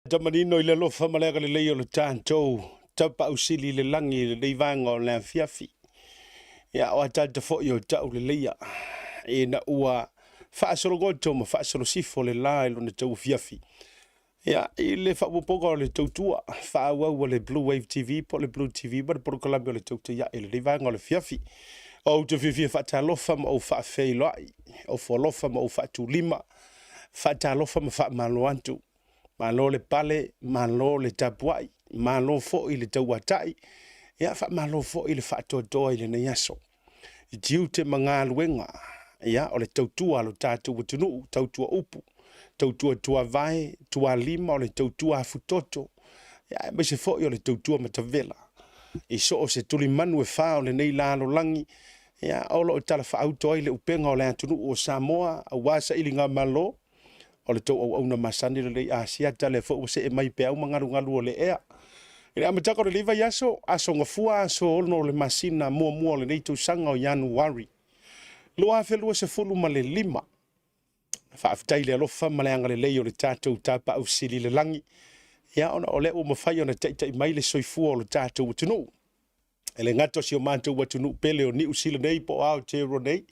Tamanino i le lofa malega le leo le tātou, tapa usili le langi le leivanga o le fiafi. Ia o atata fo i o tau le leia. E na ua whaasoro goto ma whaasoro sifo le la ilo na tau fiafi. Ia i le whaapopoka o le tautua, whaawau o le Blue Wave TV, po le Blue TV, ma le porokalami o le tautua ia i le leivanga o le fiafi. O te whiwhia whaatalofa ma o whaafei loai, o whaalofa ma o whaatulima, whaatalofa ma whaamalo antu. Malo le pale, malo le tapuai, malo fo i le tauatai, ia wha malo fo i le whaatoa i le neiaso. I tiu te mga luenga, ia o le tautua lo tātua watunu, tautua upu, tautua tua vai, tua lima o le tautua afutoto, ia mai se fo i o le tautua matavela. I so o se tuli manu e wha o le nei lalo langi, ia o lo o tala wha autoi le upenga o le atunu o Samoa, a wasa ili ngā malo, o le tau au na masani le lei asia tale fo o se e mai pe au mangaru o le ea. Ile amataka o le leiva yaso, aso ngafua aso ono le masina mua le neitu sanga o Januari. Loa felua se fulu ma le lima. Whaafitai le alofa ma le anga le lei o le tātou tapa au sili le langi. Ia ona o le o mawhai o na taitai mai le soifua o le tātou watunu. Ele ngato si o mātou watunu pele o ni usila nei po au te ro nei.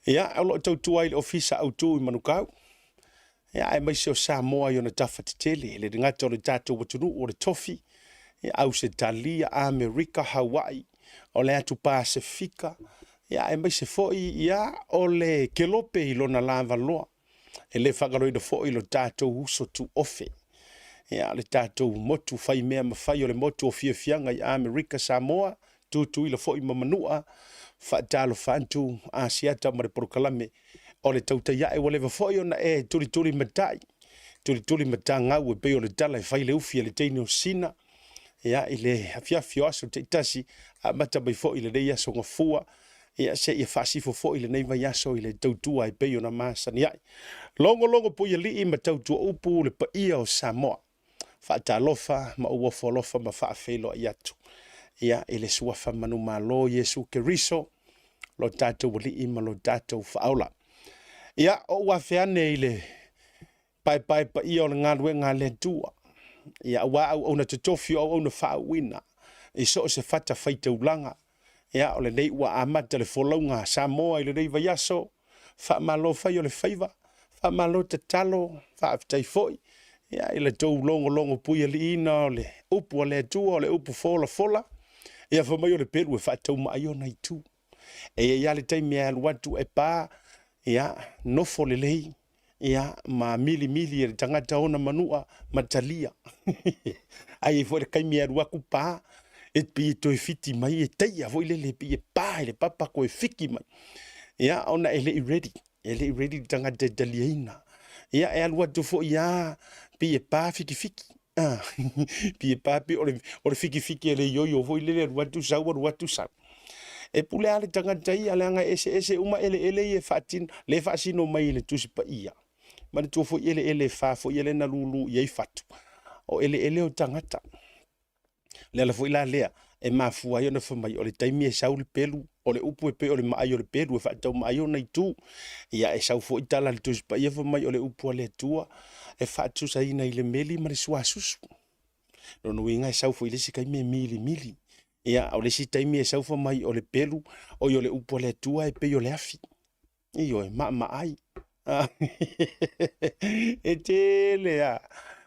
Ia au lo tau tuai le ofisa au tu i manukau. Ia e mai se o Samoa i ona tafa te tele, le ngata o le tātou watunu o le tofi, ia au se Talia, Amerika, Hawaii, o le atu Pasifika, ia e mai se foi ia o le kelope i lona lava loa, e le whakaroi na foi lo tātou uso tu ofe, ia le tātou motu whai mea mawhai o le motu o fianga i Amerika, Samoa, tutu i le foi mamanua, whaatalo whantu, Asiata ma le porokalame, o le tautaya e wale whafoi ona e turi matai. Turi matai ngau e peo le tala e whai le ufi le teine o sina. Ia i le hafiafio aso te itasi a mata mai fo i le nei aso ngafua. Ia se ia whaasifo fo i le nei mai aso i le tautua e peo na maasani ai. Longo po ia li i ma tautua upu le pa ia o Samoa. Whaata alofa ma ua wholofa ma whaafelo i atu. Ia i le suafa manu malo Yesu Keriso. Lo tātou li i ma lo tātou whaola. Ia o wafeane i le pai pa ia o le ngā le tua. Ia wa au ona te tofi o ona whaawina. I so se fata whaita ulanga. Ia o le nei ua amata le wholaunga Samoa i le nei vaiaso. Wha malo whai o le whaiva. Wha malo te talo. Wha aftai foi. Ia i le tau longo puia li ina o le upu o le tua o le upu fola. Ia whamai o le peru e whaatau mai o nei tu. E ia le taimi e aluatu e pā. Ia, nofo le lei, ia, ma mili e tangata ona manua, matalia. Ai e fo le kaimi aruaku pā, e pi e toi fiti mai, e teia, fo le pi e pā, e le papa ko e fiki mai. Ia, ona e le i ready tangata taliaina. Ia, e alua tu fo ia, pi e pā fiki. Pi e pā, pi o le fiki e le yoyo, fo le aruatu sau. E pule ale tangata ia le anga ese uma ele e fatin le fasino mai le tusi pa ia. Ma le tuofo ele fa fo ele na lulu ia i fatu. O ele o tangata. Le ala fo ila lea e mafua ia na fa mai o le taimi e sau le pelu o le upu e pe o le mai o le pelu e fatau mai o na itu. Ia e sau fo itala le tusi pa ia fa mai o le upu le tua e fatu sa ina i le meli ma le suasusu. No inga e sau fo ile sikai me mili. Ia, o le si taimi e saufa mai o le pelu, o yo le upo le tua e pe yo le afi. Iyo e ai. E te lea,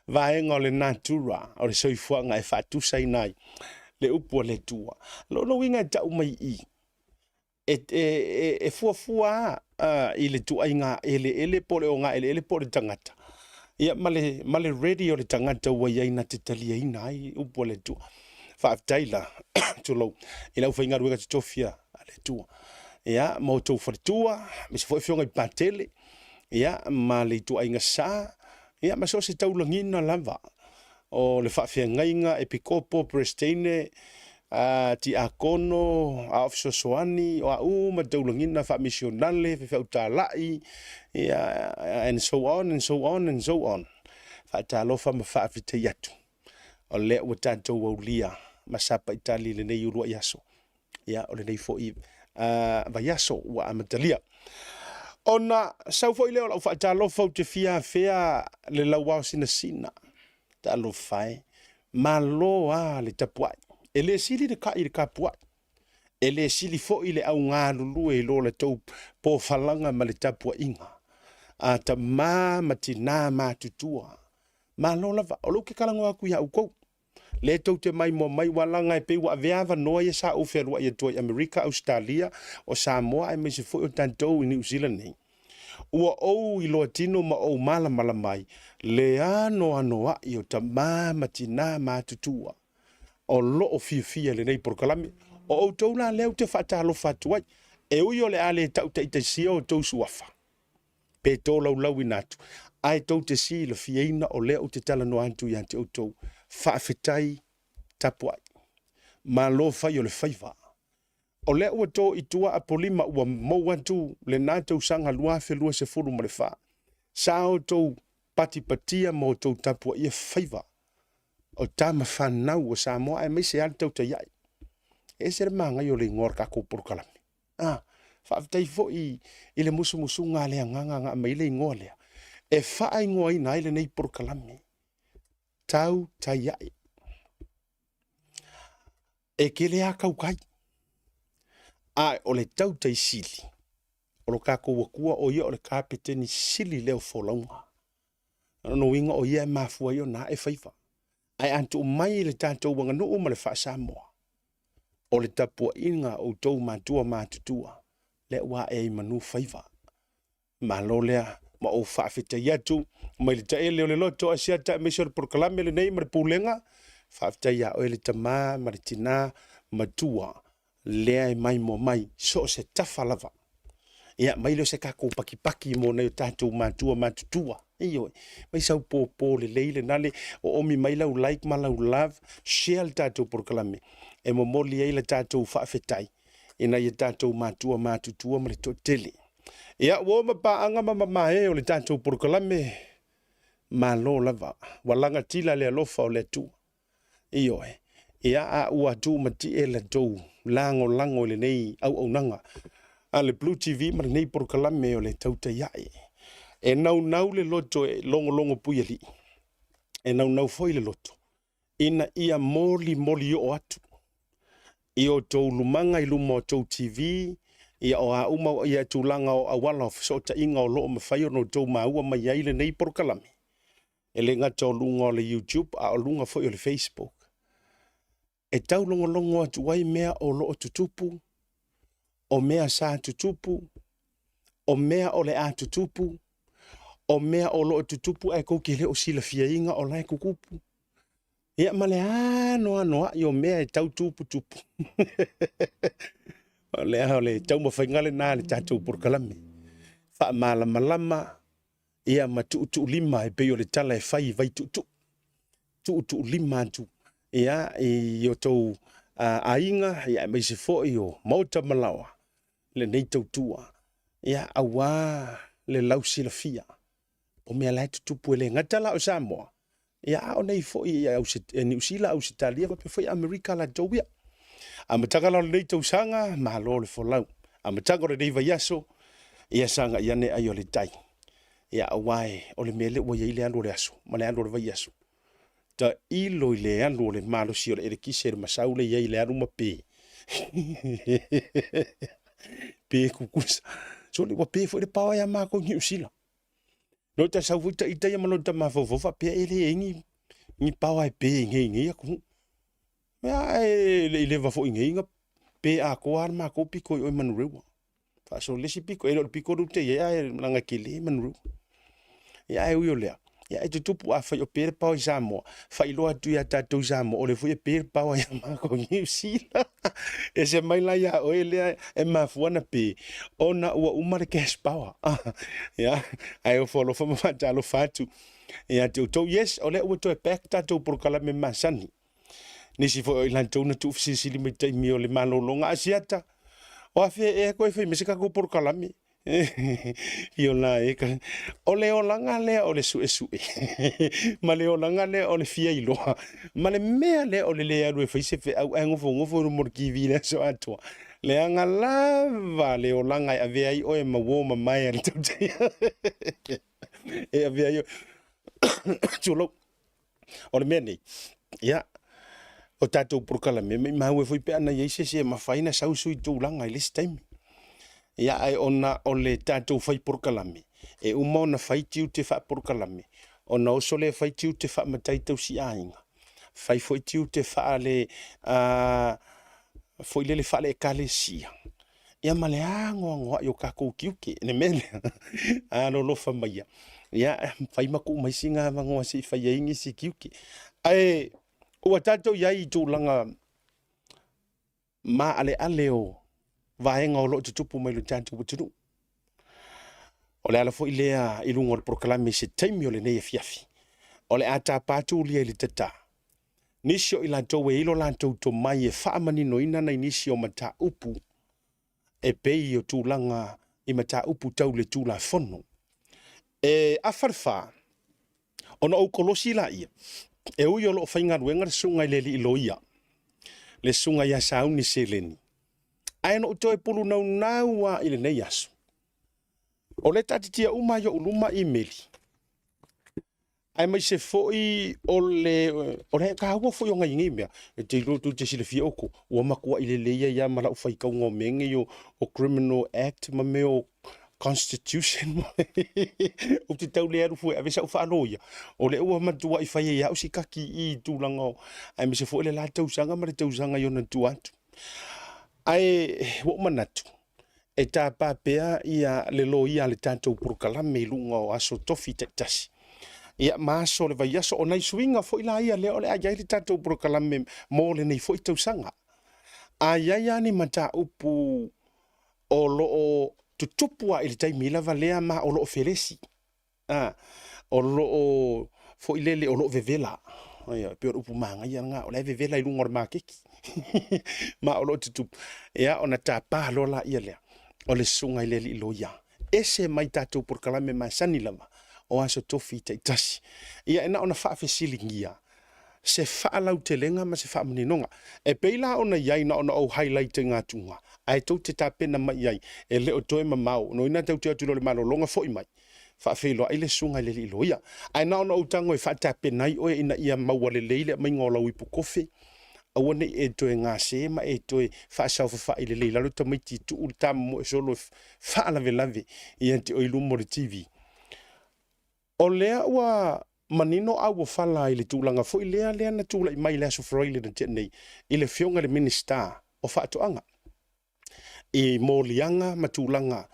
vaenga o le natura, o le soifuanga e fatusa inai, le upo le tua. Lo winga e tau mai i. E fua i le tua inga ele po le o nga ele po le tangata. Ia, male ready o le tangata ua iaina te talia inai, upo le tua. Whaaftaila, tulo, i lau whainga ruega te tofia, ale tua. Ia, mo tau wharetua, me se fwoi whionga i pātele, ia, ma le tua inga sā, ia, ma so se tau langina lava, o le whaafia ngainga, e pikopo, prestene, ti a kono, a ofso soani, o a ma tau langina, wha misionale, wha uta lai, ia, and so on. Wha lofa ma whaafita yatu. O le ua tātou au lia, masapa itali le nei urua iaso. Ia, o le nei fo i vaiaso ua amatalia. Ona, sau fo i leo lau whaatalofa o te fia le lau wao sina. ta lo fai malo le tapua e le sili de ka i ka pua e le sili fo i le au ngā lulu e lo le tau po falanga ma le tapua inga a ta matina matutua malo lava o lo ke kalango aku ya uko le tau te mai mo mai walanga e pe wa veava no ia sa o ferua ia toi America Australia o Samoa e me se fo o tantou i New Zealand nei ua ou i loa tino ma ou mala mai le ano a i o ta matina matutua o lo o fia le nei porkalami o ou tau la leo te whaatalo whatuai e ui o le ale tau te ita sia o tau suafa pe tō lau inatu ai tau te si le fiaina o leo te tala no antu i ante o tau whaafetai tapuai ma lo fai o le whaiva o leo ua tō i tua a polima ua mou atu le nā tau sanga lua lua se furu ma le wha sa o tau patipatia mo tau tapua ia whaiva o tama whanau o Samoa e meise ale tau te iai e se le manga i o le ngor kako porukalami whaafetai fo i le musu ngā lea nganga mai le ingoa lea e wha ingoa ina ile nei porukalami tau ta iai e ke lea kaukai ai o le tau tai sili o lo kako wakua o ia o le kapiteni sili leo folaunga no winga o ia mafua yo na e whaiva ai antu mai le tātou wanga nuu ma le wha Samoa o le tapua inga o tau mātua mātutua le wa e manu whaiva ma lo lea ma o whaafita iatu mai le tae leo le loto a siata me sor porkalame le nei ma le pulenga whaafita ia o le tama ma le tina matua lea e mai mo mai so se tafalava ia mai leo se kako paki mo na tātou mātua mātutua iyo mai sau po le leile nale o omi mai lau like ma lau love share le tātou porkalame e mo moli e le tātou whaafetai ina ia tātou mātua mātutua ma le totele ia wo ma paanga ma e o le tātou porkalame ma lo lava walanga tila le alofa o le tu iyo ia a ua tu mati e le tou lango le nei au nanga a le Blue TV ma le nei porkalame o le tauta iai e nau le loto e longo pui ali e nau foi le loto ina ia moli o atu i o tau lumanga i luma o tau TV ia o a uma ia tūlanga o awala o fisota inga o loo mawhai o no tau maua mai aile nei porkalame e le ngata o lunga o le YouTube a o lunga foi o le Facebook e tau longo atu wai mea o loo tutupu o mea sa tutupu o mea o le a tutupu o mea o loo tutupu e kou kele o sila fia inga o lai kukupu ia male ano i o mea e tau tupu o le tau mawhaingale nā le tātou porkalame wha malama ia ma tu lima e peo le tala e whai vai tu lima tu ia i o tau ainga ia mai se fo i o mauta malawa le nei tau tua ia awa le lausi la fia o mea lai tutupu ele ngatala o Samoa ia o nei fo i New Zealand Australia pe fo i America la tauia a matanga la nei tau sanga ma lo le folau a matanga le nei vaiaso ia sanga ia ne ai o le tai ia awai o le mele o ia le ando le aso ma le ando le vaiaso ta ilo le ando le malo si o le kise le masau le ia le ando ma pe pe kukusa so le wa pe fo le pawa ya ma ko New Zealand no ta sa vuta ita ya malo ta ma fo pe ele ni pawa e pe ngi ku ya le va fo ngi pe a ko arma ko piko o manuru fa so le si piko e piko rute ya langa kile manuru ya e uyo le ya e tupu a fa yo pe pa Samoa fa ilo atu ya tatu Samoa o le fu e pe pa ya ma ko New Zealand e se mai la ya o ele e ma fuana pe ona ua umare cash power ya ai o follow fa ma talo fatu ya to yes o le o to back tatu por kala me masani nisi fo ilantou na tu fisili me tai mi o le malolonga asiata o afe e ko e fe mesika ko por kalami io la e ka o le olanga le o le su ma le olanga le o le fia ilo ma le mea le o le alu e fe se fe au ngofo no morki vi le so ato le anga lava le olanga e ave ai o e ma wo ma mai al tu e ave ai chulo O le mea nei, ia, o tātou Purukalame, mai mau e fwoi pe ana iei se mawhaina sau sui tūlanga i lesi taimi. Ia ai ona o le tātou whai Purukalame, e uma ona whai tiu te wha Purukalame, ona oso le whai tiu te wha mataitau si ainga, whai fwoi tiu te wha le, fwoi le wha le kale sia. Ia male ngoa yo kako kiuke, ne mele, ano lofa maia. Ia, whai maku mai singa mangoa si whai aingi si kiuke. Ai, ua tātou iai tūlanga ma ale o vaenga o lo te tupu mai lo tātou watunu. O le ala fo ilea ilunga o le Purukalame se taimi o le nei e fiafi. O le ata pātou lia ili tata. Nisi o ila tau e ilo lantou to mai e whaamani no ina nei nisi o mata upu e pei o tūlanga i mata upu tau le tūla fono. E awharwha, ona au kolosi la ia, e ui o lo whainga ruenga le sunga i leli ilo ia. Le sunga ia sauni se leni. Aina o toi pulu nau wa ile nei asu. O le tatitia uma yo uluma i meli. Ai mai se foi o le ka ua foi o ngai ngai mea. E te ilo tu te sile fia oko. Ua makua ile leia ia mala ufai kau ngau menge yo o Criminal Act ma me o Constitution. O te tau le aru fue avesa ufa aloia. O le ua matua i fai ia usi kaki i tūlanga o. Ai mai se foi le la tausanga ma le tausanga yo na tu atu. Ai wo manatu. E tā pāpea ia le lo ia le tātou Purukalame lunga o aso tofi te tasi. Ia maaso le vai aso o nai suinga fo ila ia leo le ajai le tātou Purukalame mo le nei fo i tausanga. Ai ani mata upu o loo tutupua ili taimi lava lea ma o loo felesi. O loo fo ilele o loo vevela. Ia, pio upu manga ia nga o le vevela i lunga o makeki. Ma o loo tutupu. Ia, ona tā pā lola ia lea. O le sunga i leli ilo ia. Ese mai tātou Purukalame mai sani lama. O aso tofi te itasi. Ia ena ona wha fesilingia. Se wha lau te lenga ma se wha maninonga. E peila ona iai na ona au highlight ngā tunga. Ai tau te tāpena mai iai. E leo toe mamau. No ina tau te atu le malo longa foi mai. Wha whelo ai le sunga i leli ilo ia. Ai na ona au tango e wha tāpena i oe ina ia maua le leile mai ngola uipu kofi. Awane e toe ngā sema e toe whaasau wha i le leila. Lalo tamaiti tu uli tama mo e solo wha lave lave i ante o ilumo le TV. O lea ua manino au o whala i le tūlanga fo i lea na tūla i mai lea so freile na tenei. I le fionga le minister o whaatoanga. I mōlianga ma tūlanga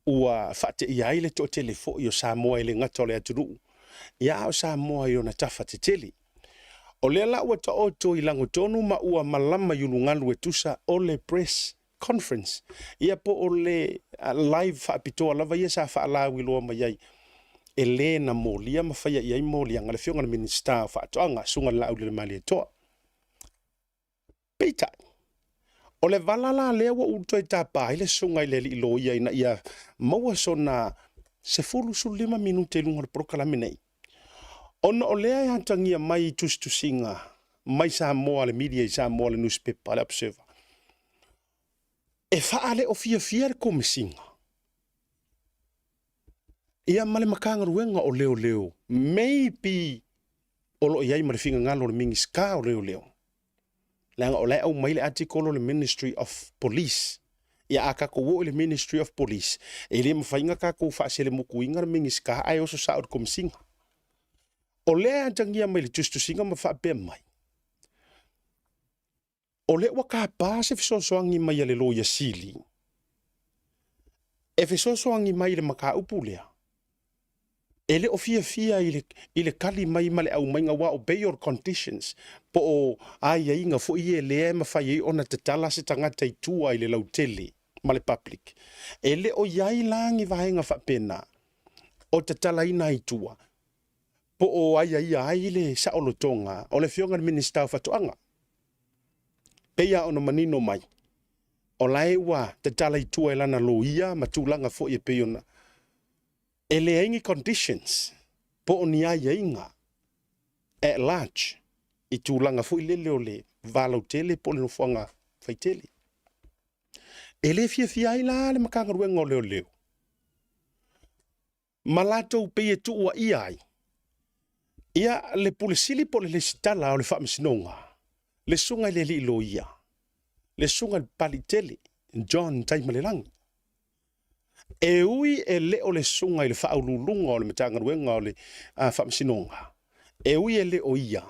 ua whaate i aile to telefo i o Samoa i le ngata o le aturu. Ia o Samoa i o na tafa te tele. O lea la ua ta oto i lango tonu ma ua malama yulungalu e tusa o le press conference. Ia po o le live whaapitoa lava ia sa whaalau i loa mai ai. E le na molia ma whaia i ai molia ngale fionga na minister whaatoanga sunga la au le mali e toa. Peita. O le valala lea wa uto e tapa ile sunga i le li ilo ia ina ia maua so na se fulu su 5 minute lunga le Purukalame nei. Ona o lea e hantangia mai tustusinga, mai Samoa le media i Samoa le newspaper le observer. E whaale o fia le komisinga. Ia male makanga ruenga o leo. Maybe o lo iai marifinga ngalo le mingi ska o leo. Langa o lea au mai le artikolo le Ministry of Police. Ia a kako wo le Ministry of Police. E le mawhainga kako whaasele muku inga le mingi ska ai oso sa o le komisinga. O lea antangia mai le tustusinga ma whaapea mai. O lea waka pāse fisosoangi mai le loia sili. E fisosoangi mai le maka upu lea. E le o fia i le kali mai male au mainga wa obey your conditions. Po o ai inga fo i e lea ma whai ona te tala se tangata i tua i le lautele ma le public. E le o iai langi vahenga whapena o te tala ina i tua. Po o ai le sa o lotonga o le fionga minister whatoanga. Peia ona manino mai. O lai wa te tala i tua e lana loia ma tūlanga fo i e peiona. E le aingi conditions po o ni ai inga at large i tūlanga fo i lele o le valau tele po le nofuanga whaitele. E le fia ai la le makanga ruenga o leo. Malatou pe e tua i ai. ia le pulesili po le sitala o le whaamasinonga. Le sunga le li lo ia. Le sunga le palitele, John Taimalelangi. E ui e le o le sunga i le whaululunga o le matangaruenga o le whaamasinonga. E ui e le o ia.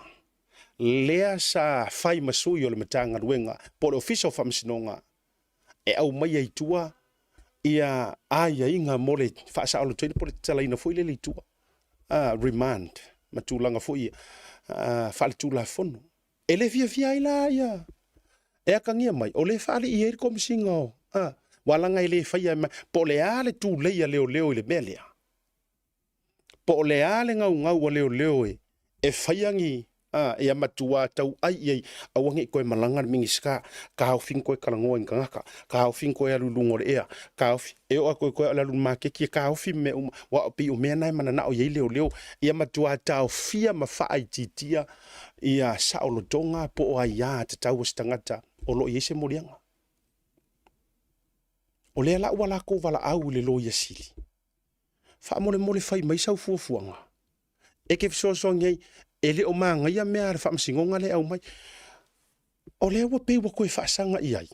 Lea sa whai masui o le matangaruenga po le ofisa o whaamasinonga. E au mai ai tua ia aia inga mo le whaasa o le tuini po le talaina fui le tua. Remand. Matulanga fui whale tula fono. E le fia ila ia. E akangia mai. O le whale i eri komisinga o. Walanga i le whaia mai. Po le ale tū leia leo i le mea lea. Po le ale ngau a leo e whaiangi e amatua tau ai awangi koe malanga mingi ska. Ka hau fin koe kalangoa ngaka. Ka hau fin koe alulungo le ea. Ka hau fin. E o koe koe alulungo makeki. Ka hau fin me wa pi o mea nai mana na o yei leo. I amatua tau fia ma whaai titia. Ia saolo tonga po o aia te tau stangata. O lo i se morianga. O lea la ua la kou wala au le lo ia sili. Wha mole whai mai sau fuafuanga. E ke fisoso ngei, e le o maanga ia mea re whaamasingonga le au mai. O lea ua pei wa koe whaasanga i ai.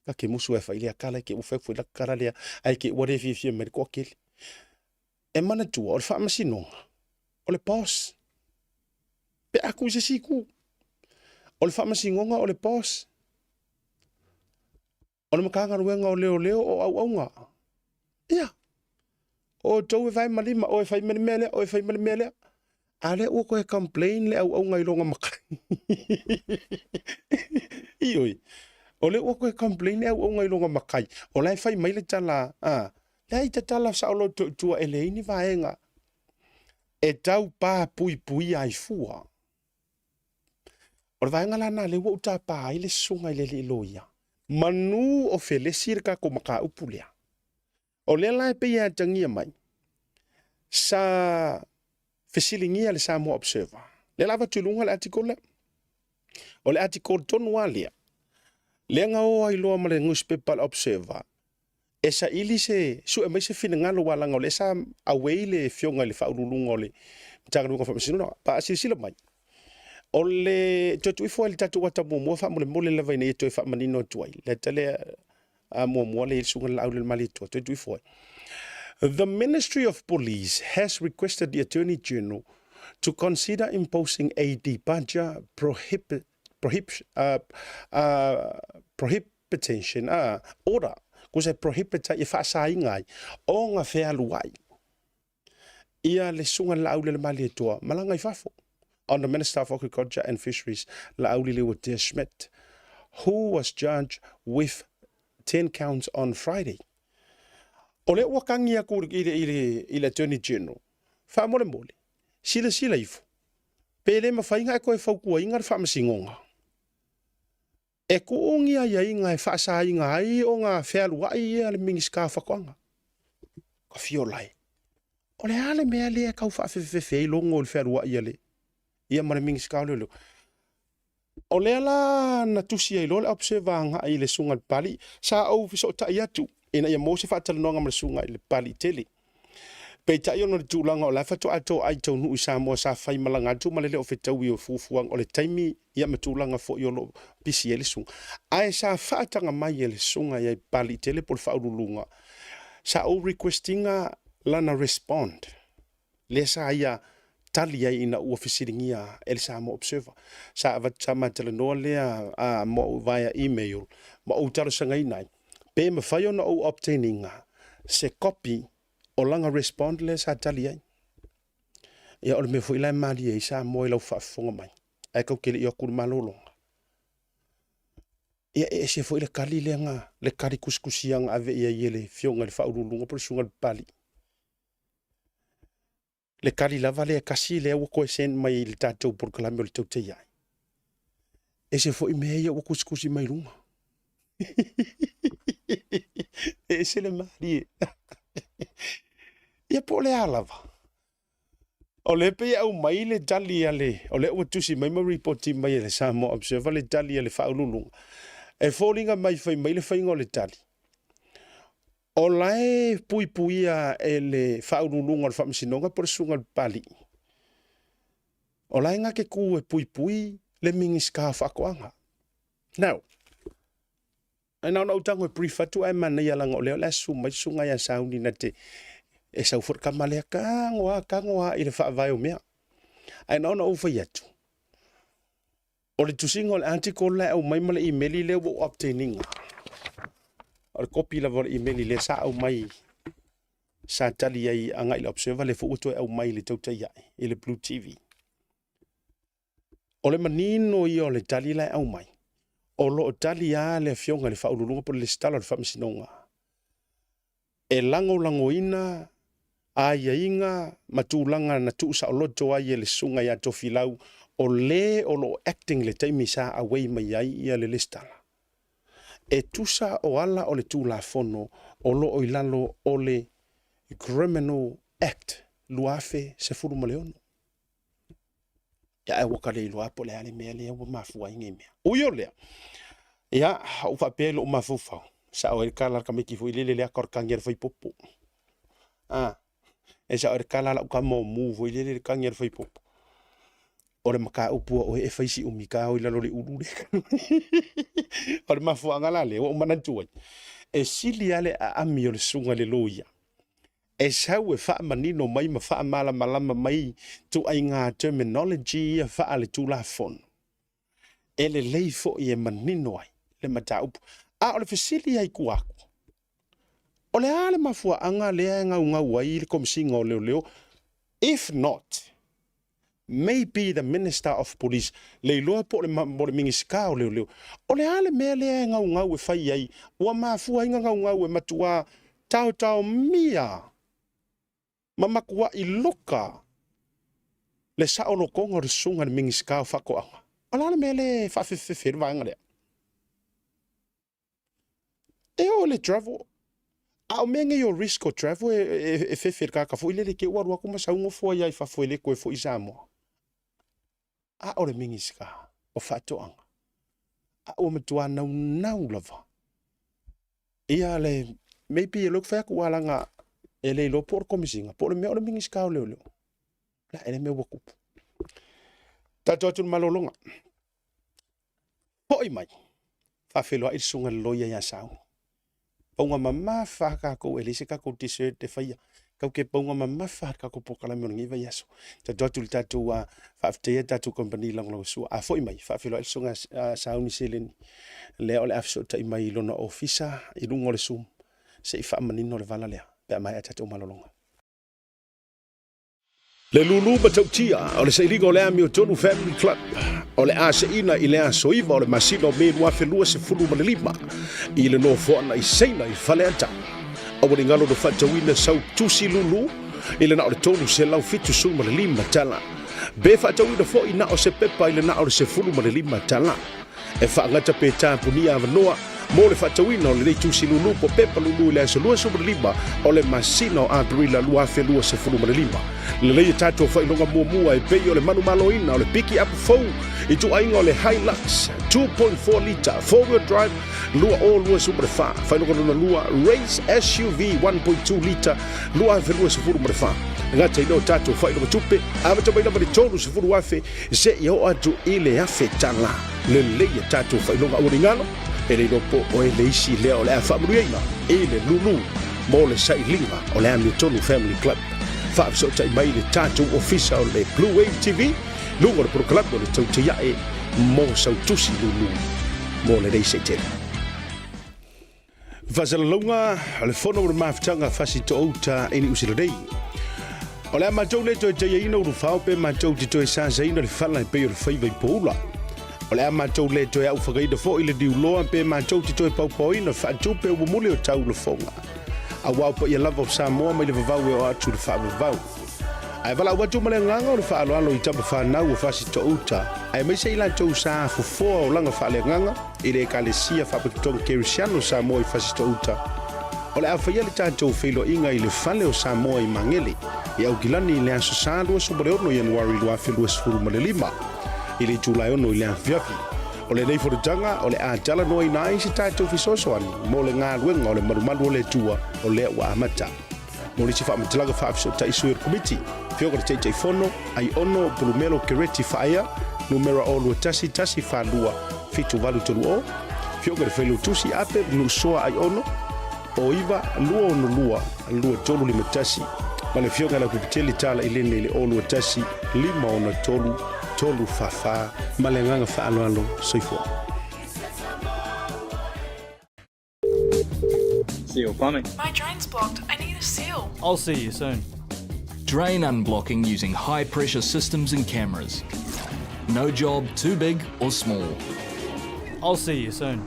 Ka ke musu e whai lea kala, ke ufek fui la kara lea, ai ke ua re fia meri kua kele. E mana tua, o le whaamasinonga. O le pos. Pe aku se siku. O le whaamasingonga o le pos. O le makangaruenga o leo o au nga. Ia. O tau e whai malima, o e whai mele, o e whai mele. Ale ua koe complain le au nga ilonga makai. Ioi. O le ua koe complain le au nga ilonga makai. O lai whai mai le tala. Lai te tala saolo tua ele ini vaenga. E tau pā pui ai fua. O le vaenga lana le ua uta pā i le sunga i le li loia. Manu o fele sirka ko maka upulea. O le lai pe ia tangia mai. Sa fesilingia le Samoa Observer. Le lava tulunga le artikole. O le artikole tonu alia. Le nga o ai loa ma le newspaper Observer. E sa ili se su e mai se fina ngalo walanga o le sa awei le fionga le whaurulunga o le mtakarunga whamasinuna. Pa asirisila mai. O le tuatu ifo le tatu wata mua wha mole la vaina i toi wha manino tuai. Le tale mua le sunga la aule mali tua. Tuatu ifo. The Ministry of Police has requested the Attorney General to consider imposing a departure prohibition order. Kuse prohibita i whaasai ngai o ngā whea luai. Ia le sunga la aule le mali tua. Malanga i whafo. On the Minister of Agriculture and Fisheries, La'auliliwa Dear Schmidt, who was charged with 10 counts on Friday. O le wakangi a kūri i le Attorney General. Wha mole. Sila ifu. Pele mawhainga e koe whaukua inga re whaamasingonga. E kuongi a ia inga e whaasa inga ai o ngā whealua ai e ale mingi ska whakoanga. Ka fiolai. O le ale mea lea kau whaafefefe i longo o le whealua i ale. Ia mara mingi skalo lo. O le ala na tusi ai lo le observa nga ai le sunga pali sa au fiso ta iatu ina ia mo se fa tala nonga ma sunga i le pali tele. Pe ta yo no tulanga o la fa to ato ai to nu sa mo sa fai malanga tu ma le o fetau i o fufuang o le taimi ia matulanga fo yo lo pisi ele sunga. Ai sa fa tanga mai ele sunga ia pali tele por fa ulunga. Sa o requestinga lana respond. Le sa ia talia ina ua fisiringia el Samoa Observer. Sa avatama telenoa lea mo via email, ma o taro sanga inai. Pe ma whaio na o obtaininga se copy o langa respond le sa talia. Ia ole me fo ilai mali e sa mo ilau whaafonga mai. Ai kau kele i okuru malolonga. Ia e se fo ila kali lenga, le kari kuskusianga ave ia iele fionga le whaurulunga por sunga le pali. Le kari lava le kasi le wa koe sen mai le tatou por kalame o le tau te iai. E se fo i mea ia wa kuskusi mai runga. E se le mari e. Ia po le alava. O le pe au mai le tali ale, o le ua tusi mai ma reporti mai le Samoa Observer le tali ale whaululunga. E fōringa mai whai mai le whainga o le tali. o lae puipuia e le whaurulunga le whamisinonga por sunga pali. O lae ngake ku e puipui le mingis ka whakoanga. Now, ai nau nau tango e prifatu ai mana ia langa o leo la sunga ia sauni na te e sau for kamalea kangoa i le whaavai o mea. Ai nau nau uwhai atu. O le tusinga o le article le au mai male emaili leo wo obtaininga. O le kopi la vole emaili le sa au mai sa tali ai anga i le observer le fuuto au mai le tauta iai i le Blue TV. O le manino i o le tali lai au mai. O lo tali a le fionga le whaurulunga po le stala le whamisinonga. E lango ina a iainga matulanga na tuusa o loto ai le sunga ia tofilau o le o lo acting le taimi sa away mai ai ia le stala. E tusa o ala o le tula fono o lo o ilalo o le criminal act luafe se furu maleono. Ya e wakale i luapo le ale mea lea wa mafua inge mea. Uyo lea. Ya ufa pelo mafufau. Sa o kala ka meki fu ile lea korkanger foi popo. E sa o kala la ka mo move ile le kanger foi popo. Ore maka upua o e faisi umika o ilalo le urure. Ore mafua ngala le o manantua. E sili ale a ami o le sunga le loia. E sau e wha manino mai ma wha malama mai tu ai ngā terminology e wha le tū la fono. E le leifo i e manino ai, le mataupu. A o le fesili ai kuaku. O le ale mafua anga lea ngau ai le komisinga o leo. If not, maybe the Minister of Police le loa po le mingisika o leo. O le ale mea lea ngau e whai ai. Ua mafua inga ngau e matua tau mia. Mamakua i loka le saolo kongo le sunga le mingisika o whakoanga. Ala le mele whawhiwhiwhi wanga lea. E o le travel. A o menge yo risk o travel e whiwhi kaka fo ile ke uarua kuma saungo fo iai whafo ile koe fo i Samoa. A o le mingisika o whatoanga. A o matua nau lava. Ia le maybe e luk whaku alanga e le lo por komisinga por me o le mingisika o leo. La ele me wakupu. Tato atu malolonga. Hoi mai. Whawhelua i sunga loia ia sau. Paunga mama whaka ko elise ka ko t-shirt te whaia. Kau ke paunga mama whaka ko pokala me ngiva yaso. Tato atu li tatu whaftea tatu kompani lang sua. A hoi mai. Whawhelua i sunga sau ni seleni. Lea o le afso ta imai lona ofisa i lungo le sum. Se i whaamanino le vala lea. Pea mai atatu malolonga. Le lulu batautia o le sailiga o le ami o tonu Family Club o le aseina i le asoiva o le masino me lua felua se fulu ma le lima i le no foana i seina i fale ata o le ngalo do fatawina sau tusi lulu i le na o le tonu se lau fitu su ma le lima tala be fatawina fo i na o se pepa i le na o le se fulu ma le lima tala e whaangata pe tāpunia avanoa mo le fatawina o le tusi lulu po pepa lulu i le aso lua su ma le lima o le masino a brila lua felua se fulu ma le lima le leia tatou whailonga mua e pei o le manu maloina o le piki up fou i tu ainga o le Hilux 2.4 liter 4-wheel drive lua super fa whailonga luna lua race SUV 1.2 liter lua felua se fulu ma le fa ngata ino tatou whailonga tupe ama tama ina mani tonu se fulu afe se i o atu i le afe tala le leia tatou whailonga uringano e le ropo o e leisi lea o le a whamurueina e le lulu mo le sailinga o le ami tonu Family Club Fafso tai mai le tatou ofisa o le Blue Wave TV lungo le proklamo o le tautiae mo sautusi lulu mo le reise tele. Vasalalonga le fono o le mafutanga fasi to outa ini usiladei. O le amatou le toi te ino rufao pe matou te toi sa zaina le fala pe o le faiva i poula. O le amatou le toi au whakaida fo i le diuloa pe matou te toi paupoina whaatu pe o mule o tau le fonga. A wau pa ia lava o Samoa mai le vavau e o atu le whaavavau. Ai wala watu male nganga o le whaaloalo i tapa whanau o fasi to uta. Ai mai se ila tau sa fufoa o langa whaale nganga i le kalesia whapatutonga kerisiano Samoa i fasi to uta. O le awhai le tātou whilo inga i le whale o Samoa i mangele i au gilani i le aso sālua sobore ono Januari lua whelua sifuru ma le lima i le Julai ono i le awhiafi. O le nei whorutanga, o le ātala noi nai si tātou fisosoani, mo le ngā ruenga o le marumaru o le tua o lea ua amata. Mo le si whaamatilaga whaafiso ta isu komiti, whioka te tei whono, ai ono Pulumelo Kereti whaia, numera o lua tasi whalua, fitu walu tolu o, whioka le whelu tusi ape, nu soa ai ono, o iwa lua ono lua tolu lima tasi, ma le whioka la kupiteli tala i lene le o lua tasi, lima ona tolu whawha, ma le nganga whaaloalo soifua. Seal plumbing. My drain's blocked. I need a seal. I'll see you soon. Drain unblocking using high-pressure systems and cameras. No job too big or small. I'll see you soon.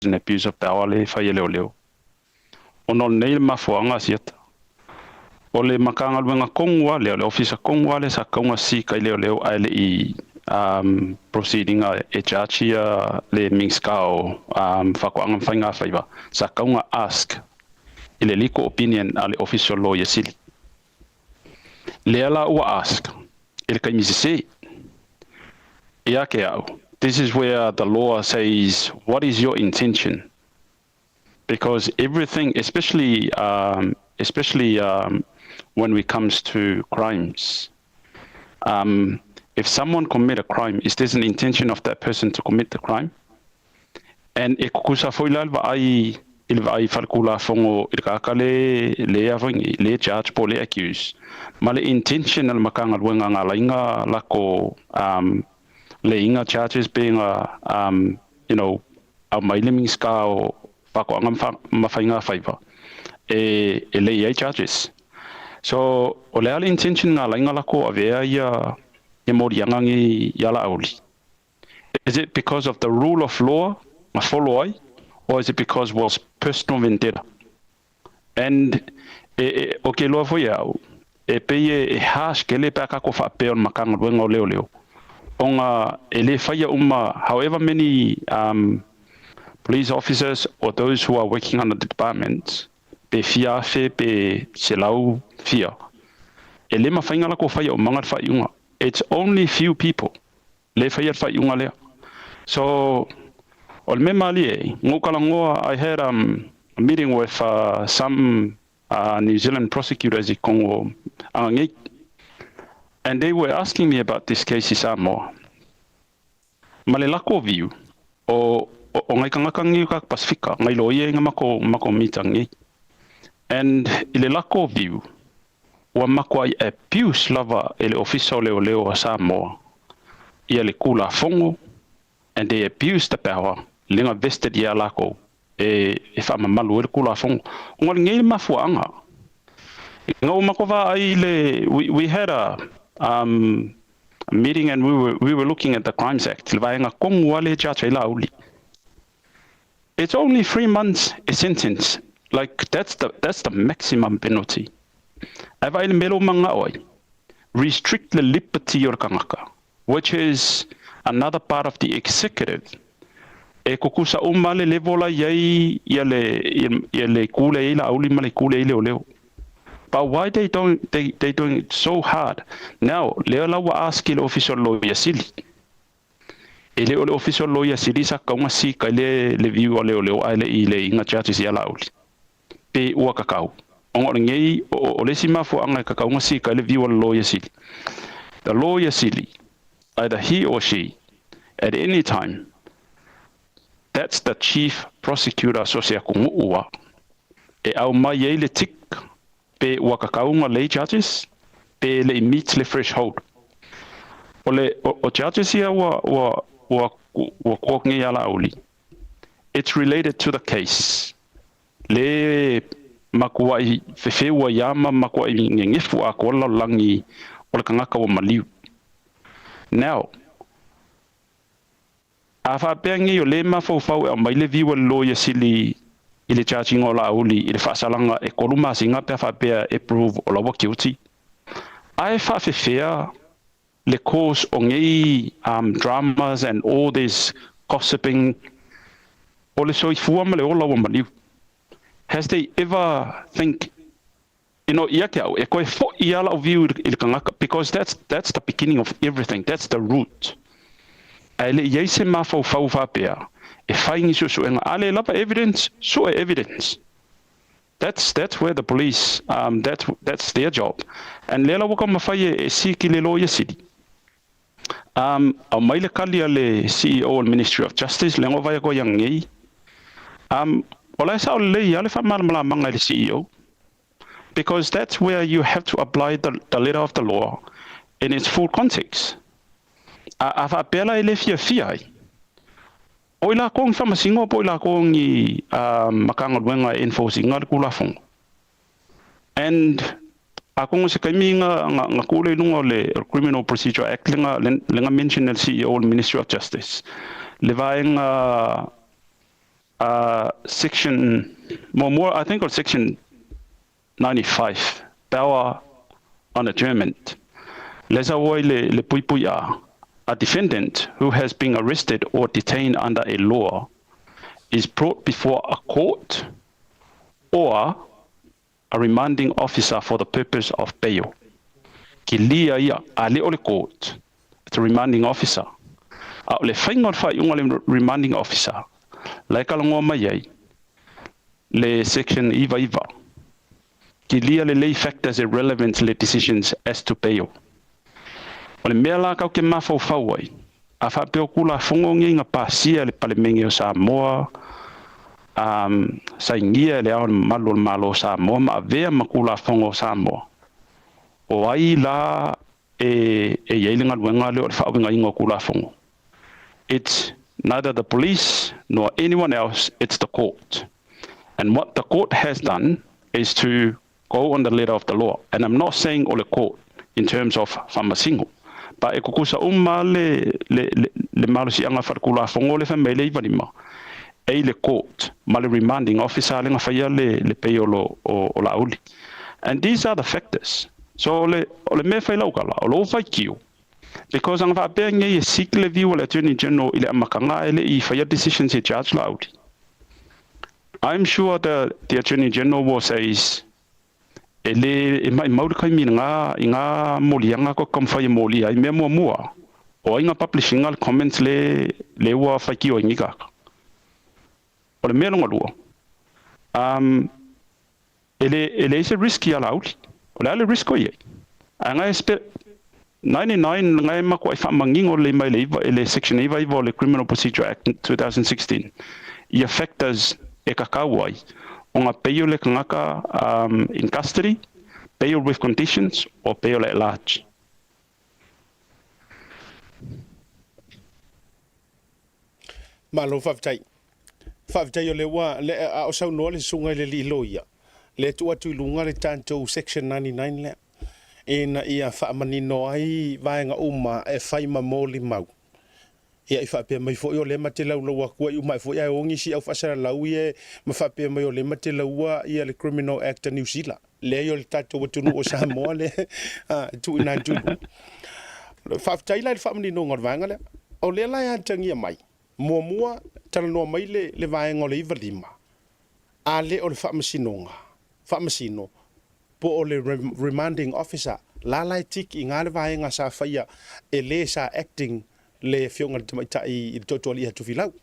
An abuse of power le whai leo leo. Ono nei mafuanga siata. O le makanga luenga kongua leo le ofisa kongua le sa kaunga si kai leo leo ai le I proceeding e chachia le mingskao whakuanga whainga whaiwa. Sa kaunga ask I le liko opinion a le official lawyer sili. Le ala ua ask. E le kai misise. Ia ke au. This is where the law says, what is your intention? Because everything, especially when it comes to crimes, if someone commit a crime, is there an intention of that person to commit the crime? And e kukusa foilal va ai falkula fongo ilkaka le avangi le charge po le accuse. Ma le intentional makanga luenga ngalainga lako le inga charges being a mailing ska o pako angam mafainga faiva e le charges so o le ala intention nga lainga lako avea ia morianga ngi yala auli. Is it because of the rule of law ma follow ai, or is it because was personal vendetta? And okay lo foi au e pe e hash ke le pa ka ko fa pe on makanga luenga leo onga ele faya however many police officers or those who are working under the department pe fia fe pe selau fia ele ma fainga la ko faya manga fayunga. It's only few people le faya fayunga le. So ol me mali ngokalangoa I had a meeting with some New Zealand prosecutors I Congo and they were asking me about this case in Samoa. Male lako view o ngai kangakangi ka Pasifika ngai loie nga mako mitangi. And ile lako view wa mako ai abuse lava ele official leo a Samoa. Ia le kula fongo and they abuse the power linga vested ia lako e fama malu ele kula fongo. Ngai ngai mafuanga. Ngau mako va ai le we had a meeting and we were looking at the Crimes Act. It's only 3 months a sentence. Like that's the maximum penalty. Restrict the liberty or kangaka, which is another part of the executive. E kukusa umale levola yai yale kule ila auli male kule ile oleo. But why they doing it so hard? Now, leola wa ask le official lawyer sili. Ele ole official lawyer sili sa kaunga si kale le view ole ale ile inga charges ya lauli. Pe ua kakau. Ongo ngei ole sima fo anga kaunga si kale view ole lawyer sili. The lawyer sili, either he or she, at any time, that's the chief prosecutor asosia kunguua. E au mai le tik pe wakakaunga lay charges pe le meets le threshold. O judges ia wa kok ngi ala uli. It's related to the case. Le makuai fefeua yama makuai ngefu akola langi o kangaka o maliu. Now, afa pengi o le mafau e mai le viwa loya sili ile charging o la uli ile fasalanga e koluma singa pe fa pe approve o la guilty. I fa fefea le cause o ngi dramas and all this gossiping o le soi fuama le ola o maliu. Has they ever think, you know, e koe fo I ala o viu il kangaka, because that's the beginning of everything. That's the root. Ale ye se mafau fau fa pea. E faingi so enga ale lapa evidence, so evidence. That's where the police that's their job. And lela waka mafai e siki le loya city. Au mai le kali ale CEO of Ministry of Justice le ngova ko yang ngi. Ola sa le ale fa mala manga le CEO. Because that's where you have to apply the letter of the law in its full context. Afa pela ele fia. Oila kong fa masingo po ila kong I makanga wenga enforcing ngar kula fong. And akong se kami nga kule lungo le Criminal Procedure Act lenga mention el CEO of Ministry of Justice. Levaing section more I think or section 95 power on adjournment. Lesa woi le pui a defendant who has been arrested or detained under a law is brought before a court or a remanding officer for the purpose of bail. Kilia ia ale ole court. It's a remanding officer. Le faingon fa yung le remanding officer. Like alongo mai le section iva. Kilia le lay factors irrelevant le decisions as to bail. Ole mea la kau ke mafau ai. A fa peo kula fongo nginga pasia le palemengi o Samoa. Sa ingia le aon malo Samoa ma avea makula fongo Samoa. O ai la e yeilinga luenga le o le whaawinga ingo kula fongo. It's neither the police nor anyone else, it's the court. And what the court has done is to go on the letter of the law. And I'm not saying all the court in terms of whamasingo. But e kukusa le malusi anga wharakula fongo le whamele iwanima. E le court, ma le remanding officer le ngawhaia le peo o la uli. And these are the factors. So ole me whai laukala, o lo whai kiu. Because ang whapea nge e seek le view o le Attorney General ile amakanga ele I whaia decisions e judge la uli. I'm sure the Attorney General will say ele mai mauri kai mina nga molianga ko kom fai moli ai me mua o inga publishing al comments le wa fa ki o ngiga o le melo ngalo ele is risky allowed o le risk o ye anga espe 99 ngai ma ko fa mangingo le mai le section eva le Criminal Procedure Act 2016 I factors e kakawai onga peyo le kangaka in custody, bail with conditions, or bail at large. Malo whaftai o le wa le o sau noa le sunga le li loia. Le tua tu lunga le tanto section 99 le. E na ia whaamanino ai vaenga uma e whaima mōli mau. Ia I whapea mai fo o le mate lau lau akua I umai fo ia ongi si au whasara lau I ma whapea mai o le mate laua ia le Criminal Act New Zealand. Le o le tato watunu o Samoa le tu ina tulu. Whaftai lai le whamani no ngar vanga le. O le lai hantangia mai. Mua tala noa mai le vaenga o le iwa lima. A le o le whamasinonga. Whamasino. Po o le remanding officer. La lai tik I ngā le vaenga sa whaia e le sa acting le fionga te maita I totoli hatu filau.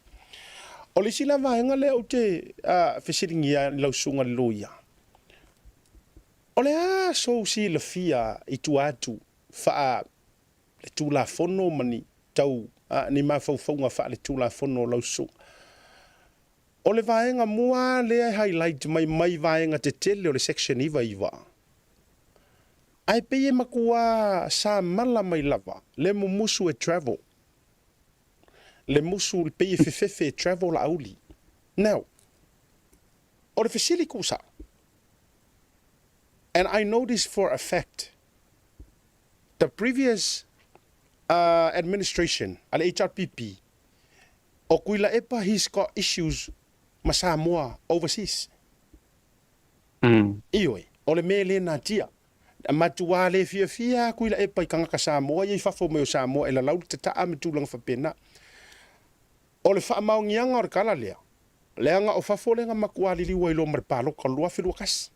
O le sila vaenga le o te whesiringia lau sunga loia. O le so si le fia I tu atu wha le tu la fono mani tau ni mawhauwhaunga wha le tu la fono lau sunga. O le vaenga mua le highlight mai vaenga te tele o le section iwa. Ai peye makua sa mala mai lava le mumusu e travel. le musu le pei fe travel auli. Now, o le fesili kusa. And I know this for a fact. The previous administration, al HRPP, o kuila epa he's got issues ma Samoa overseas. Ioi, o le mele na tia. Matua le fia kuila epa i kanga Samoa, i fafo meo Samoa, e la lau te taa me tūlanga whapena. O le wha maungianga o le kala lea. Leanga o fafo lenga makua li liwa ilo mar paloka lua whilua kasi.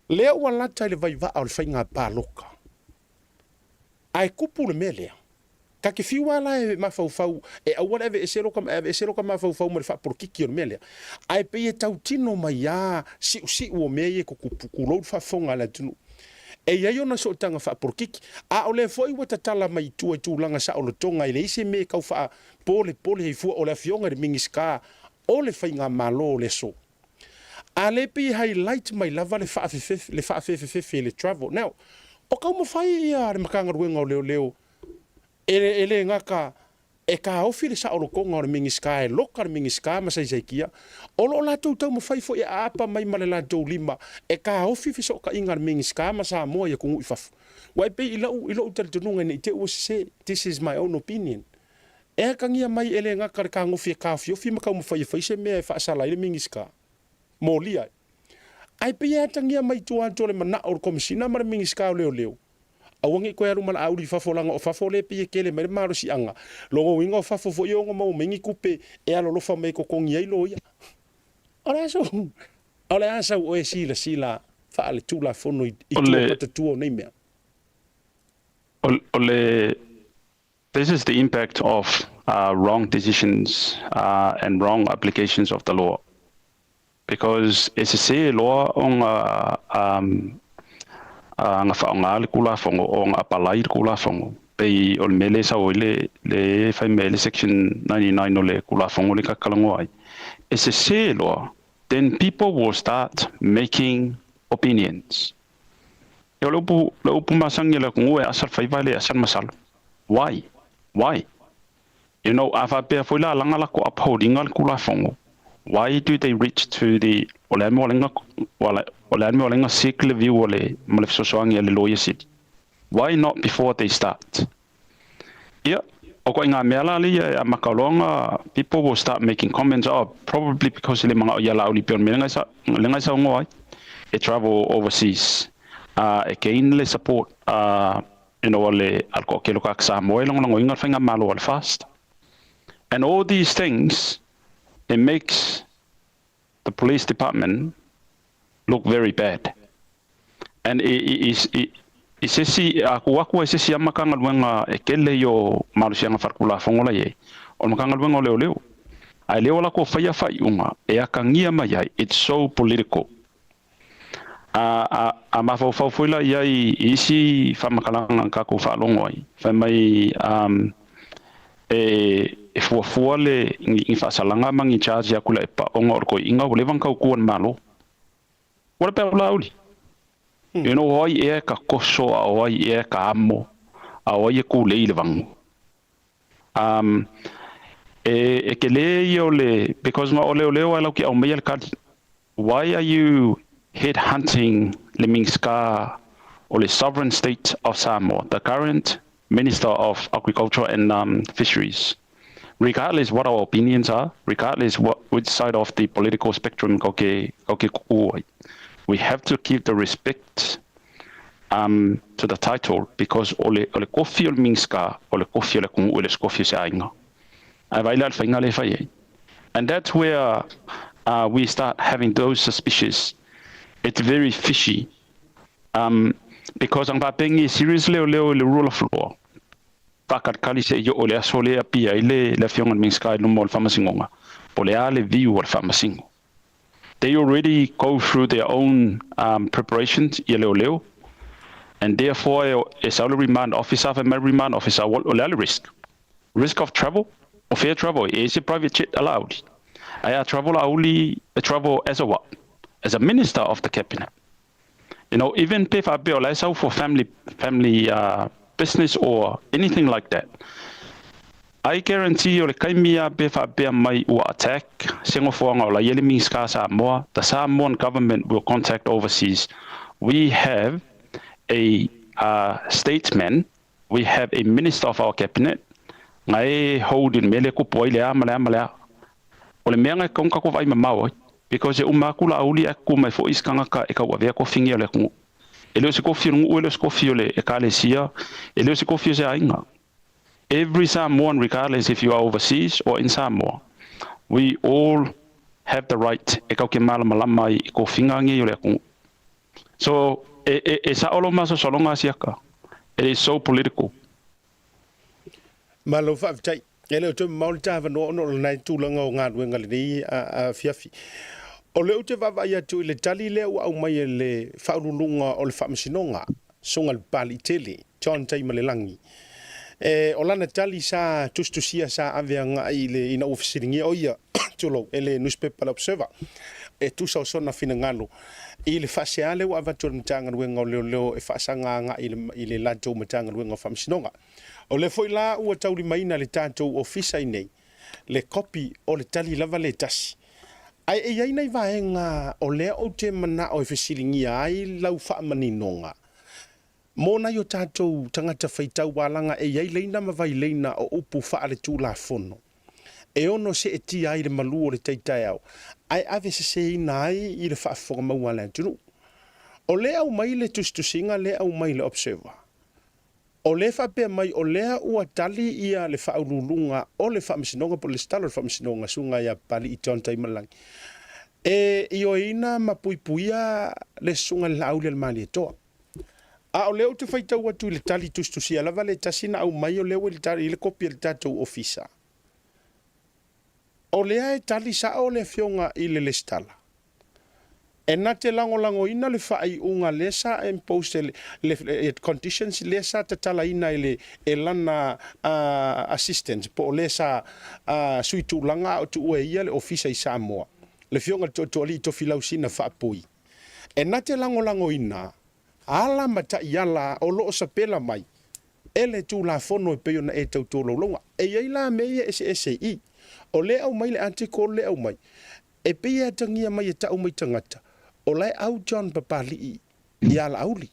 Lea ua lata le vai va o le whainga paloka. Ai kupu le mea lea. Ka ke fiwa la e mawhauwhau, e awana eve e sero ka mawhauwhau ma le whapurukiki o le mea lea. Ai pe e tau tino mai a si ua mea e kuku kulou whafonga la tunu. E iai ona so tanga whapurukiki. A o le foi wa tatala mai tua i tūlanga sa o le tonga i le ise me kau wha pole hei fua o le fionga le mingiska o le whainga malo le so. A le pi highlight mai lava le whaafefe le travel. Now, o kau mawhai ia le makanga ruenga o leo. Ele ngaka e ka ofi le sa o konga o le mingiska e loka le mingiska ma sai kia. O lo la tau mawhai fo e apa mai ma le la tau lima. E ka ofi fi so ka inga le mingiska ma sa moa ia kungu i fafu. Wai pe ilo utale tununga ni te ua se, this is my own opinion. E kangia mai ele ngaka le ka ngofi e ka ofi ma kau mawhai se mea e whaasala i le mingiska. Molia. Ai pe ia tangia mai tua le mana o komisina ma le mingiska o leo. Awangi ko yaru mala auri fafolanga o fafole pe kele mai maro si anga. Longo winga o fafo fo yo mo mengi kupe e alo lo fa mai ko kongi ai lo ya. Ora so. Ora asa o e sila fa ale tula fono I tu tu nei mea. Ole, this is the impact of wrong decisions and wrong applications of the law. Because it's a say law on nga whaonga le kula whongo o nga palai le kula whongo. Pei o le mele sa o le whai mele section 99 o le kula whongo le kakalango ai. It's a say law, then people will start making opinions. E o le upu masangi le kungu e asal whai vai le asal masal. Why? You know, awa pia fwoi la langa la ko upholdinga le kula whongo. Why do they reach to the oleme olenga circular view ole malefisosoangi le lawyer city? Why not before they start? Yeah, oko inga meala li a makalonga, people will start making comments. Oh, probably because le mga yala uli pion lenga sa ngoi. E travel overseas. Again le support. You know le alko kelo kaksa mo long inga fenga malo al fast. And all these things. It makes the police department look very bad. And isesi aku isesi amakanga luenga ekele yo malusianga farkula fongola ye. O makanga luenga leo. Ai leo la ko faya unga e akangia mai it's so political. Mafau fuila yai isi famakalanga ka ko fa longoi. Fa mai e fuafua le i whaasalanga mangi charge ya kula e pa onga orko inga o levan kau kuan malo. Wala pe lauli. You know, oi e ka koso a oi e ka amo a oi e ku le vangu. E ke le le because ma ole ala ki au mea kadi. Why are you headhunting le Mingska or the sovereign state of Samoa, the current Minister of Agriculture and Fisheries? Regardless what our opinions are, regardless which side of the political spectrum we have to keep the respect to the title because ole kofi o Mingska ole kofi le kung ole kofi se ainga. And that's where we start having those suspicions. It's very fishy because ang papengi seriously le rule of law. Pakat kali se yo ole asole apia ile la fionga Mingska no mol famasingonga. Pole ale view or famasingo. They already go through their own preparations leo, and therefore a salary remand officer and a remand officer will risk of travel or fair travel. Is a private jet allowed? I travel only travel as a what? As a minister of the cabinet. You know, even pay for bill for family business or anything like that. I guarantee you le kaimia be fa be mai o attack singo foanga o la yele Minska Samoa. The Samoan government will contact overseas. We have a statesman, we have a minister of our cabinet. Ngai holding mele ko poile amala. O le menga konka ko vai mamao because e umakula auli aku mai fo iskanga ka e ka wa ve ko fingi le ku. Ele se ko fiu o le se ko fiu le e ka le sia. Ele se ko fiu se ainga. Every Samoan, regardless if you are overseas or in Samoa, we all have the right. So, it is so political. Malo fa'afetai e leo te maoli tavanoa ona o lanai tulaga o galuega lenei a fiafi o leu te vavaai atu i le tali lea ua aumai e le fa'aululuga o le fa'amasinoga suga le palitele John Taimalelagi o lana tali sa tustusia sa aveaga i le ina ua fesiligia o ia tulou e le newspaper observer e tusaosona finagalo i le fa'asea lea ua avatu o le matagaluega o leoleo e fa'asagaga i le latou matagaluega o fa'amasinoga o le foi la ua taulimaina le tatou ofisa i nei le kopi o le tali lava le tasi ai e ai nei vaenga o lea o te mana o e fesiligia ai lau fa'amaninoga mo na yo tatou tangata faitau walanga e ai leina mavai leina o upu fa'a le tulafono e ono se e tia ai le malu o le taitai au ai ave se ina ai i le fa'afoga maua le tunu o lea au mai le tustusinga lea au mai le observer o le whapea mai o lea ua tali ia le whaululunga o le whaamisinoga po le stalo le whaamisinoga sunga ia pali i John Taimalelagi. E o ina mapuipuia le sunga le au le mani e toa. A o leo te whaitau atu le tali tustusia lava le tasina au mai o leo le tali le kopia le tatou ofisa. O lea e tali sa o le fionga i le stala. E na te lango ina le whaai unga lesa impose le conditions lesa te tala ina e lana assistance po lesa suitu langa o tu ue ia le ofisa i Samoa. Le fionga to li to filau sina whaapui. E na te lango ina ala mata iala o loo sapela mai e le tu la fono e peo na e tau tolo longa. E iei la meia SSI. O le au mai le antiko le au mai. E pia tangia mai e tau mai tangata. O lai au John Papali i ala auli.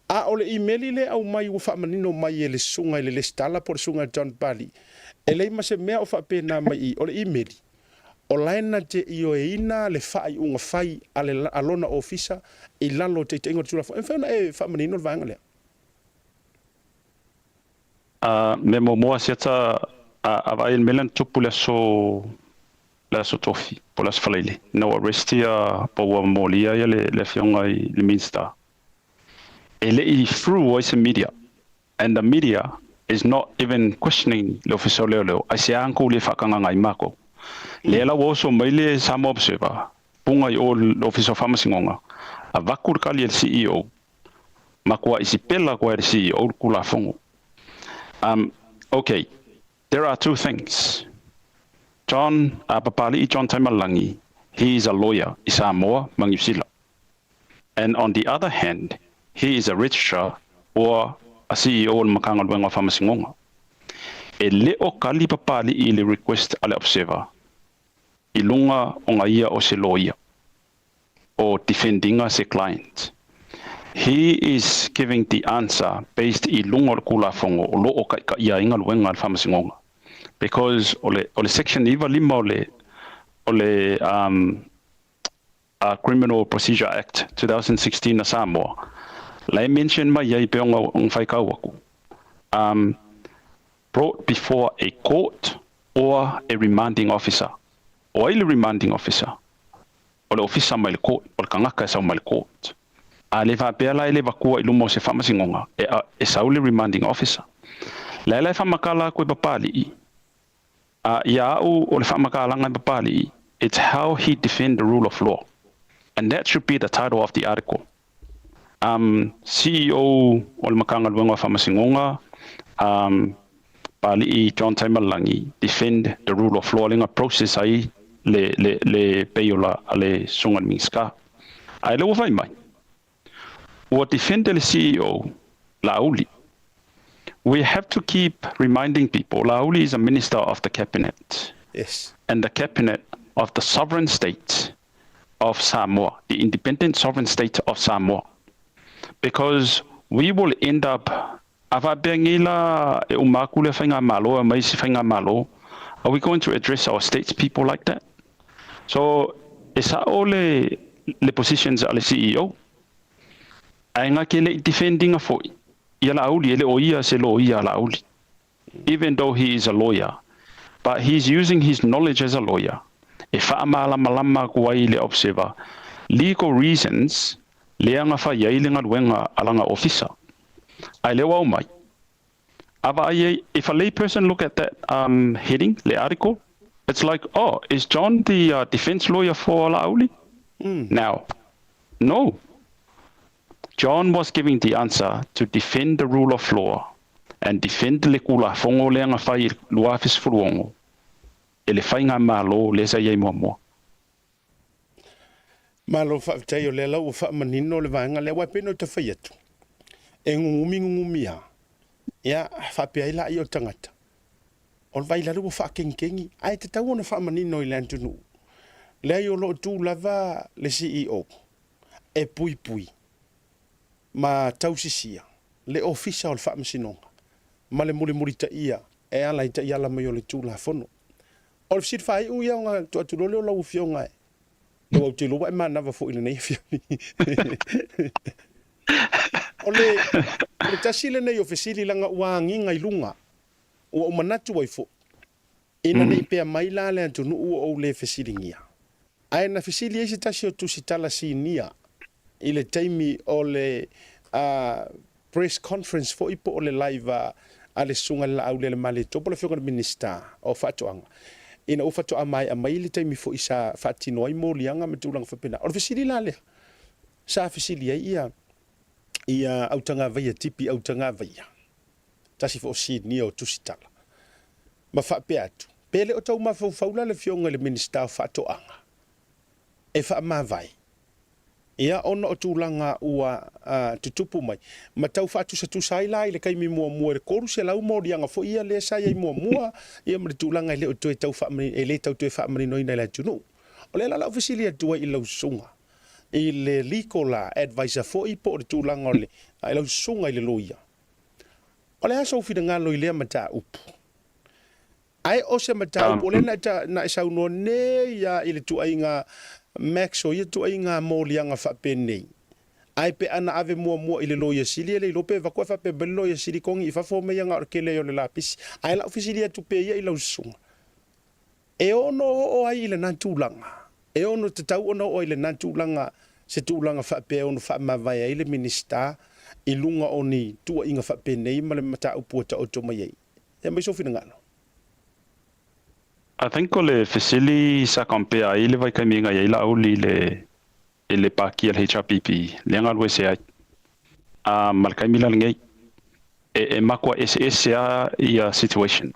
A o le imeli le au mai ua whaamanino mai e le sunga le stala por sunga John Papali. E lei ma se mea o whaapena mai i o le imeli. O lai na te i o e ina le whaai unga whai a le alona ofisa i lalo te te ingo te tulafo. E whauna e whaamanino le vaanga lea. Me mo moa siata a vai melan tupu le so la sotofi po las falele no arrestia po wa molia ya le fionga i le minsta ele I through voice media and the media is not even questioning le official leo ai se anko le fakanga ngai mako le la wo so mai le Samoa observer punga I all official famasingonga a vakur kali el CEO makwa isipela kwa el CEO kula fongo okay there are two things John Papali John Taimalelagi, he is a lawyer in Samoa, Mangisila. And on the other hand, he is a registrar or a CEO of Makangalwenga Famasingonga. E leo kali Papali I le request ale observer. Ilunga onga ia o se lawyer or defending as a client. He is giving the answer based ilunga kula fongo o lo o ka ia inga luenga Famasingonga. Because ole section iva lima ole Criminal Procedure Act 2016 na Samoa. Lai mention ma yai peonga ngfai kawaku. Brought before a court or a remanding officer. O ile remanding officer. Ole officer mai le court, ole kangaka sa mai le court. A le va pela ile va kua ilumo se famasingonga e sa ole remanding officer. Lai famakala ko Papali it's how he defends the rule of law. And that should be the title of the article. CEO o le Makangalwenga Famasingonga, Pali John Taimalelagi, defend the rule of law. Linga process ai le peiola ale sunga minska. Ai le wafai mai. O defend le CEO la uli. we have to keep reminding people Lauli is a minister of the cabinet. Yes. And the cabinet of the sovereign state of Samoa, the independent sovereign state of Samoa. Because we will end up are we going to address our states people like that? So esa all le positions al CEO. Ainga kele defending a foi. Even though he is a lawyer, but he's using his knowledge as a lawyer. Observer legal reasons leanga fa yailinga wenga alanga officer. If a lay person look at that heading, the article, it's like, oh, is John the defense lawyer for Lauli? Now, no. John was giving the answer to defend the rule of law and defend le kula fongo leanga fai luafis furuongo. Ele fainga malo lesa ye momo. Malo fa tayo le la fa manino le vanga le wa peno te fayetu. Ngumia. Ya fa pe ila yo tangata. Ol vai la lu fa kenkengi ai te tau na fa manino ile antunu. Le yo lo tu lava le CEO. E pui. Ma tausisia le official fa msinonga ma le muri ta ia e ala ta ia la mai o le tula fono o sit fai u ia nga to lo lo fionga e o te lo wa ma na va fo ina nei fioni ole tasile nei officiali langa wa nginga ilunga o manatu wai fo ina nei pe mai la le antunu o le officialingia ai na officiali ese tasio tu sitala sinia ile taimi o le press conference fo ipo o le live ale sunga la au le male topo le fiona minister o fatoanga ina o fatoa mai a mai le taimi fo isa fatino ai mo lianga me tulang fa pena o fisili la le sa fisili ia autanga vai tipi autanga vai tasi fo Sydney o tusitala ma fa peatu pele o tau ma fo faula le fiona le minister fatoanga e fa ma vai ia ona o tūlanga ua tutupu mai. Ma tau whatu sa tūsai lai le kai mi mua le koru se lau mōri anga fo ia le sai ai mua ia ma le tūlanga i le o tue tau whamari, e le tau tue whamari noi nei la tunu. O le la lau fisilia tua i lau sunga. I le legal advisor fo i po le tūlanga o le i lau sunga i le loia. O le aso fina ngā loi lea mata upu. Ai o se mata upu o le na isau no ne ia i le tua i ngā Max o ia tu ai ngā mōlianga whapene. Ai pe ana ave mua i le loia sili, le lope vakua whape bel loia sili kongi i whafo mea ngā orkele o le lapisi. Ai la ofisili atu pe ia i lau sunga. E ono o ai i le nantūlanga. E ono te tau ono o i le nantūlanga, se tūlanga whape ono whamawai ai le minister, i lunga o ni tua inga whapene i ma le mata upuata o toma iei. E mai sofi na ngano. I think le fisili sa compare ile vai kaminga ia la uli le paki al HRPP le ngal se ai mal kamila ngai e makwa SS ia situation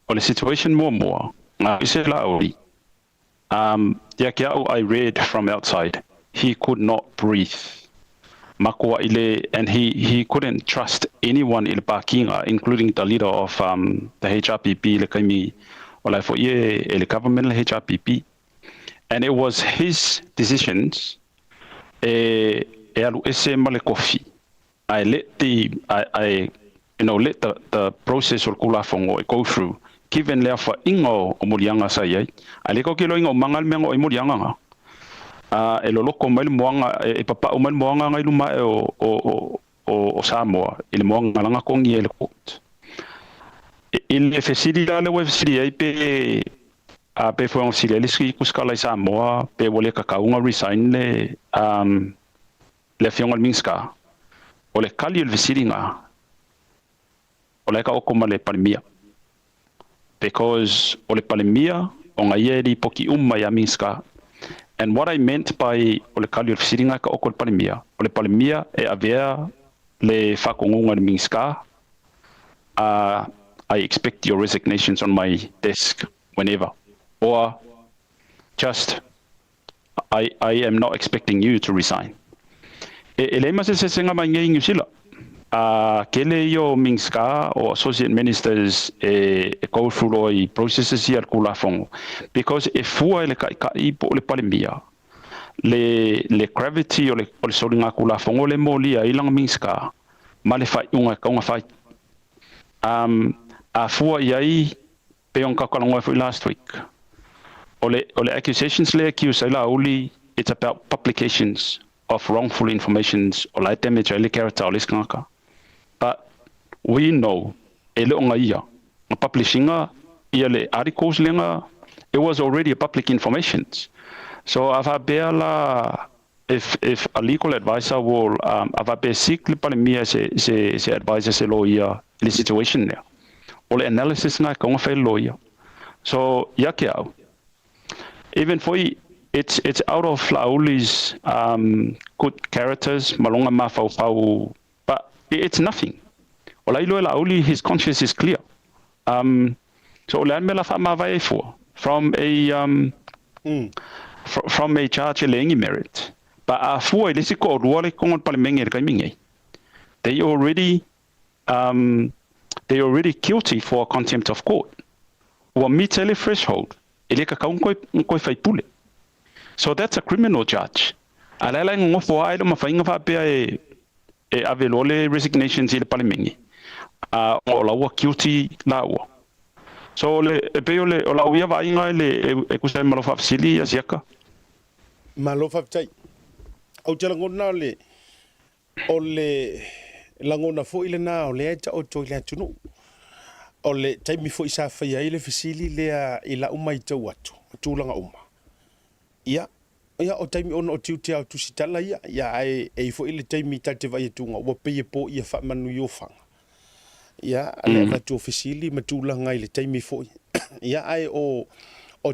o le situation mo nga se la uli ya kia I read from outside he could not breathe makwa ile and he couldn't trust anyone il pakinga including the leader of the HRPP le kami or for the government HRPP, and it was his decisions. I let the process or kulafongo go through. Given therefore ingo omurianga sayai, aliko kilo ingo mangal mengo omurianga. Eloloko mal moanga e papa o mal moanga ngai luma o Samoa il moanga langa kongi el court. Il facilita le website ai pe foi auxiliar les kuskala Samoa pe wole kakaunga resign le fiona minska o le kali el visitinga o le ka okoma le palmia because o le palmia o ngayeri poki ya minska. And what I meant by o le kali el visitinga ka okol palmia e avea le fakongunga minska I expect your resignations on my desk whenever, or just I am not expecting you to resign. Elema se senga mai ngai ngusila. kele yo Mingska or associate ministers go through the processes here kula fongo because if fua le kai po le palimia le gravity o le solinga kula fongo le molia ilang Mingska male fai unga ka fai a fua yai pe on ka kalonga for last week ole accusations le accuse la only it's about publications of wrongful informations or like damage le character le skanga. But we know publishing articles it was already a public information. So if a legal advisor will basically se advisor se lawyer the situation there. All analysis na kung fail lawyer. So even for it's out of Lauli's good characters malonga mafau. It's nothing. His conscience is clear. So from a charge lengi merit. But they already guilty for contempt of court. Or meet a threshold. So that's a criminal charge. Avelole resignations il palimengi o la wa guilty lawa so le peole o la uia vai ngai le e kusa malofa fasili asiaka malofa tai au tela ngona le o le langona fo ile na o le ta o to ile tunu o le tai mi fo isa fa ile fasili le ila umai tau atu tulanga uma ia ia o taimi ono o tiutia o tusitala ia ai fo ile taimi tate vai tunga o pe po ia fa manu yo fanga ia ale va tu ofisili matula ngai le taimi fo ia ai o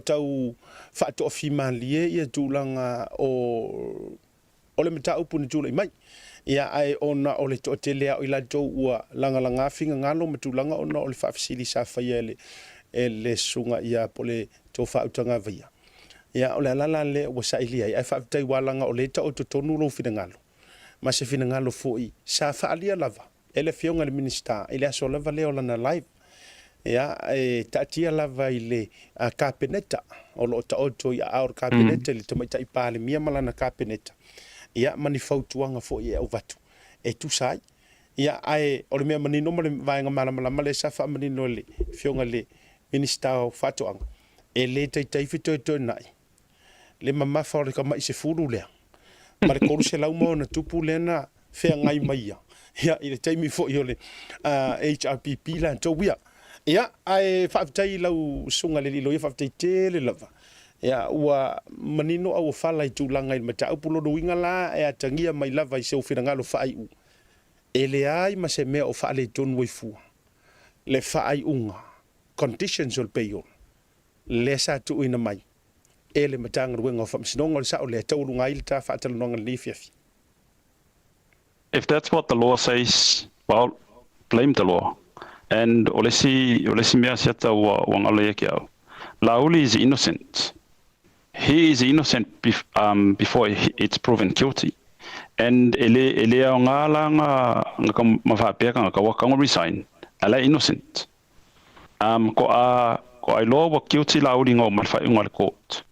tau fa to ofimalie ia tulanga o le mata upu ni tula mai ia ai ona o le to tele o ila to ua langa finga ngalo matulanga ona o le fa ofisili sa fa ia le sunga ia pole to fa utanga vai ia o le alala le ua saili ai fa tai walanga o le ta o tonu lo finangalo ma se finangalo foi sa fa alia lava ele fionga le minister ele aso lava le ola na live ia tatia lava ile a kapeneta o lo ta o ia aur kapeneta le toma tai pale mia malana kapeneta ia mani fautuanga foi e o vatu e tu sai ia ai o le mea manino mo le vaenga mala le sa fa manino le fionga le minister o fatuanga ele tai fito nai le mama fa le kama se fulu le ma le koru se lau mo na tupu le na fe ngai mai ia ile taimi fo yo le HRPP la to wia ia ai fa tai lau sunga le lo ia fa tai te le lava ia ua manino au fala i tulanga i mata upulo do winga la e atangia mai lava i se ofina ngalo fa ai u ele ai ma se me o fa le ton wifu le fa ai unga conditions will pay you le sa tu ina mai ele matanga ruenga fa msinonga sa o le tau ngai le ta fa tala nonga le fiafi. If that's what the law says, well, blame the law. And olesi mea siata wangale kiao. Lauli is innocent. He is innocent before it's proven guilty. And ele ngala nga mafapea nga wakanga resign. Ala innocent. Ko ai law wa guilty lauli ngo malfa ingal court.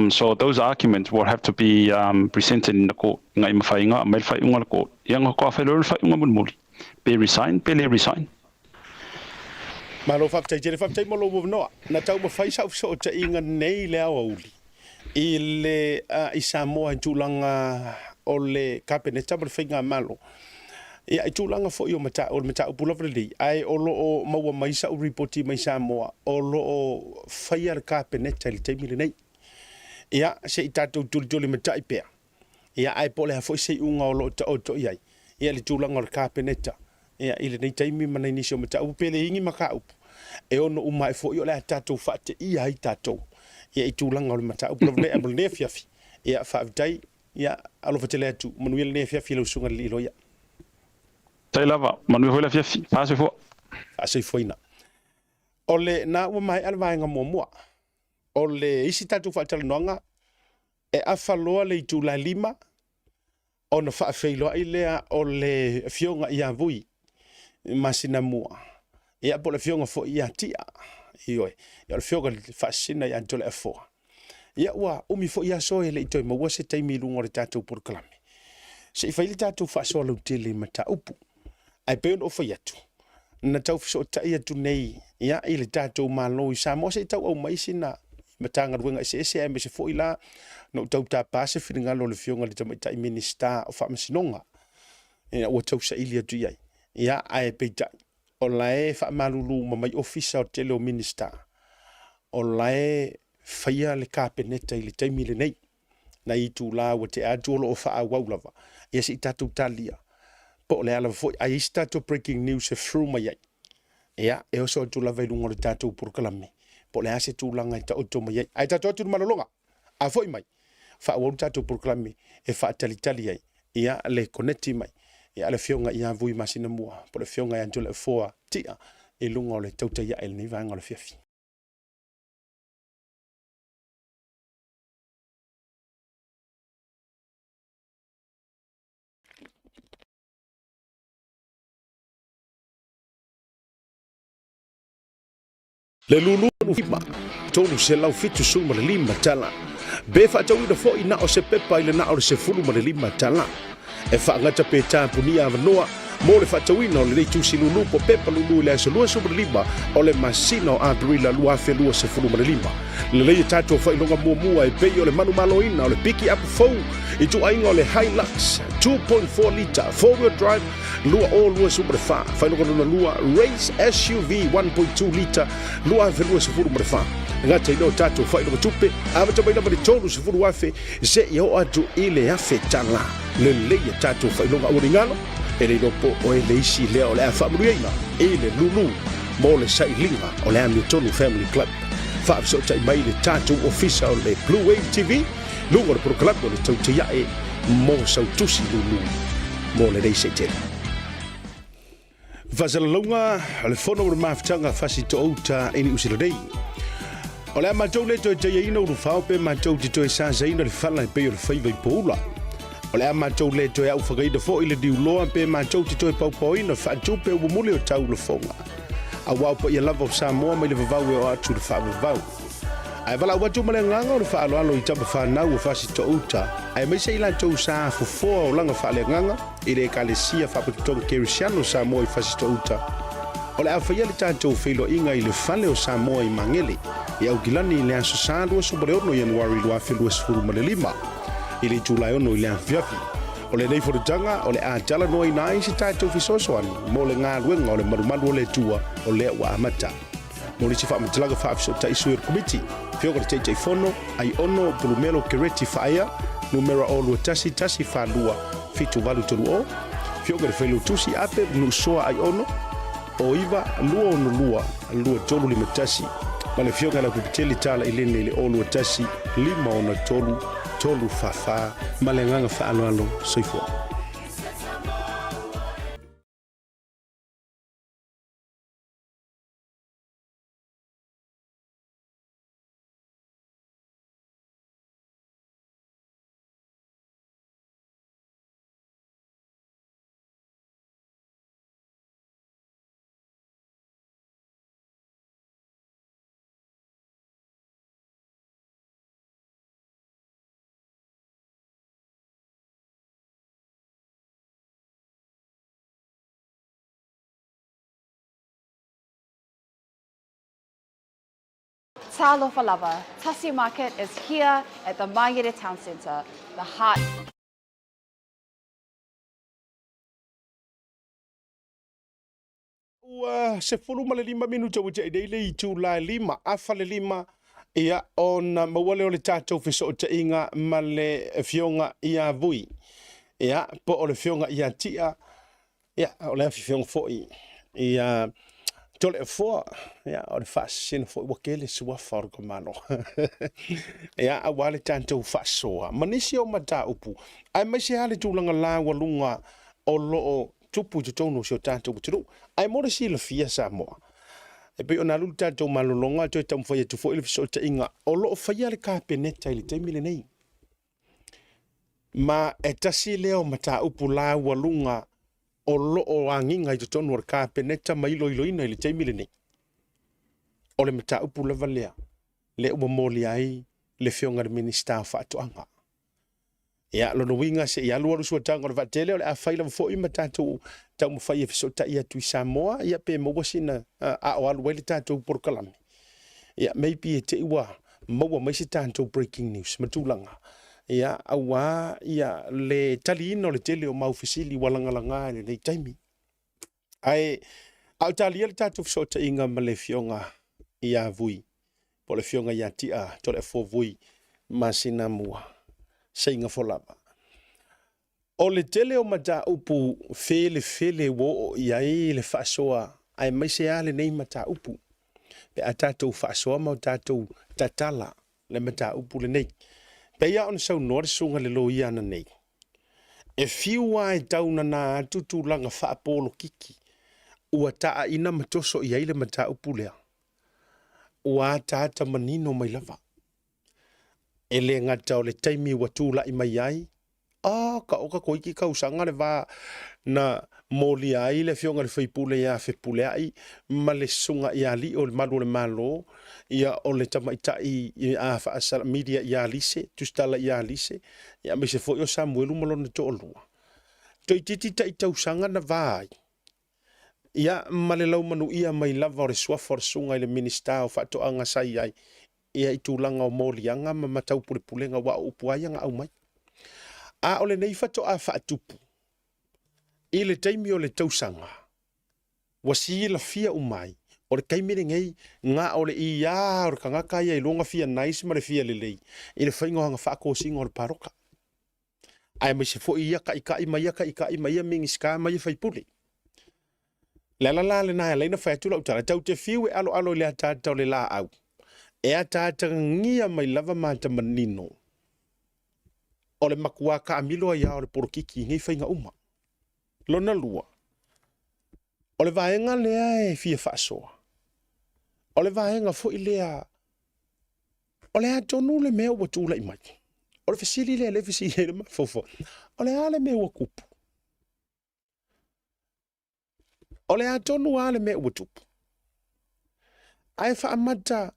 So those arguments will have to be presented in the court. Ngai mawhainga, mai whai unga le court. Ianga ko awhai whai unga mulmuli. Be resign, be le resign. Malo whaptai, jere whaptai malo wawnoa. Na tau mawhai sau so ta inga nei le awa uli. I le i Samoa i tūlanga o le kapeneta ma le whainga malo. Ia i tūlanga fo i o mata upulawra li. Ai o lo o maua maisa o reporti mai Samoa. O lo o whaia le kapeneta li teimile nei. Ia se i tātou tulijoli me tai pēr. Ia ai pole ha foi se unga o lo ta o to iai. Ia le tūlanga o le kāpeneta. Ia ile nei taimi mana inisi o me ta upele ingi maka upu. E ono umai fo i o le tātou whaate ia i tātou. Ia i tūlanga o le mata upu lavne e mole nefiafi. Ia whaavitai, ia alofa te lea tu. Manuela nefiafi le usunga li ilo ia. Tai lava, manuela hoi la fiafi. Pāse fo. Pāse fo ina. O le na ua mai alvaenga mua. O le isi tātou whaatala noanga, e awhaloa le i tū la lima, ona whaafeiloa i lea o le fionga ia vui masina mua. Ia po le fionga fo ia tia. Ioi, ia le fionga whaasina ia antole a foa. Ia ua umi fo ia soe le itoi maua se taimi lungo le tātou porokalame. Se i whaile tātou whaasoa lau tele mata upu. Ai peon o whai atu. Na tau fiso ta ia tu nei. Ia i le tātou malo i sa mo se tau au maisina. Matanga ruenga i se ai me se fo i la. No tau tā pāse whiringalo le fionga le tamaitai minista o whaamasinonga. Ia ua tau sa ili atu iai. Ia ai peitai. O lae whaamalulu ma mai ofisa o tele o minista. O lae whaia le kāpeneta i le taimi le nei. Na i tū la wa te atuolo o wha waulava. Ia si i tātou talia. Po le ala foi ai si tātou breaking news e through mai ai. Ia e oso atu la veilungo le tātou porokalame. Po le ase tū langa i ta oto mai ai. Ai tātou atu malolonga. A foi mai. Wha wau tātou porokalame e wha tali ai. Ia le koneti mai. Ia le fionga ia vui masina mua. Po le fionga ia antole e foa tia. E lunga o le tauta ia e le ni vanga o le fiafi. Le lulu lima, tolu se lau fitu suma le lima tala. Be fa tau ina fo ina o se pepa ile na o se fulu ma le lima tala. E fa ngata pe tampunia vanoa, mo le fa tau ina o le nei tusi lulu po pepa lulu ile se lua suma le lima, o le masina o abrila lua fe lua se fulu ma le lima. Le lei tato fa ilonga mua mua e pei o le manu malo ina o le piki apu fau, i tu ainga o le Hilux, 2.4 liter, 4-wheel drive, lua o lua suma le fa, fa ilonga luna lua race SUV 1.2 liter, lua fe lua se fulu ma le fa. Ngata ino tato fa ilonga tupe, ama tama ina mani tonu se fulu wafe, se i o atu ile afe tala, le lei tato fa ilonga uringalo, e le nopo o e le isi lea o le afa muriaina, e le lulu, mo le sailinga o le Hamiltonu Family Club. Fa'afiso tai mai le tātou ofisa o le Blue Wave TV, lungo le porokalame o le tautaiae mo sautusi lulu mo le reise tele. Vasalalonga, le fono o le mafutanga fasi to outa ini usila rei. O le amatou le toi taiaina uru whao pe matou te toi sāsaina le whala e peo le whaiva i poula. O le amatou le toi au whakaida fo i le diuloa pe matou te toi paupoina whaatu pe umumule o tau le fonga. A wau pa ia lava o Samoa mai le vavau e o atu le whaavavau. Ai wala watu male nganga o le whaaloalo i tapa whanau o whasi to uta. Ai mai se ila tau sa fufoa o langa whaale nganga i le kalesia whapakitonga kerisiano Samoa i whasi to uta. O le awhaia le tātou whilo inga i le whale o Samoa i mangele. I au gilani i le aso sāndua subare ono Januari lua whilua sifuru male lima. I le tūlai ono i le awhiafi. O le nei forutanga o le ātala noa i nai si tātou fisosoani mo le ngā luenga o le marumaru o le tua o le wa amata. Mo le si whaamatalaga whaafiso ta isu komiti. Whioga le teitei fono ai ono Pulumelo Kereti whaia numera o lua tasi whalua fitu walu tolu o. Whioga le whailu tusi ape nu soa ai ono o iwa lua ono lua tolu lima tasi. Ma le whioga la kupiteli tala i lene le o lua tasi lima ona tolu fafa malenganga whaaloalo soifua. Talofa Lava. Tasi Market is here at the Mangere Town Centre, the heart. Se fulu ma le 5 minuta o te idele i tū la 5, afa le 5, ia ona mawale o le tātou fiso o te inga ma le fionga ia vui. Ia, po o le fionga ia tia, ia, o le afi fionga foi. Ia, tole e foa, ia, o le whaasina foi, wakele sua wharuka mano. Ia, a wale tātou whaasoa. Manisi o mata upu. Ai mai se hale tūlanga la walunga o loo tupu te tono si o tātou butiru. Ai mora si la fia Samoa. E pe ona lulu tātou malolonga, toi tamu whaia tu fo ili fiso te inga. O loo whaia le kāpeneta ili te mile nei. Ma e tasi leo mata upu la walunga o loo anginga i tonu ar ka peneta mai loiloina i le taimile nei. O le mata upu lava lea. Le ua moli ai le fionga le minista whaatoanga. Ia lono winga se ia lua rusua tanga o le vatele o le a whaila mfo i matatu tau mwhai e fisota ia tui Samoa ia pe mawasina a o alu wele tātou porkalami. Ia maybe e te iwa maua maisi tātou breaking news matulanga. Ia awa ia le tali ino le tele o maufisili walangalanga le nei taimi. Ai au tali ia le tātou fisota inga ma le fionga ia vui. Po le fionga ia tia to le fo vui masina mua. Sainga folava. O le tele o mata upu fele wo iai le whaasoa ai maise ale nei mata upu. Pe a tātou whaasoa mau tātou tatala le mata upu le nei. Pe ia on sau nore sunga le lo iana nei. E fiua e tauna na tutu langa whaapolo kiki. Ua taa ina matoso iai le mata upu lea. Ua tata manino mai lava. Ele ngata o le taimi watula i mai ai. Ka oka koiki ka usanga le va na moli ai le fionga le whaipule ia whipule ai. Ma le sunga ia li o le malu le malo. Ia o le tamaitai i a whaasala media ia lise. Tustala ia lise. Ia me se fo yo Samuelu malona to olua. Toi titi ta i tausanga na vai. Ia male lau manu ia mai lava o le suafa o sunga i le minista o whaatoanga sai ai. Ia i tūlanga o mōlianga ma matau pulepulenga wa upuaianga au mai. A o le nei whato a whaatupu. I le taimi o le tausanga. Wasi la fia umai. O le kaimere ngei ngā o le ia o le kangaka ia i longa fia naisi ma le fia lelei. I le whaingo hanga whaakosinga o le paroka. Ai mai se fo ia ka ika i mai mingiska mai whaipule. La le nai leina whaatula utara. Tau te fiu e alo le atata o le la au. E a tātanga ngia mai lava mata manino. O le makua ka amilo ia o le porokiki ngai whainga uma. Lona lua. O le vaenga lea e fia whaasoa. O le vaenga fo i lea. O le atonu le mea ua tūla i mai. O le fesili le fesili le mafofo. O le ale mea ua kupu. O le atonu ale mea ua tupu. Ai whaamata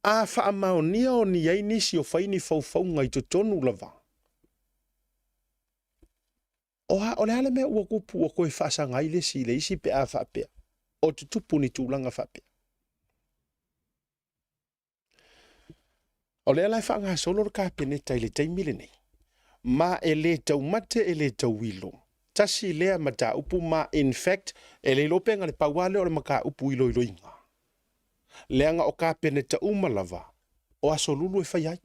a whaamaonia o ni ai nisi o whaini whauwhaunga i tonu lava. O le ale mea ua kupu o koe whaasanga i le si le isi pe a whaapea. O tutupu ni tūlanga whaapea. O le alai whaanga solo ka peneta i le taimile nei. Ma e le tau mate e le tau wilo. Tasi lea mata upu ma in fact e le lopenga le pauale o le maka upu ilo iloinga. Leanga o ka peneta umalava o aso lulu e whaiai.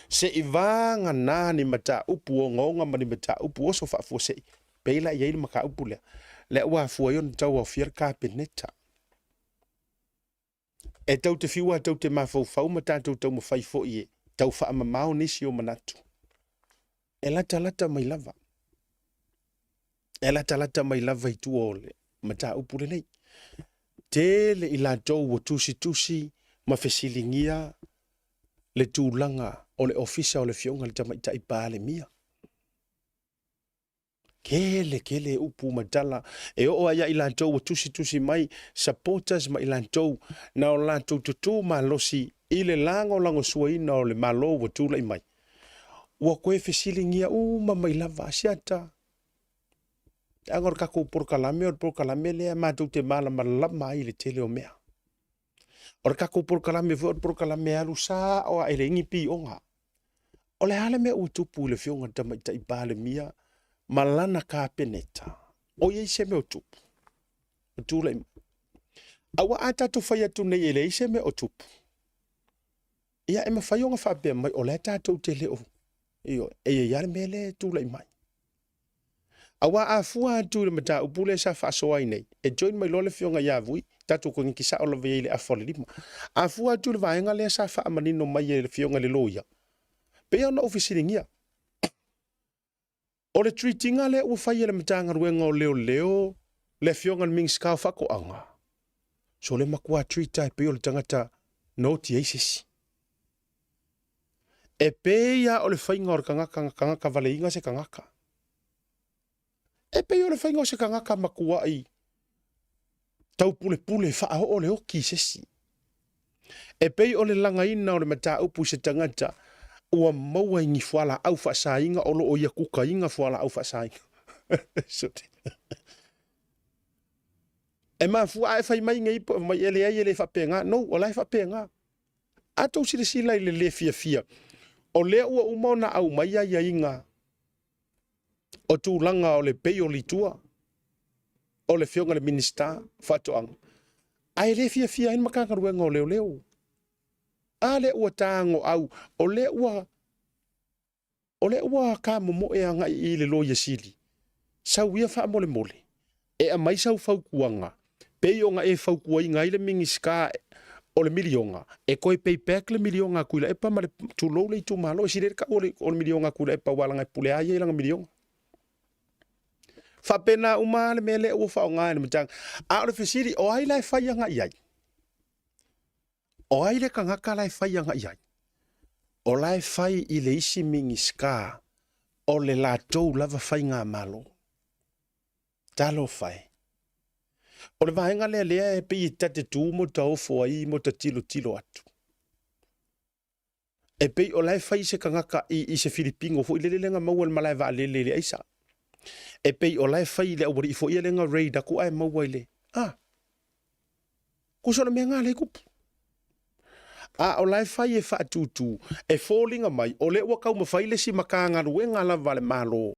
Se i vanga nani mata upu o ngonga mani mata upu o so whaafua se peila i eili maka upu lea. Lea ua afua yon tau au fiar ka peneta. E tau te fiua tau te mawhau mata tau mawhaifo i e tau whaamamao nisi o manatu. E lata mai lava. E lata mai lava i tu ole mata upu le nei. Tele i la tau o tusi ma fesilingia le tūlanga o le ofisa o le fionga le tamaita i pāle mia. Kele upu madala. E o aia i la tau o tusi mai supporters ma i la tau na o la tau tutu ma losi i le lango suaina o le malo o tūla i mai. Ua koe fesilingia ma mai lava asiata. Agora kako porkalame lea mātou te malama i le tele o mea. Ora kako porkalame alu sa o ele ingipi onga. O le hale mea utupu le fionga tamaita i pāle mia malana ka peneta. O ye se me utupu. Utula ima. Awa ata tu whai atu nei ele se me utupu. Ia ema whaionga whapea mai o le tātou te leo. Iyo, yare mele tula i mai. Awa a fua atu le mata upule sa whaasoa i nei. E join mai lole fionga ia vui. Tatu ko ngi kisa o la veile a fole lima. A fua atu le vaenga lea sa wha amanino mai e le fionga le loia. Pea na ofisiringia. O le treatinga le ua whai e le matanga ruenga o leo. Le fionga le mingskau whako anga. So le makua treata e peo le tangata no ti eisesi. E peia o le whainga o le kangaka valeinga se kangaka. E peia o le whainga o se kangaka makua i tau pule wha o le oki sesi. E pei o le langaina o le mata upu se tangata ua maua ingi fuala au whaasainga o lo o ia kuka inga fuala au whaasainga. E maa fua e whai mai ngai po mai ele ai ele whapenga. No, o lai whapenga. Atou sile sila i le fia. O lea ua umau na au mai ai inga. O tūlanga o le pei o litua. O le fionga le minister whatoanga. Ai le fia en makangaruenga o leo. A le ua tāngo au. O le ua ka momo e anga i le loia sili. Sau ia wha mole. E a mai sau faukuanga. Pei o nga e faukua i ngai le mingi ska o le milionga. E koe pay back le milionga kuila. E pa ma le tūlou le i tū malo. E sire ka o le milionga kuila. E pa walanga e pule aia ilanga milionga. Whapena umale me le ua whao ngai na matang. A o le fesiri o ai lai whai anga iai. O ai le kangaka lai whai anga iai. O lai whai i le isi mingi ska o le la tau lava whai ngā malo. Talo whai. O le vahenga lea e pi tate tū mo ta ofo ai mo ta tilo atu. E pei o lai whai se kangaka i se Filipingo fo i le lenga maua le malai wa le aisa. E pei o lai whai le awari i fo i lenga raid aku ai maua i le. Kusona mea ngā le kupu. O lai whai e wha tutu e fallinga mai o le ua kau ma whai le si makanga ruenga la vale malo.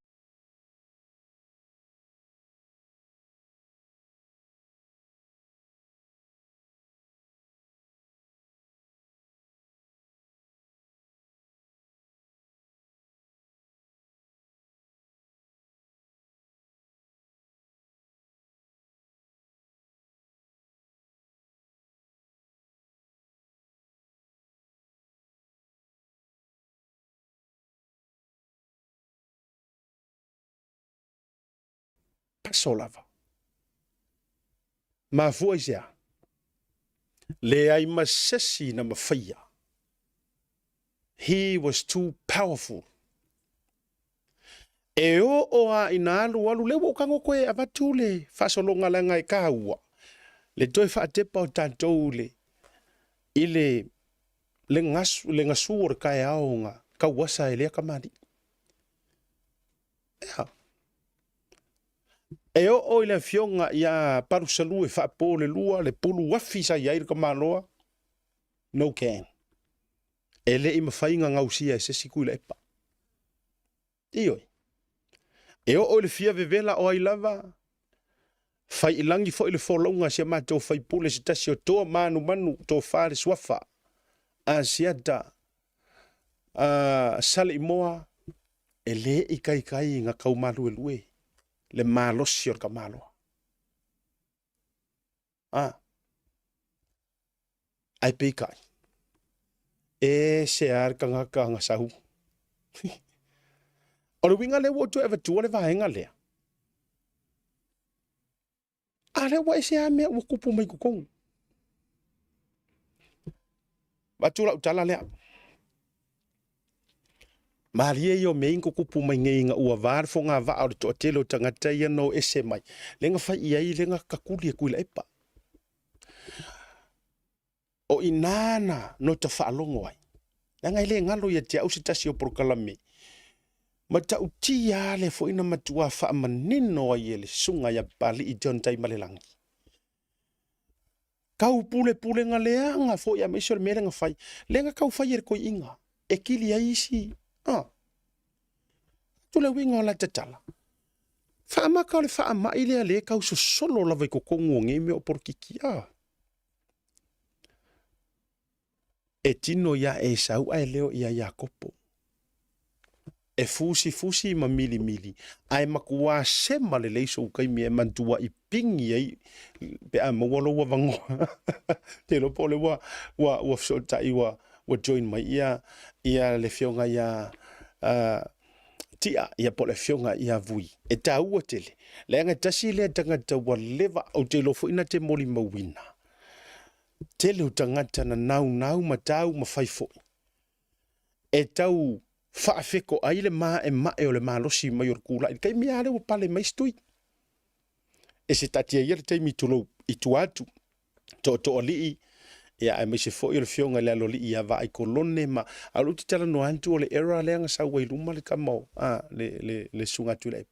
Pasolava. Ma fua isea. Le ai masesi na mawhaia. He was too powerful. E o a ina alu le wakango koe avatu le fasolonga langa e kaua. Le toi whaatepa o tātou le ngasu o re kai aonga kauasa e lea kamari. E o i le fionga ia parusalu e whaapo le lua le pulu wafi sa iai ka maloa. No can. E le ima whainga ngausia e se siku i le epa. Ioi. E o le fia vevela o ai lava. Whai ilangi fo i le wholaunga sia mātou whai pule si tasi o toa manu tō whare swafa. A siata. Sale i moa. E le i kai ngā kaumalu e lue. Le malosi o ka maloa. Ai peikai. E se ar kangaka nga sahu. O le winga le wotu e vatua le vahenga lea. A le wa ese a mea ua kupu mai kukongu. Vatua la utala lea. Maria yo me inko kupu mai ngeinga ua var fo ngā vaa o le toatelo tangata ia no ese mai. Lenga whai iai lenga kakuli e kuila epa. O inana no ta whaalongo ai. Langa ile ngalo ia te ausitasi o prokalame. Ma ta utia le fo ina matua wha manino ai ele sunga ya pali i John Tai Malelangi. Kau pule ngalea nga fo ia meisor mele nga whai. Lenga kau whai e koi inga. E kili ai isi. Tula winga o la tatala. Whaamaka o le whaama ile a le kau so solo la vai kokongo nge me o porkiki. E tino ya e sau ai leo ia Jakopo. E fusi ma mili. Ai makua sema le leiso ukai mi e mantua i pingi ai. Pe a mawalo wa vango. Te lo pole wa fsota i wa join mai ia le fionga ia tia ia po le fionga ia vui. E ta ua tele. Le anga tasi le tangata wa leva au te lofo ina te moli mawina. Tele u tangata na nau matau ma faifo. e tau whaafeko ai le maa e mae o le malosi mai o le kula. Kai mea ale o pale mai stui. E se tatia ia le taimi tulou i tu atu. To alii. Ia ai mai se fo i le fionga le alo li ia va ai kolone ma. Alu ti tala no antu o le era leanga sa wai luma le kamau. Le sunga tu le.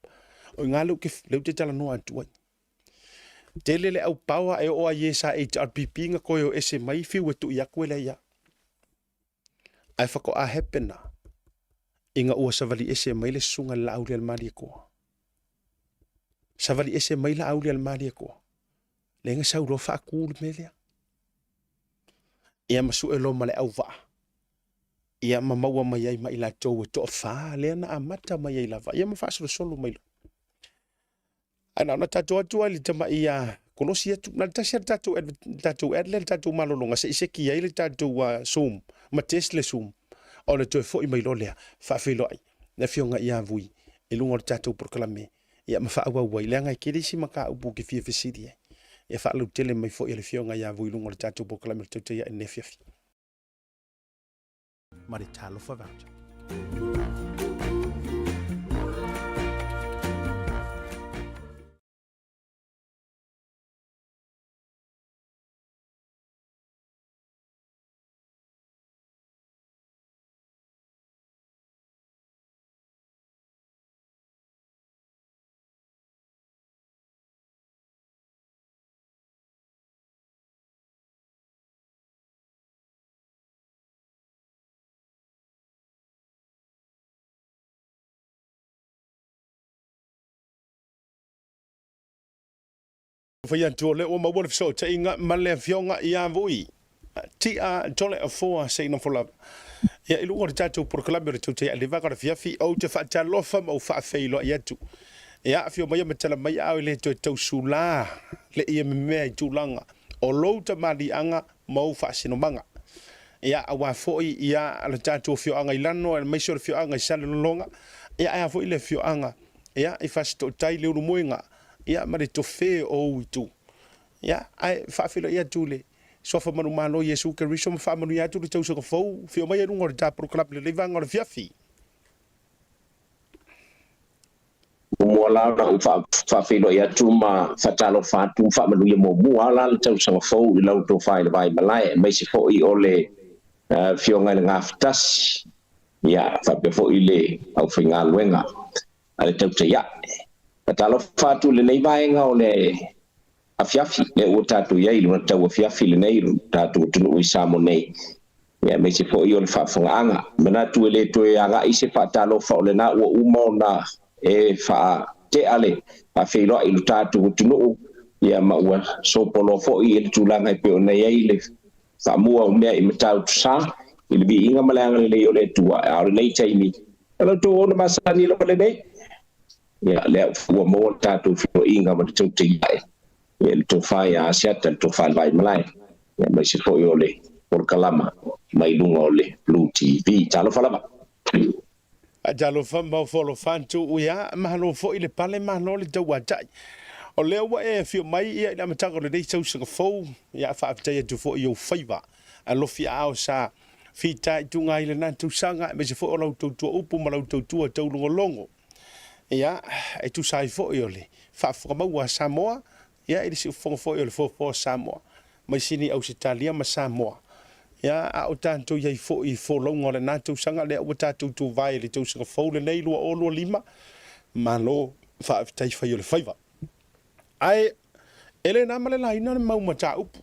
O ngalo ke le te tala no antu ai. Tele le au paua e o a ye sa HRPP nga koe o ese mai fiu e tu ia koe le ia. Ai whako a hepena. Inga ua savali ese mai le sunga la auli al mali e koa. Savali ese mai la auli al mali e koa. Lenga sau lo wha kūlu me lea. Ia masu e lo male au vaa. Ia ma maua mai ai mai la tau e toa wha lea na amata mai ai la vaa. Ia ma wha solo mai lo. Ana ona tatou atua li tama ia kolosi atu na tasi tatou adle tatou malolonga se iseki ai le tatou Zoom ma test le Zoom o le toe foi mai lolea fa felo ai na fionga ia vui e lungo le tatou proklame ia ma fa awa le ngai kirisi maka upu ke fie fesidi ia fa lu tele mai foi le fionga ia vui lungo le tatou proklame te ia ne fiafi ma le talo fa voucher. Fai antu le o mawar so te inga male fionga ia vui. Ti a tole a foa sei no fola. Ia ilu ngor tatu por club to te aliva ka fiafi o te fa talofa mo fa feilo ia tu. Ia fio mai metala mai au le to sula le ia me tu langa. O lo ta mali anga mo fa sino manga. Ia awa foi ia le tatu fio anga ilano e mai so fio anga sal longa. Ia a foi le fio anga. Ia i fa sto tai le rumoinga. Ia mare to fe o tu. Ia ai fa filo ia tule. So fa manu malo Yesu ke riso fa manu ia tule tau so fo fio mai ngor ta pro club le vanga le fiafi. Mo la na fa filo ia tu ma fa talo fa tu fa manu ia mo mo ala le tau so fo i lau to fa vai balai mai se fo i ole fio ngai nga ftas. Ia fa pe fo i le au finga luenga. Ale tau te ia. Talo fatu le nei vaenga o le afiafi le o tatu ia ilu na tau afiafi le nei tatu tunu i samo nei ia me se fo i o le whaafonga mana tu le toe anga i se whaatalo fa o le na ua umau na e wha te ale a whiloa ilu tatu tunu ia ma ua sopolo fo i ele tūlanga i pe o nei ei le whaamua o mea i matau tu sa i le vi inga malanga le nei o le tua a o le nei taimi ala tu ona masani lo le nei ia le ua mo tatu fo inga ma tu te ia el to fai a siata to fai vai malai ia mai se fo ole por kalama mai lunga ole Blue TV talo falama A jalo fa ma folo fantu uia mahalo fo ile pale mahalo le tau atai o leo wa e fio mai ia ina matanga le dei tau singa fo ia fa aftai tu fo yo faiva a lo fi ao sa fi tai tu ngai le nan tu sanga me se fo o lo tu upu ma lo tu tau longo ia e tu sai fo ole fa fo ma wa Samoa ia ele se fo ole fo Samoa mai sini au se talia ma Samoa ia a o tanto ia fo i fo longo le na tu sanga le o tatu tu vai le tu singa fo le nei lo o lo lima ma lo fa tai fa ole faiva ai ele na male la ina ma ma ta upu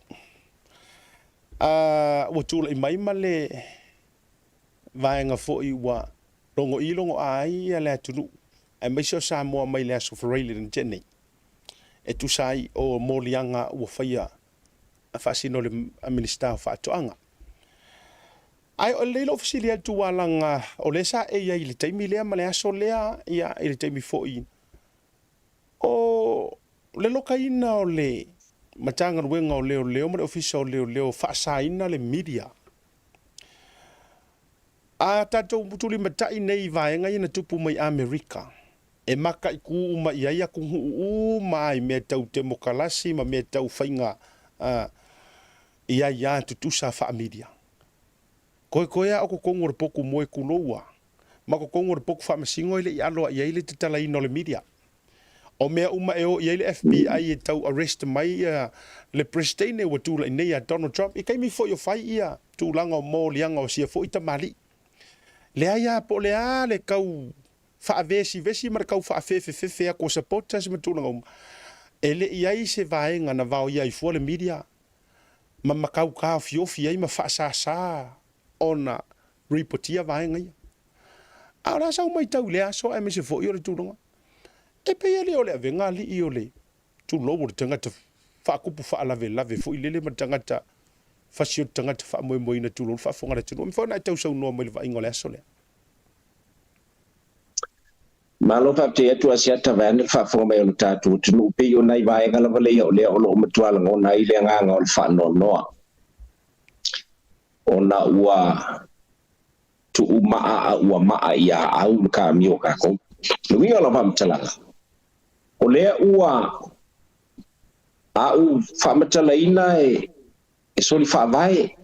o tu le mai male vai nga fo i wa longo ai le tunu e mai so Samoa mai le so freely in Jenny e tu sai o molianga o faia a fasino le minister fa toanga ai o le ofisiali tu walanga o le sa e ia ile taimi le male aso lea ia ile taimi fo i o le lokaina o le matanga wenga o leo mo official leo fa saina le media a tatou mutuli matai nei vaenga ina tupu mai Amerika e maka i ku uma ia ku mai me tau te mokalasi ma me tau fainga ia tu sa fa media Koe a o kongo re poku moe kuloua. Ma ko kongo re poku whamasingo ile I aloa I eile te tala ino le media. O mea uma e o I eile FBI e tau arrest mai le presidente wa tula inei a Donald Trump. I kaimi fo yo fai ia tūlanga o mō lianga o sia fo ita mali. Lea ia po lea le kau vesi mara kau fefe a ko supporters ma tūlanga uma. Ele iai se vaenga na vao iai fua le media. Ma makau ka fiofi ai ma sa ona reportia vaenga ia. Ara sa mai tau lea so ai me se fo i o le tūlanga. E pe ele o le avenga li I o le tūlo o le tangata whaakupu whaalave fo I lele ma tangata fasio tangata whaamoe na tūlo whaafongara tūlo. Mi whaona I tau sau noa mai le vaingo le aso lea. Malo pa te atu asiata vane whaafonga mai o le tātu tunu pe o nai vaenga lava lea o lea o lo matuala ngona I lea nganga o le whaanoa noa. Ona ua tu maa ua maa ia au ka mio ka ko. Lui ala vam talanga. O lea ua au whamatala ina e soli whaavae.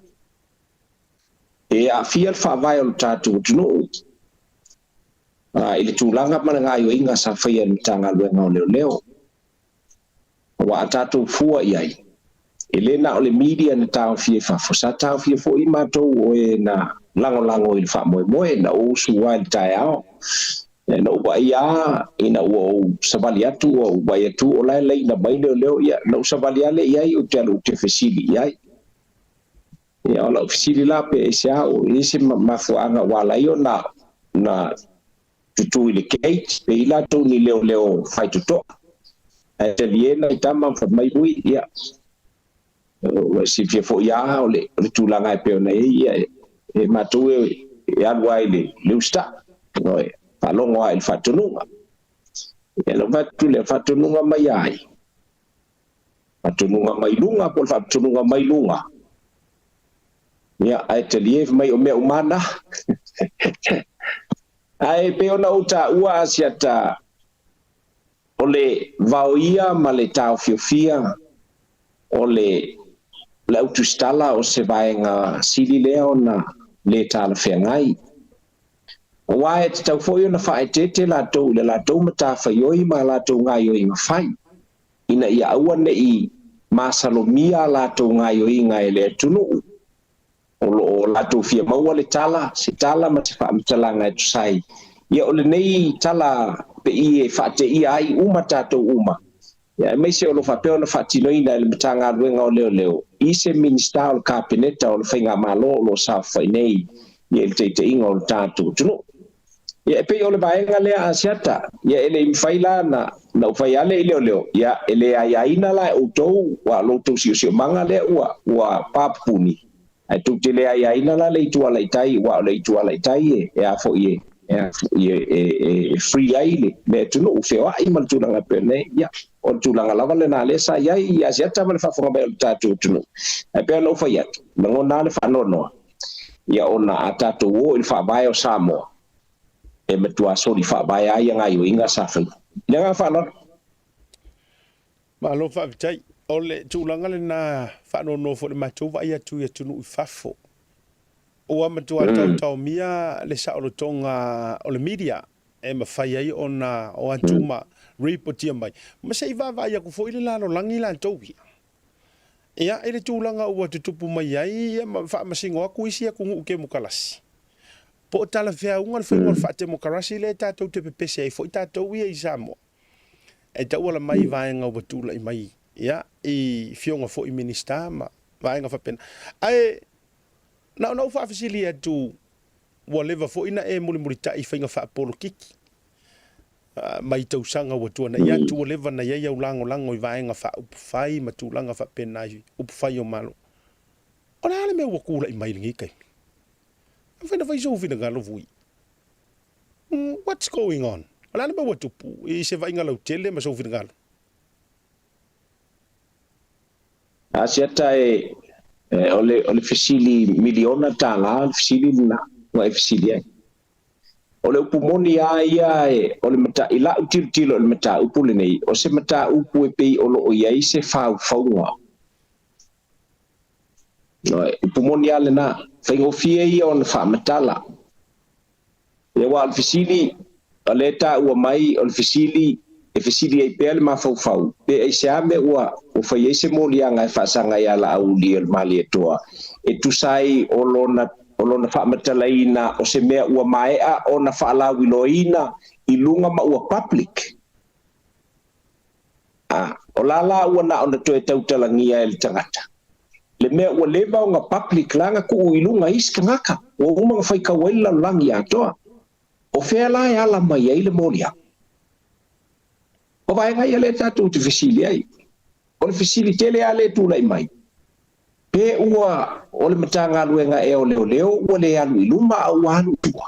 E a fia whaavae o le tātu tunu. Ile tūlanga mana ngā yo inga sa whaia ni tanga luenga o leo. Wa a tātu fua iai. Ele na o le media na tāo fie whafo. Sa tāo fie fo I mātou o e na lango I le whamoe na o suwa I tai ao. Na ua ia ina ua savali atu o wai atu o lai na mai leo ia na savali ale iai o te alu te fesili iai. Ia o la fesili la pe e se au isi mafuanga wala io na tutu I le gate pe ila tau ni leo fai tuto. E te liena I tama fa mai ui ia. Si fia fo ia o le tūlanga e peo na ia e matu e alua I le usta. Noi. Palongo ai fatununga. E lo vatu le fatununga mai ai. Fatununga mai lunga pol fatununga mai lunga. Ia ai te lief mai o mea umana. Ai pe ona uta ua asiata o le vauia ma le tau fiofia o le autostala o se vaenga sili leo na le tala whengai. Wae te tau foi ona whae tete lātou le lātou mata whaioi ma lātou ngāioi ngā whai. Ina ia aua ne I masalomia lātou ngāioi ngā ele tunu. O lātou fia maua le tala, se tala ma te whaamtala ngā tusai. Ia ole nei tala pe I e whaate I ai uma tātou uma. Ia mei se olo whapeo na whaatinoina ele mata ngā ruenga o leo. I se minista o le kāpeneta o le whainga malo o lo sa whainei. Ia ele teite inga o le tātou tunu. Ia pe ole vaenga lea asiata. Ia ele imfaila na ufai ale I leo. Ia ele aiaina la utou wa lotou sio manga lea ua papuni. Ai tu te le aiaina la le itua la itai wa le itua la itai e a fo ie free aile me tunu ufewa I mal tulanga pene ia o tulanga lava le na le sa ia asiata ma le fafonga be tatu tunu. Ai pe no ufai atu. Ngona le fanono. Ia ona atatu o il fa vai o Samoa. E matua sori whaabaya ai ngai o inga sawhai. Ia ngā whanau? Malo whaavitai. O le tūlanga le nā whanono fo le matou vai atu I atunu I whafo. O a matua tau mia le saolotonga o le media. E mawhai ai o atuma reportia mai. Ma sei vai aku fo I le lalo langi la tauhia. Ia e le tūlanga ua tutupu mai ai ma whaamasingo aku isi aku ngu ke mukalasi. Po tala fea unga le whaingo le whaate mokarasi le tātou te pepese ai fo I tātou ia I Samoa. E tau ala mai vaenga ua tūla I mai. Ia, I fionga fo I minista ma vaenga whapena. Ai, nau whaafisili atu ua lewa fo ina e muli ta I whainga whaapolo kiki. Mai tau sanga ua tuana. Ia tu ua lewa na iei au lango I vaenga whaupufai ma tūlanga whapena I upufai o malo. Ona ale me ua kūla I mai lingi kai. What's going on? Ala ba watupu I se vai ngalo tele ma so fingal. Asiata ole fisili miliona tala fisili na wa fisili ai. Ole upumoni ai ole mata ila util ole mata upule nei o se mata upu e pei olo o ia se fa faunga. No upumoni ale na faingofia ia ona faamatala ia ua alfisili o le taʻua mai o le fesili e fesili ai pea le mafaufau pe ai se ame ua o fai ai se molianga e faasaga ia laauli o le mali atoa e tusai o lona faamatalaina o se mea ua maeʻa ona faalauiloina i luga ma ua public o lala ua na ona toe tautalagia e le tagata le mea ua lē vaoga public laga kuʻu i luga isi kagaka ua umaga faikau ai le lalolagi atoa o fea la e ala mai ai le molianga o vaega ia le tatou te fesili ai o le fesili tele a le tulaʻi mai pe ua o le matagaluega e o leoleo ua le alu i luma aua alu tua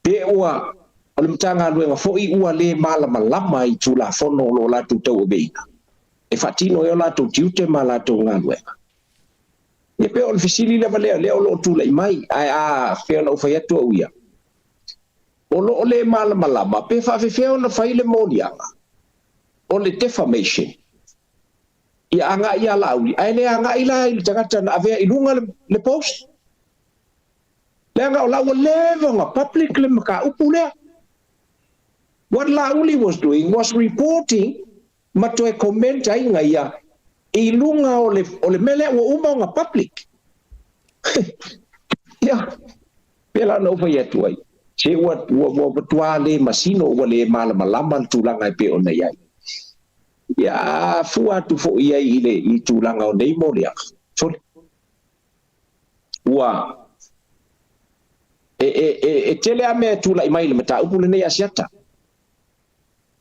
pe ua o le matagaluega foʻi ua lē malamalama i tulafono o loo latou tauaveina e faatino e o latou tiute ma latou galuega ia pe o le fesili leva leoleo o loo tulaʻi mai ae pe ona ufai atu auia o loo lē malamalama pe faafefea ona fai le molianga o le defamation ia agaʻi a laauli ae lē agaʻi la i le tagata na avea i luga le post le aga o laua levaga public le makaupu lea what lauli was doing was reporting ma toe comment aiga ia i luga o le mele ua uma oga public ia pe lana ufai atu ai se ua tuā lē masino ua lē malamalama le tulaga e pe ona iai ia fua atu foʻi ai i tulaga o nei moliaga sole ua e tele a mea tulaʻi mai le mataupu lenei asiata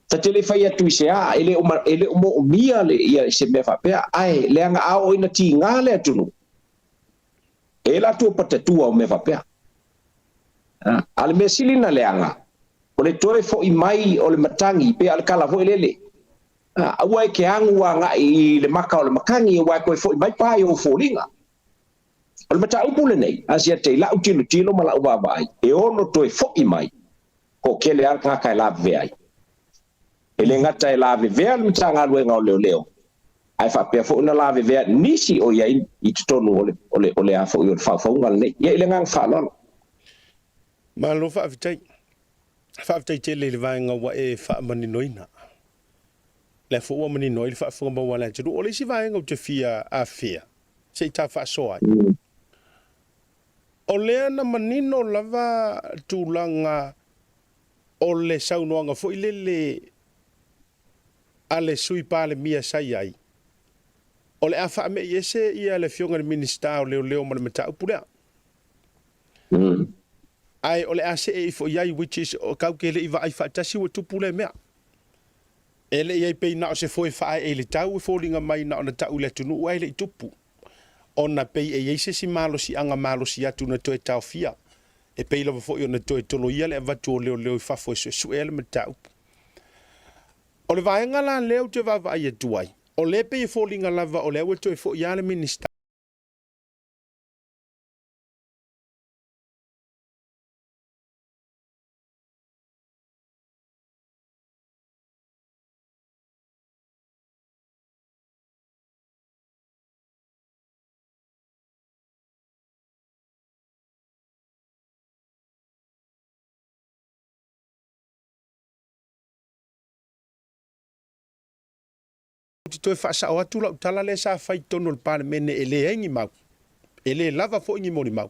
tatele fai atu i se a e lē o moʻomia ia se mea faapea ae le agaʻao ina tigā le atunu e latou patatua o mea faapea a le mea sili na leaga o le toe foʻi mai o le matagi pe a le kala foʻi lele aua e ke agu agaʻi i le maka o le makagi e ua koe foʻi mai pa i o foliga o le mataupu lenei asia te laʻu tilotilo ma laʻu vavaai e ono toe foʻi mai ko kele agaka e lavevea ai e le gata e lavevea le matagaluega o leoleo ae faapea foʻi na lavevea nisi o iai i totonu o le a foʻi o le faufauga lenei ia i le gaga faaloalo malo faafetai tele i le vaega ua e faamaninoina le fo ua maninoi le faafogamaua le atunu o le isi vaega o te fia afea seʻi tafaasoa ai o lea na manino lava tulaga o le saunoaga foʻi lele a le sui palemia sai ai o le a faameʻi ese ia le fioga le minista o leoleo ma le mataupu lea ai o le a seʻi foʻi ai which is o kauke leʻi vaai faatasi ua tupu le mea e leʻi ai peina o se foi faae e le tau e foliga mai na ona taʻu le atunuu ai leʻi tupu ona pei e ai sesi malosiaga malosi atu na toe taofia e pei lava foʻi ona toe toloia le avatu o leoleo i fafo e suʻesuʻe le mataupu o le vaega la lea te vavaai atu ai o le pei e foliga lava o le aua toe foʻi ia le minista toe faasao atu lau tala le sa fai tono le palemene e lē ai mau e lē lava foʻi gi molimau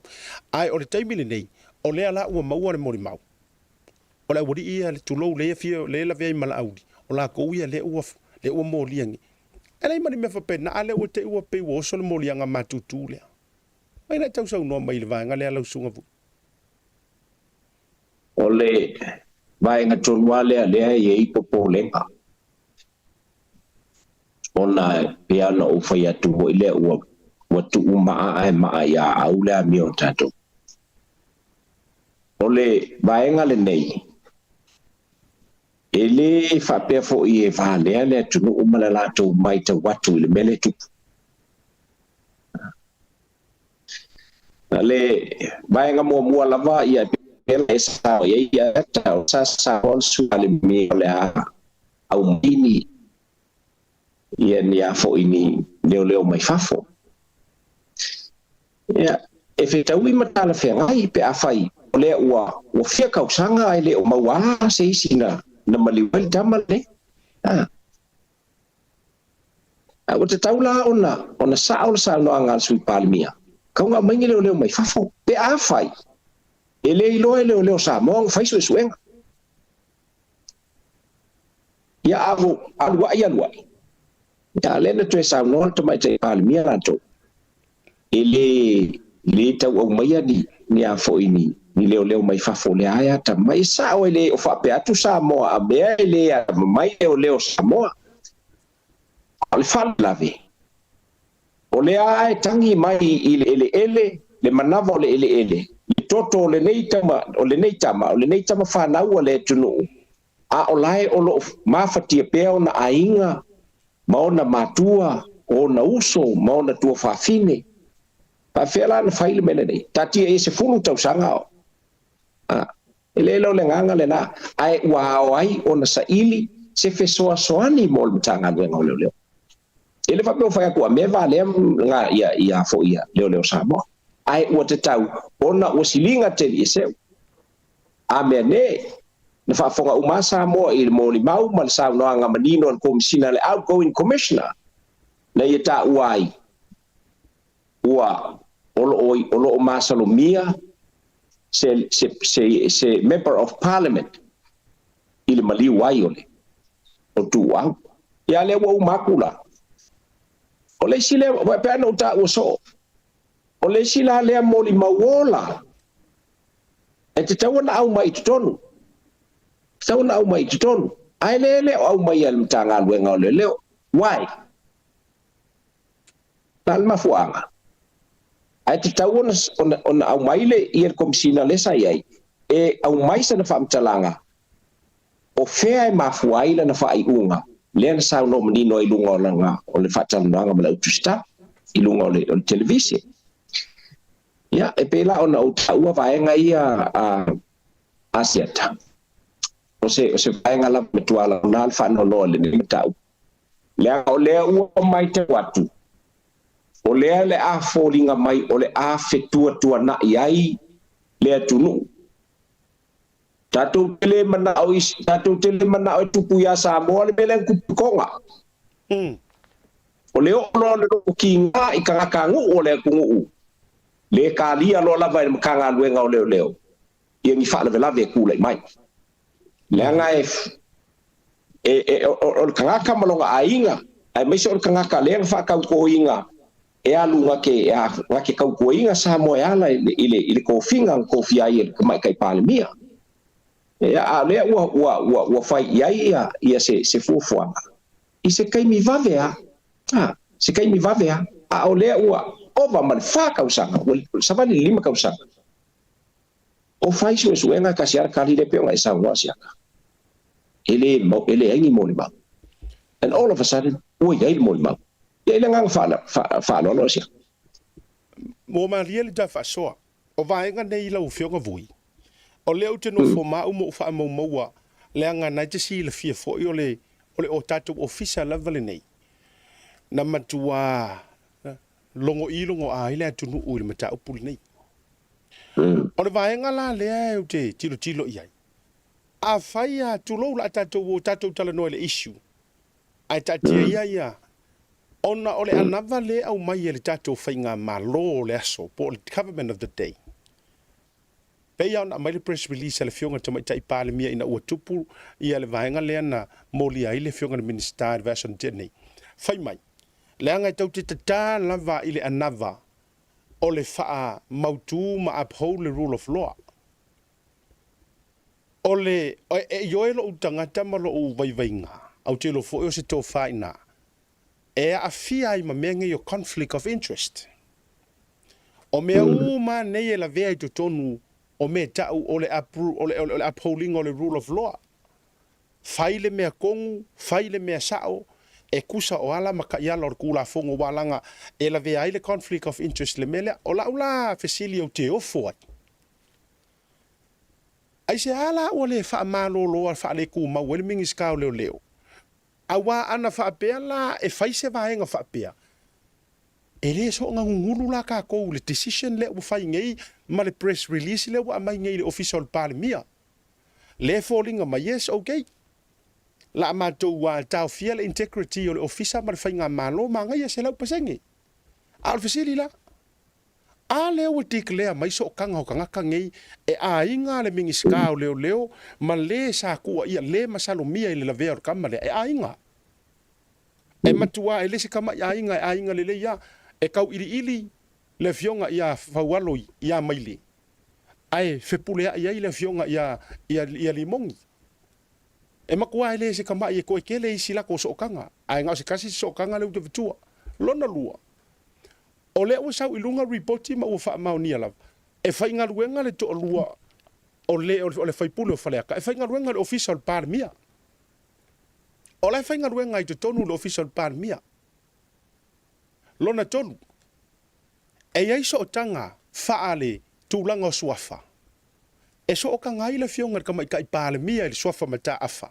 ae o le taimi lenei o lea la ua maua le molimau o le aualii ia le tulou leia fia le laveai ma laauli o lakou ia le ua moliagi e lai ma le mea fapenaa le ua te ua pei ua oso le moliaga matutū lea ai na tausaunoa mai le vaega lea lausuga fu o le vaega tonua lea iai popolega ona pea na o fai atu mo ile ua tuu maa e maa ia au le amia o tatou o le vaega lenei e lē faapea foʻi e valea le atunuu ma le latou mai tauatu i le mele tupu le vaega muamua lava ia pela e sao iai ia tau sasaoa le sualemia o le a aumaini ia ni a foʻi ni leoleo mai fafo ia e fetaui matala feagai pe afai o lea ua fia kausaga ai le o maua se isi na maliuai le tama le ua tatau la ona sa'a o le saunoaga le sui palemia kauga maigi leoleo mai fafo pe afai e lē iloa e leoleo samoa ga fai suʻesuʻega ia aluaʻi ia lena toe saunoa le tamaʻitai palemia latou e lē tauau maia ni a foʻi ni leoleo mai fafo le aia tamai sa'o e lē o fa'apea atu samoa a mea e lē a mamai leoleo samoa o le fa'alelave o le a e tangi mai i le ele le manava o le ele le toto o lenei tama fanau a le tunuu a o lae o loo mafatia pea ona aiga ma ona matua o na uso ma ona tua fafine pa'afea la na fai le mele nei tatia e se fulu tausaga o e lē lau le gaga lena ae ua ao ai ona saʻili se fesoasoani mo le matagaluega o leoleo e le fa'apea fai aku a mea valea ga ia foʻi ia leoleo samoa ae ua tatau ona ua siliga teli eseu a mea ne na fa'afoga uma samoa i le molimau ma le saunoaga manino o le komisina le outgoing commissioner na ia ta'ua ai ua o lo'o masalomia se member of parliament i le maliu ai o tu'uau ia lea ua umaku la o le isi lea pe ana o ta'ua so'o o le isi la lea molimau ola e te tau na au mai tutonu ai le o au mai al matagaluega o leo wai la le mafuaga ai te tau ona au mai le ia le komisina le sai ai e au mai sa na fa'amatalaga o fea e mafua ai lana fa'ai'uga lea na sauno manino i luga o le fa'atalanoaga ma le autusta i luga o le televisi ia e pela ona o ta'ua vaega ia a siata o se vaega lava me tualauna le fa'anoanoa lenei matau lea o lea ua mai te watu o lea le a foliga mai o le a fetuatuana'i ai le atunuu tatou tele mana'o e tupu ia samoa le mele kupukoga o le o'olo le lo'o kiga i kagakagu'u o le akugu'u le kalia lo lava i le makagaluega o leoleo ia gi fa'alavelave e kula'i mai leaga o le kagaka maloga aiga ae maise o le kagaka lea ga fa'akaukoiga e alu ngake kaukoiga sa mo e ala i le kofiga kofia ai le kamaikai palemia a lea ua fai iai ia se fuafuaga i se kaimi vave a o lea ua ova ma le fakausaga savalilima kausaga o fai suʻesuʻega kasiara kalile pe o gae saunoa siaka e le aigi molimau and all of a sudden ua iai le molimau ia i le gaga fa'aloaloa siaka mo malia le tafa'asoa o vaega nei lau fioga vui o le au te nofo ma'u mo fa'amaumaua le aganai te silafia fo'i o le o tatou ofisa lava lenei na matuā logo ai le atunu'u i le mataupu lenei o le vaega la lea e o te tilotilo i ai afai a tulou la tatou talanoa i le issue ae ta'atia ia ona o le anava le au mai e le tatou faiga malo o le aso po o le government of the day peia ona mai le press release le fionga tamaita'i palemia ina ua tupu ia le vaega lea na moli ai le fionga le minister adversion tenei fai mai le anga tau te tata lava i le anava o le fa'a mautu ma uphold le rule of law o le yoelo utangata ma lo uvaivainga au te lo fo'o se tō whaina e a fia i ma menge yo conflict of interest o mea ma nei e la vea i to tonu o me tau o le upholding o le rule of law faile mea kongu faile mea sao e kusa o ala maka ia lor kula fongo walanga e la vea i le conflict of interest le mele o la ula fesili o te ofo ai se ala o le fa malo lo fa le ku ma wel mingi ska o leo awa ana fa pea la e faise vaenga fa pea e le so nga ngulu la ka ko le decision le u fai ngai ma le press release le wa mai ngai le official parliament le falling ma yes okay la ma to wa ta fiel integrity o le official ma fai nga malo ma ngai se la pasengi al fasili la a le o declare mai so kanga ka ngai e a inga le mingi ska o leo ma le sa ku ia le masalo mia ile la ver kamale e a inga e matua e le se kama a inga le ya e kau ili le fionga ia fawalo ia maili ai fepule ia le fionga ia limongi e makua ele se kama ia ko kele isi la ko so kanga ai nga se kasi so kanga le u tua lona lua o le o sau ilunga reporti ma o fa maunia la e fa inga luenga le to lua o le fai pulo fale ka e fa inga luenga le official parmia o le fa inga luenga i to tonu le official parmia lona tonu e ai so tanga faale tulanga suafa e so o kanga ile fionga kama i pale mia ile suafa mata afa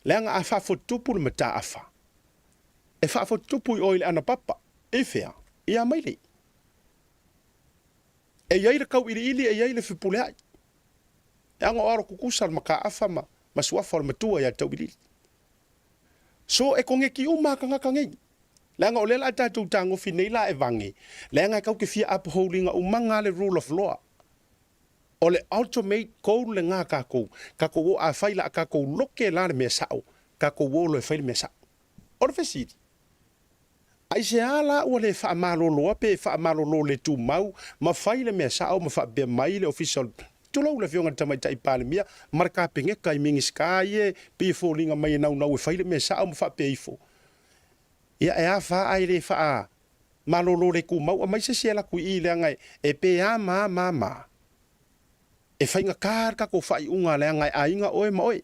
lenga afa fo tupu mata afa e fa fo tupu o ile ana papa e fea ia maile e ai le kau ili e ai le fipule ai e anga aro kukusal maka afa ma suafa matua ya tawili so e konge ki uma kanga ngai Langa olela ata tu tango finela e vangi. Langa kau ke fia upholding o manga le rule of law. Ole automate ko le nga ka ko o a faila ka ko loke la me sao. Ka ko wo le faila me sao. Or fesidi. Ai se ala o le fa malo lo pe fa malo lo le tu mau ma faila me sao ma fa be mai le official tu lo le fionga tamai tai palemia marka pinge kai mingi skaye pe folinga mai na e faila me sao ma fa pe ifo. Ia e a fa ai le fa malolo le ku mau mai se la ku I le ngai e pe a ma e fa inga kar ka ko fa unga le ngai a inga oe ma oe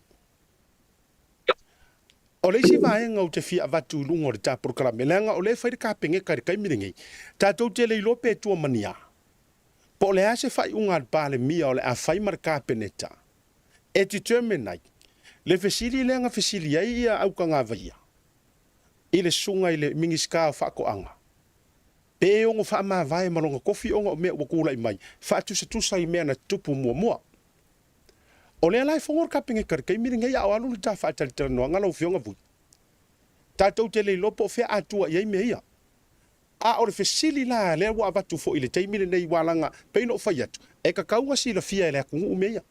o le si va en o te fi avatu lungo de ta proclame le nga o le fa ka penge ka kai miringi ta to te le lope tu mania po le ase fa unga pa le mia o le a fa marka peneta e determine le fesili le nga fesili ai au ka nga vaia ile sunga ile mingiska fa ko anga pe ongo fa ma vai malonga kofi ongo me o kula mai fa tu se tu sai me na tupu mo o le lai fongor ka pinge kar kai miringa ya alu ta fa tal tal no ngalo fionga vu ta to te le lopo fe atua ye me ia a o fe sili la le wa va tu fo ile te mire nei walanga pe no fa yat e ka kaunga si la fia le ku me ia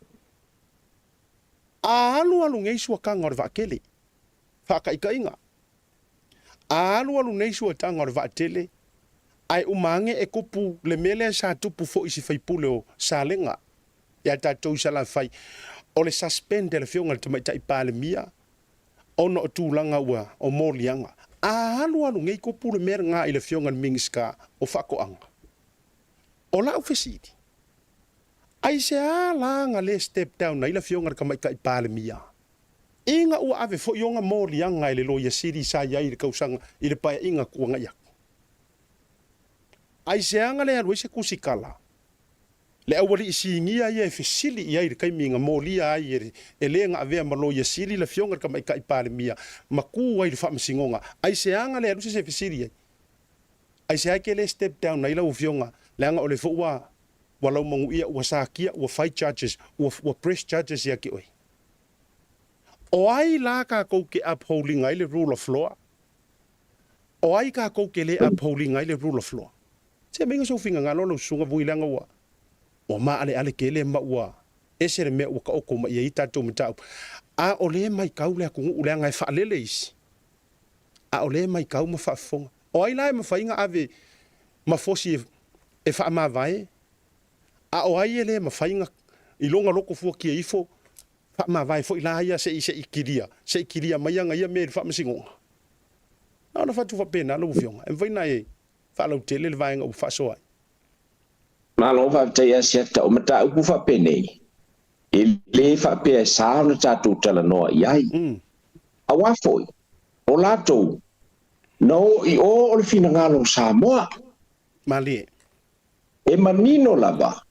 a alu ngai su ka ngor va kele fa kai kainga alu nei su tanga o va tele ai umange e kupu le mele sa tupu fo isi fai puleo salenga ya tatou sala fai o le suspend le fionga te mai tai palemia ono tulanga wa o molianga alu nei kupu le mer nga ile fionga mingiska o fako anga o la ofisiti ai se ala nga le step down na ile fionga ka mai tai palemia inga ua ave fo yonga molianga ile lo yasiri sa ya ile kausanga ile pa inga kuanga ya ai seanga le alwe se kusikala le awali singia ye fisili ya ile kai minga molia ye elenga ave malo yasiri le fionga ka mai kai palemia maku wa ile fa msingonga ai seanga le alwe se fisili ai se ake le step down na ile o fionga le anga ole fo wa walau mangu ia wa sakia wa fight charges wa press charges ya ki oi o ai la ka ko ke upholding ai le rule of law o ai ka ko ke le upholding ai le rule of law se menga so finga ngalo lo sunga vuilanga wa o ma ale ke le ma wa ese me o ka o ko ma ye ta to mta a o le mai ka ule ku ule nga fa le leis a o le mai ka ma fa fonga o ai la ma fa inga ave ma fosi e fa ma vai a o ai le ma fa inga I longa loko fu ki ifo fa ma vai fo ila ia se ikiria mai nga ia me fa masingo na fa tu fa pena lo fionga en vai na e fa lo tele le vai nga fa so ai na lo fa te ia se ta o mata ku fa pene le fa pe sa no ta tu tala no ai a wa foi o la to no I o le fina nga lo sa mo mali e manino lava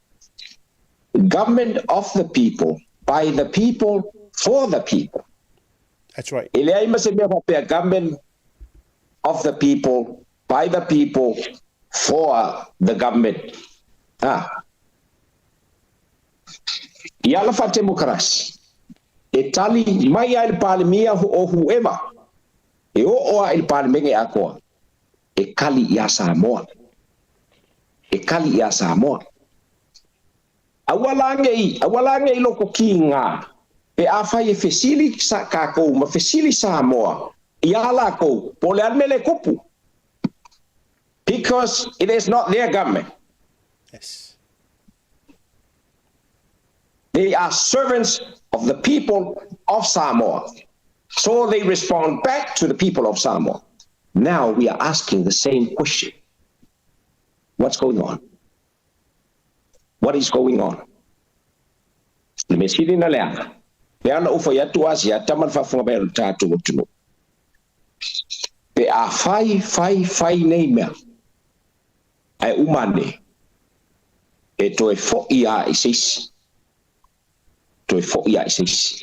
government of the people by the people, for the people. That's right. Ele ai mase me pa government of the people, by the people, for the government. Ia la fa demokrasi. E tali mai ai palemia o whoever. E o ai palemenge akoa. E kali ia Samoa. E kali ia Samoa. Awalange i loko ki ngā. Pe awhai e fesili sa kākou, ma fesili Samoa. Ia la kou, po le almele kupu. Because it is not their government. Yes. They are servants of the people of Samoa. So they respond back to the people of Samoa. Now we are asking the same question. What's going on? What is going on? Le mesiri na leanga. Leanga ufa ya tuasi ya taman fafunga bero tatu utunu. Pe a fai nei mea. Ai umane. E toe fo ia isis. Toe fo ia isis.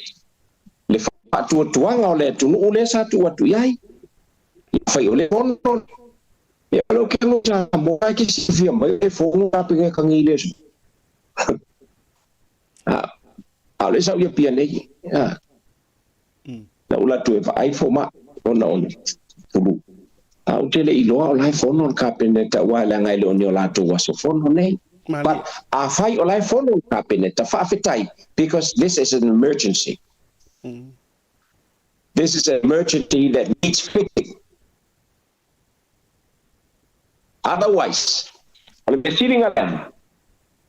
Le fatu tuanga o le tunu ule satu watu yai. Fai ole fono. E alo ke no sa mo ki si fia mai e fono ka pinga kangile. Ale sa ia pia nei. Na ula tu e ai fo ma ona ona. Pulu. Au tele i loa o lai fono ka pene ta wala ngai lo ni ola tu waso fono nei. But a fai o lai fono ka pene ta fa fetai because this is an emergency. This is an emergency that needs fixing. Otherwise, o le siringa lenga.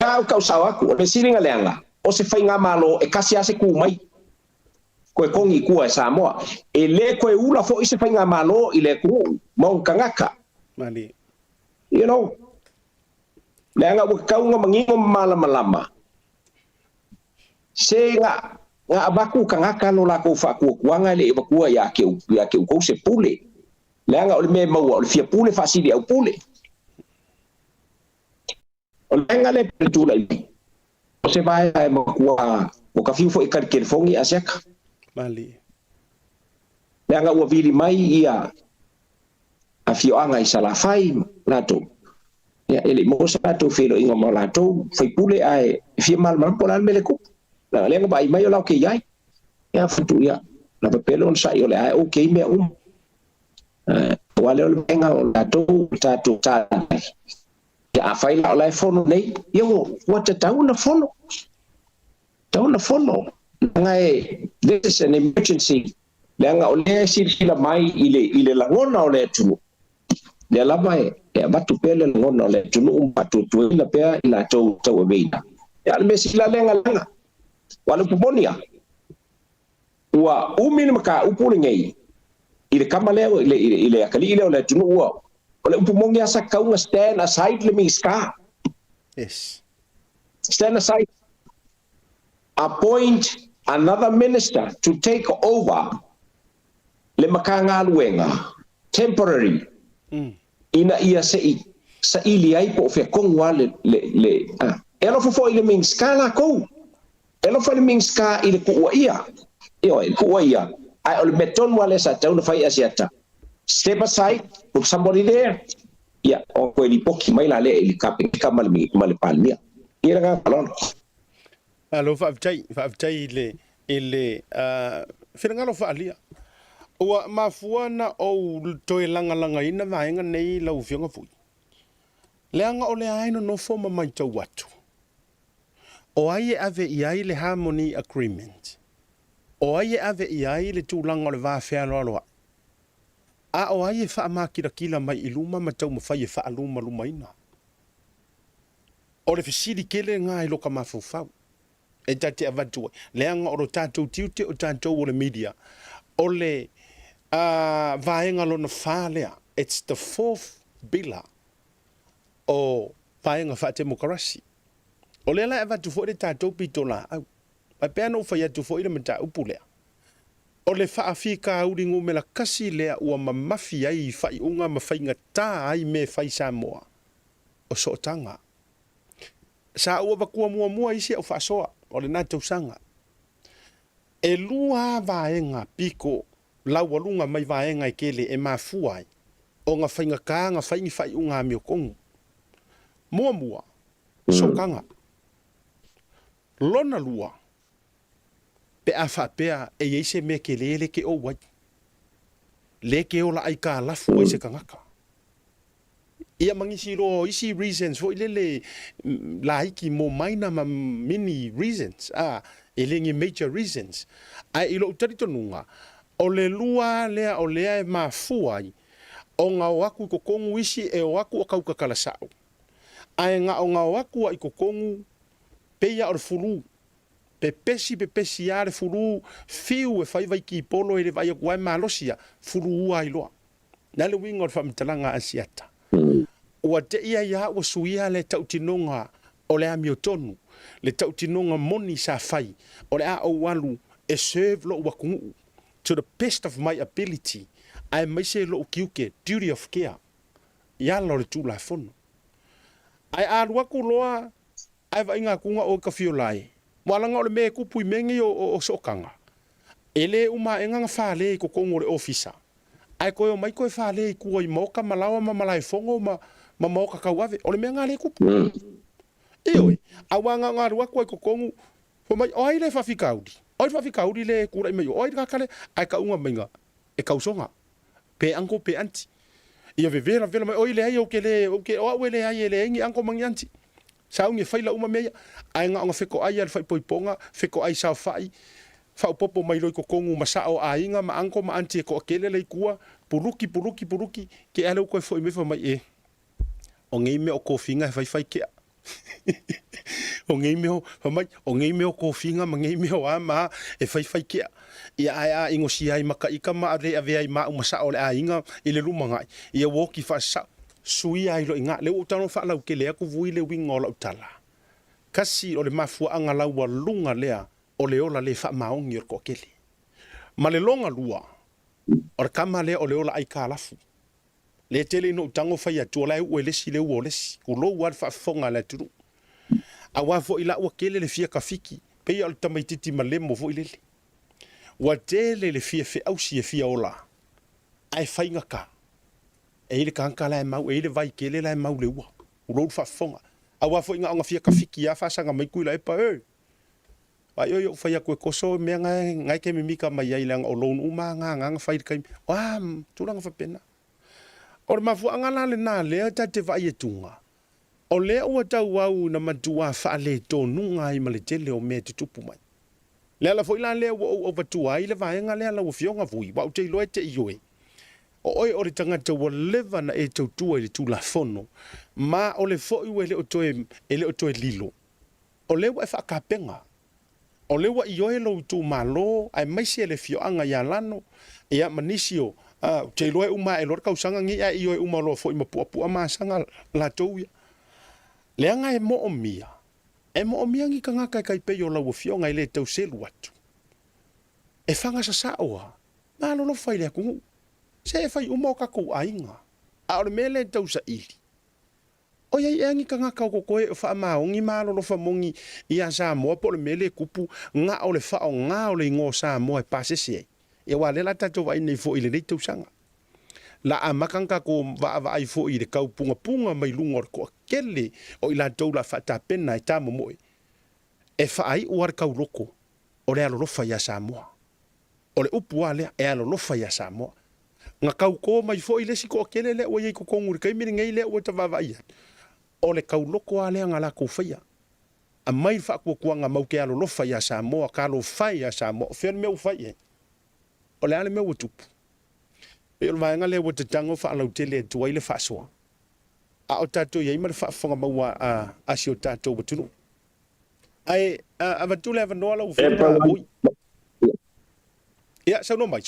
Kau sawaku o le siringa lenga. O se fai ngā malo e kasi ase ku mai. Koe kongi kua e Samoa. E le koe ula fo i se fai ngā malo I le ku mau kangaka. Mali. You know. Le anga waka kaunga mangingo malama. Se ngā abaku kangaka no la kou whakua kuanga le e wakua ia ke u kou se pule. Le anga o le me maua o le fia pule whasiri au pule. O le anga le petula I. O se vai ai makua o ka fiu fo I karikelfongi asiaka. Mali. Le anga ua viri mai ia a fio anga I salafai lato. Ia ele mo sa lato filo inga mo lato fai pule ai fia mal pola mele ku. La le anga bai mai o lau ke iai. Ia futu ia. La pepelo on sa I o le ai okay mea wale o le menga o lato tato tātai. Ia a fai la o lai fono nei. Ia ua te tauna fono. Tauna fono. Ngai, this is an emergency. Leanga o le sila mai I le langona o le tunu. Le lama e batu pele langona o le tunu batu tuila pea I la tau veina. Ya le sila langa. Wala pumonia. Ua umini maka upuli ngai. I le kamaleo I le akali ile o le tunu ua. O le upumongi asa kaunga stand aside le miska. Yes. Stand aside. Appoint another minister to take over le makanga luenga temporary ina ia sa ili ai po fe kongwa le elo fo ile ming skala ko elo fo ile ming ska ile ku ia ku ia ai ol beton wale sa tau no fai asiata step aside put somebody there o ko ili poki mai la le ili kapika mal palmia ira ga palon. Alo whaaftai ile whirangalo whaalia. Ua mafuana o toe langa ina vaenga nei lau whionga fui. Leanga o le aino no foma mai tau watu. O ai ave I ai le Harmony Agreement. O ai ave I ai le tūlanga o le vāwhea aloa. A o ai wha kila mai I luma matau mawhai wha luma ina. O le fisiri kele ngā I loka mawhau. E tate avatua. Leanga o tātou tiute o tātou o le media. O le vaenga lona whālea. It's the fourth pillar o vaenga whatemokarasi. O le ala avatu fo le tātou pitola au. Ai pēr no whai atu fo ina mata upulea. O le whaafika auringo me la kasi lea ua mamafi ai whai unga mawhainga tā ai me whai Samoa. O sootanga. Sa ua wakua mua isi au whaasoa. O le nā tausanga. E lua vaenga piko lau alunga mai vaenga I kele e mafuai. o ngā whainga kā ngā whaingi whai unga meo kongu. Mua, sokanga. Lona lua. Pe a whapea e eise me ke lele ke o wai. Le ke o la ai ka lafu ai se kangaka. Ia mangisi ro isi reasons fo ilele la iki mo maina ma mini reasons. Elengi major reasons. Ai ilo utarito nunga. O le lua lea o lea e mafuai. O ngā waku ko kongu isi e o waku o kauka kalasao. Ai ngā o ngā waku a i ko kongu peia o le furu. Pepesi a le furu fiu e whai vai ki polo e le vai o kuai malosia. Furu ua i loa. Nā le winga o le whamitalanga asiata. Ua te ia ia ua suia le tautinonga o le amio tonu. Le tautinonga moni sa whai. O le a o walu e serve lo ua kungu. To the best of my ability. Ai mai se lo kiuke, duty of care. Ia lo le tūla fono. Ai aruaku loa, ai va inga kunga o ka fiolai. Walanga o le me kupu i mengi o sokanga. Ele uma e nganga whale ko kongo le ofisa. Ai koe o mai koe whale i kua i moka malawa ma malai fongo ma moka kauave. O le mea ngā le kupu. Eoi, awanga ngā ruaku ai ko kongo. O mai, o ai le whawhikauri. O ai whawhikauri le kura i mai. O ai kakale, ai ka unga mainga. E kausonga. Pe anko pe anti. Ia vevera mai. O ile ai o ke le, o ke o le ai le ingi anko mangi anti. Sa unge whaila uma mea, ai ngā onga wheko ai al whai poiponga, wheko ai sao whai, whao popo mai roi ko kongu masao a inga, ma anko ma anti e ko akele lei kua, puruki, ke ale ukoe fo i mefa mai e. O ngei mea o kofinga e whai kea. O ngei mea o kofinga, ma ngei mea o ama e whai kea. Ia ai a ingo si ai maka ika ma ave ai ma masao le a inga i le lumangai. Ia woki wha sui ai lo inga le utano fa lau ke le aku vui le winga o la utala. Kasi o le mafua anga lau wa lunga lea o le ola le fa maongi o kokele. Ma le longa lua o le kama lea o le ola ai ka alafu. Le tele no utango fai atu o lai ue lesi le ua o lesi. Kulo ua fa fonga le turu. A wafo ila ua kele le fia kafiki. Pei al tamaititi ma lemo fo ilele. Wa tele le fia fe ausi e fia ola. Ai fainga ka. E le kanka la mau e le vai kele la mau le ua u lo fa fonga a wa fo inga fia kafiki a fa sanga mai kuila e pa e pa yo fa ya ko koso me ngai ke mi mika mai ai lang o lo uma nga fa kai wa tu lang fa pena o ma fu anga la le na le ta te vai e tunga o le o ta wa na matua fa le to nunga i male tele o me te tupu mai le la fo ila le o va tu ai le vai nga le la o fionga vui wa te lo te ioi o oi o le tangata wa leva na e tautua i le tūla fono, ma o le fo iwe le o toe lilo. O lewa e whakapenga. O lewa i oe lo tū malo, ai maisi e le fioanga ia lano, e a manisio, te loe uma e lor kausanga ngi a i oe uma lo fo ima puapua maasanga la tauia. Leanga e mo o mia. E mo o mia ngi ka ngaka kai pe yo lau fionga i le tau selu atu. E whanga sa saoa, ma lo fai le kungu. Se e fai uma o kakou ainga. A ore mele tau sa iri. O iai e angi ka ngaka o koe o wha maongi malo lo wha mongi i a Samoa po le mele kupu ngā o le wha o ngā o le ingo Samoa e pasese ei. E wa lela tato wa inei fo i le rei tau sanga. La a makanka ko wa ai fo i le kau punga mai lunga o ko kele o i la tau la whata pena e tamo moe. E wha ai uar kau loko o le alolofa i a Samoa. O le upu a lea e alolofa i a Samoa. Nga kau ko mai fo i lesi ko kele le o ye ko kongur kai miri ngai le o ta va vai o le kau loko ale nga la ko faia a mai fa ko nga mau ke alo lo faia Samoa ka lo faia Samoa fer me o faia o le ale me o tupu e o vai nga le o te tango fa alo tele tu ile fa so a o tato ye ma fa fonga mau a si o tato o tunu ai a va tu le va no alo ia sa no mai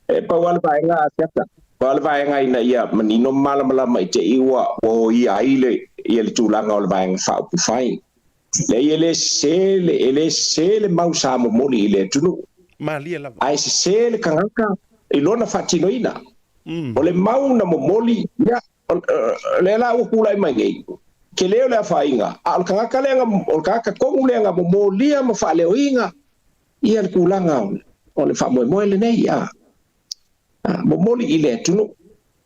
e pa wala vai nga asiata wala vai nga ina ia manino mala mai te iwa o ia ile le tulanga o le vai nga fa pu fai le ele sele mau sa mo moli ile tunu malia la ai sele kangaka ilona fatino ina o le mau na mo moli ia le la o kula mai ngai ke leo le fainga al kangaka le nga o kaka ko le nga mo molia mo fa le oinga ia le kulanga o le fa mo le nei ia mo moli ile tunu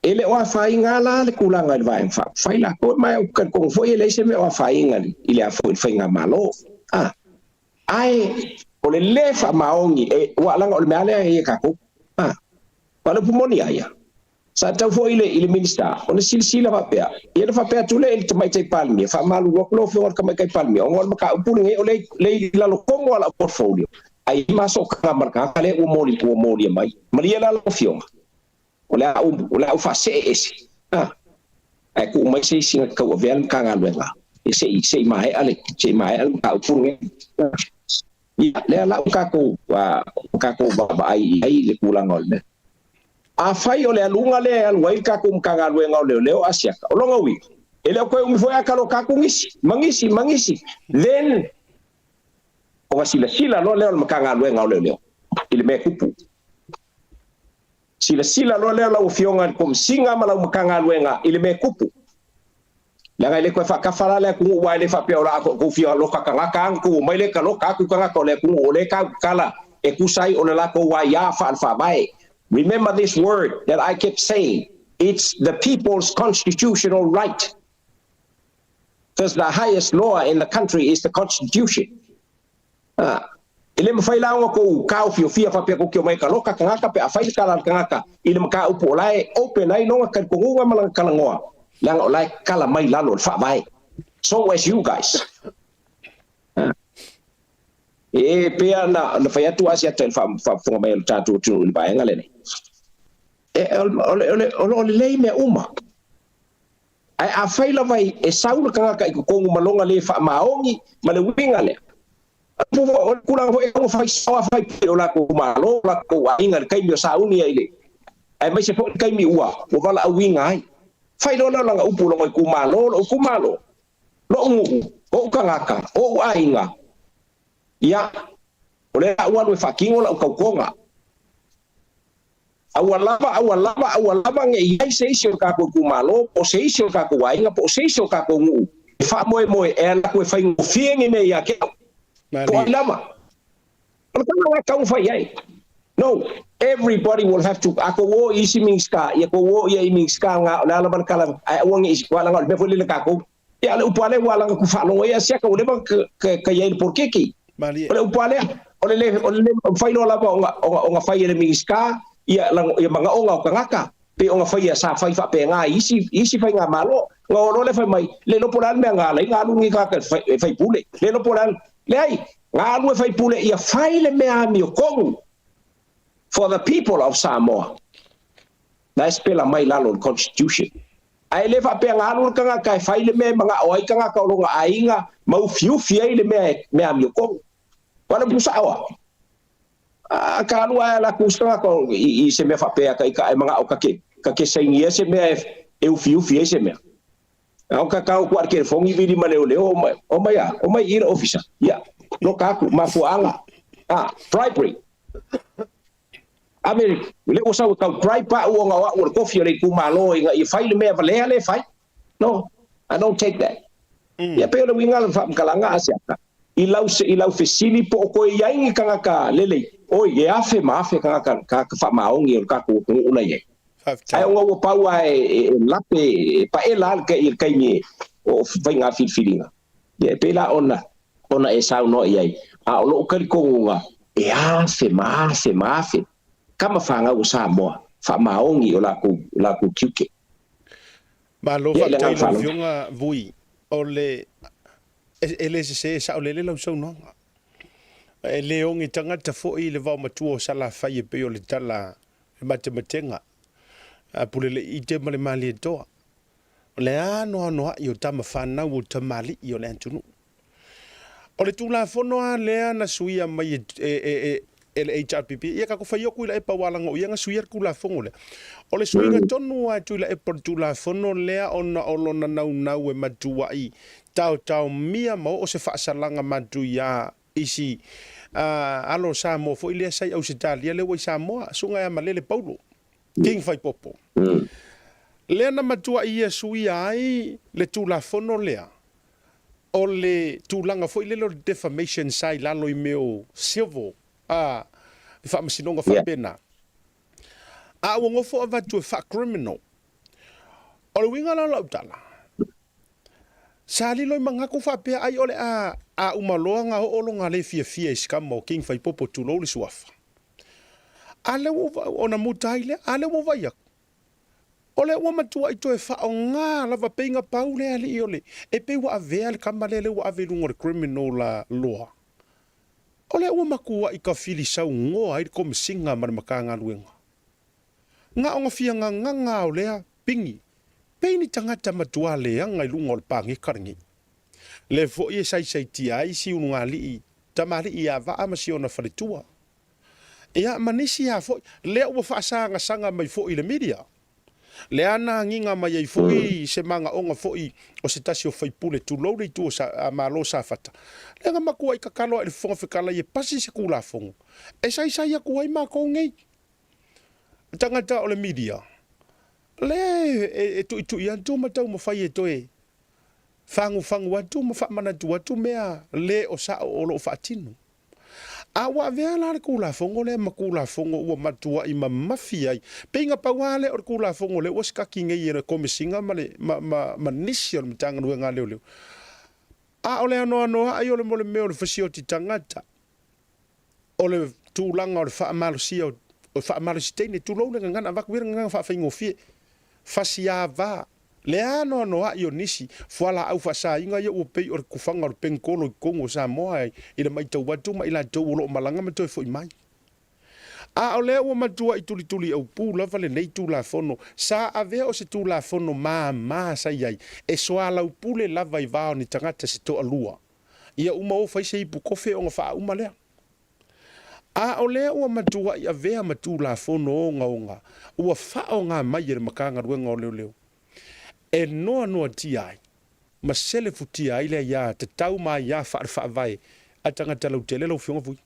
ele o fai ngala le kulanga le vai fa fai la ko mai o kan ko foi ele se me o fai ngali ile a foi fai ngamalo ai o le fa maongi e wa langa o le male e ka ko pala pumoni aya sa tau foi ile minister o le silsila va pea ele fa pea tule ele mai tai palmi fa malu wo klo fe o ka mai kai palmi o ngol maka upuni o le la lo kongo ala portfolio ai maso ka marka kale o moli mai maria la lo fionga o fa se ese ai ku mai se singa ka o vel ka nga lwenga se mai ale se mai al ka upuni le la ka ko ba ai le kulang ol a fai o le alunga le al wai ka kum ka nga lwenga le o asia o longa wi ele ko mi foi akalo ka ku mangisi len o sila lo le ka nga lwenga le ile me kupu sila lo le la ufionga kom singa mala mkanga lwenga ile me kupu la ngai le ko fa ka fala le ku wa le fa pe ora ko fio lo ka ka ku mai le ka lo ka ku ka ko le ku o le ka kala e ku sai o le la ko wa ya fa bai. Remember this word that I kept saying, it's the people's constitutional right, because the highest law in the country is the constitution. Ile mfai la ko ka fio fia fa pe ko ke mai ka lo ka ka pe afai ka la ka ile mka upo lai open ai no ka ko nga mala ka ngoa lang lai kala mai la lo fa bai. So as you guys pe na fa ya tu asia tel fa mai ta tu ba ngale ne ole lei me uma ai afai la vai e saula ka ko malonga le fa maongi male winga le kulang ho fai sawa fai o la ko malo la ko inga kai mi sauni ile ai mai se fo kai mi ua o vala winga ai fai lo la nga upu lo ku malo lo ngu o kangaka o ainga ya ole awa lo fakingo la ko konga awalava nge ai se sio ka ko ku malo o se sio ka ko ainga po se sio ka ko ngu fa moe e la ko fai ngu fienge me ya ke no, everybody will have to. Ako wo isi mingska, ya ko wo ya mingska nga na laban kala wang isi wala nga befo lile kako. Ya le upale wala nga kufalo ya sia ka uleba ka ya por kiki. Ole upale ole failo la nga fai le mingska ya mga onga ka ngaka. Pe onga fai ya sa fai fa pe nga isi fai nga malo. Nga ono le fai mai le no polan me nga le nga lungi ka fai pule. Le no polan lei ngalu fai pule ia fai le mea mi kongu for the people of Samoa. Na spela mai lalo constitution. Ai le fa pe ngalu ka kai fai le me mga oi ka ka longa ainga mau fiu fiai le mea mi kongu. Wana pusawa. Ka lu la kusta ko I se me fa pe ka mga o ka ke sengia se me eu fiu fiai se me. Au ka qualquer fongi vidi maleo o mai ira officer. Ya. No kaku mafuanga bribery America le usa ka bribe pa o nga wa ko fiore ku malo nga I fai le me vale fai no I don't take that ya pero winga fa kalanga asia I lau fesili po ko ia ingi ka lele o ye afe mafe ka fa maongi ka ku una ye ai o pa wa lape pa elal ka I kai ni o vai nga filinga ye pela ona e sau no iai a lo kali konga e afe mafe kama fanga o Samoa fa maongi o la ku kiuke ma lo fa tai lo vionga vui ole ele se sa ole le lo so no e le ongi tanga ta fo I le va matuo sala fa ye pe o le tala matematenga a pule le ite male mali to le ano yo tama fana o tamali yo le antunu o le tula fono a lea na suia mai ele HRPP ia ka ko fai ku la e pawalanga ia nga suia ku la fongo le o le suinga tonu a tu la e portula fono lea ona olona nau e matua I tau mia mo o se faasalanga matu ya isi alo Samoa fo ile sai au se talia le wai Samoa sunga ya malele paulo king fai popo lea na matua ia suia ai le tula fono lea o le tūlanga fo I lelo defamation sai lalo I meo civil fa masinonga fa pena a o ngofo avatu fa criminal O le winga la utala. Sali loi mangaku fa pe ai ole a umaloa nga olo nga le fia iskama o king fai popo tu lo le suafa. Ale wo ona mutaile ale wo vai. Ole wa matua i toe fa o nga lava peinga paule ali ole e pe wa avea le kamalele wa avelungo le criminal la law. Ole wa makua i ka fili sau ngoa ai ko msinga mar makanga luenga. Nga onga fia nga o lea pingi. Peini tangata matua lea ngai lungo le pangi karangi. Le fo i sai tia si ununga li tamari i ava amasi ona faletua. Ia manisi ya fo le wa fa sanga mai fo i le media. Le ana nginga mai ai fo i se manga onga fo i o se tasi o fai pule tu lo le tu sa malo sa fata. Le nga makua i kakalo e fonga fekala i pasi se kula fongo. E sai ya kuai ma ko ngai. Tangata o le media. Le tu ia tu matau mo fai e toe. Fangu atu mo fa mana tu atu mea le o sa o lo fa tinu. Awa vea la le kula fongo le makula fongo ua matua i mafia ai. Peinga pawale o kula fongo le waska kinga i re komisinga ma nisi o mtanga nuenga leo. A ole ano ai ole mole meo le fasio ti tangata. Ole tūlanga o le wha amalusia o wha amalusia teine tūlau le ngana wakwira ngana wha whaingofie. Fasia va. Le ano ai o nisi fuala au fasa inga ia o pei o kufanga o penkolo i Kongo Samoa i le mai tau watu ma ila tau lo malanga ma toi foi mai. A o lea ua matua i tuli au pū lava le nei tūla fono sa avea o se tūla fono ma sa iai e soa lau pule lava i vao ni tangata se to alua. Ia uma o fai se ipu kofe o nga faa uma lea. A o lea ua matua i avea ma tūla fono o nga ua faa o ngā mai e makanga ruenga o leo. E noa ti ai, ma sele futi ai le ia te tau mai ia wha vai, a tangata lau te lelo fionga vui.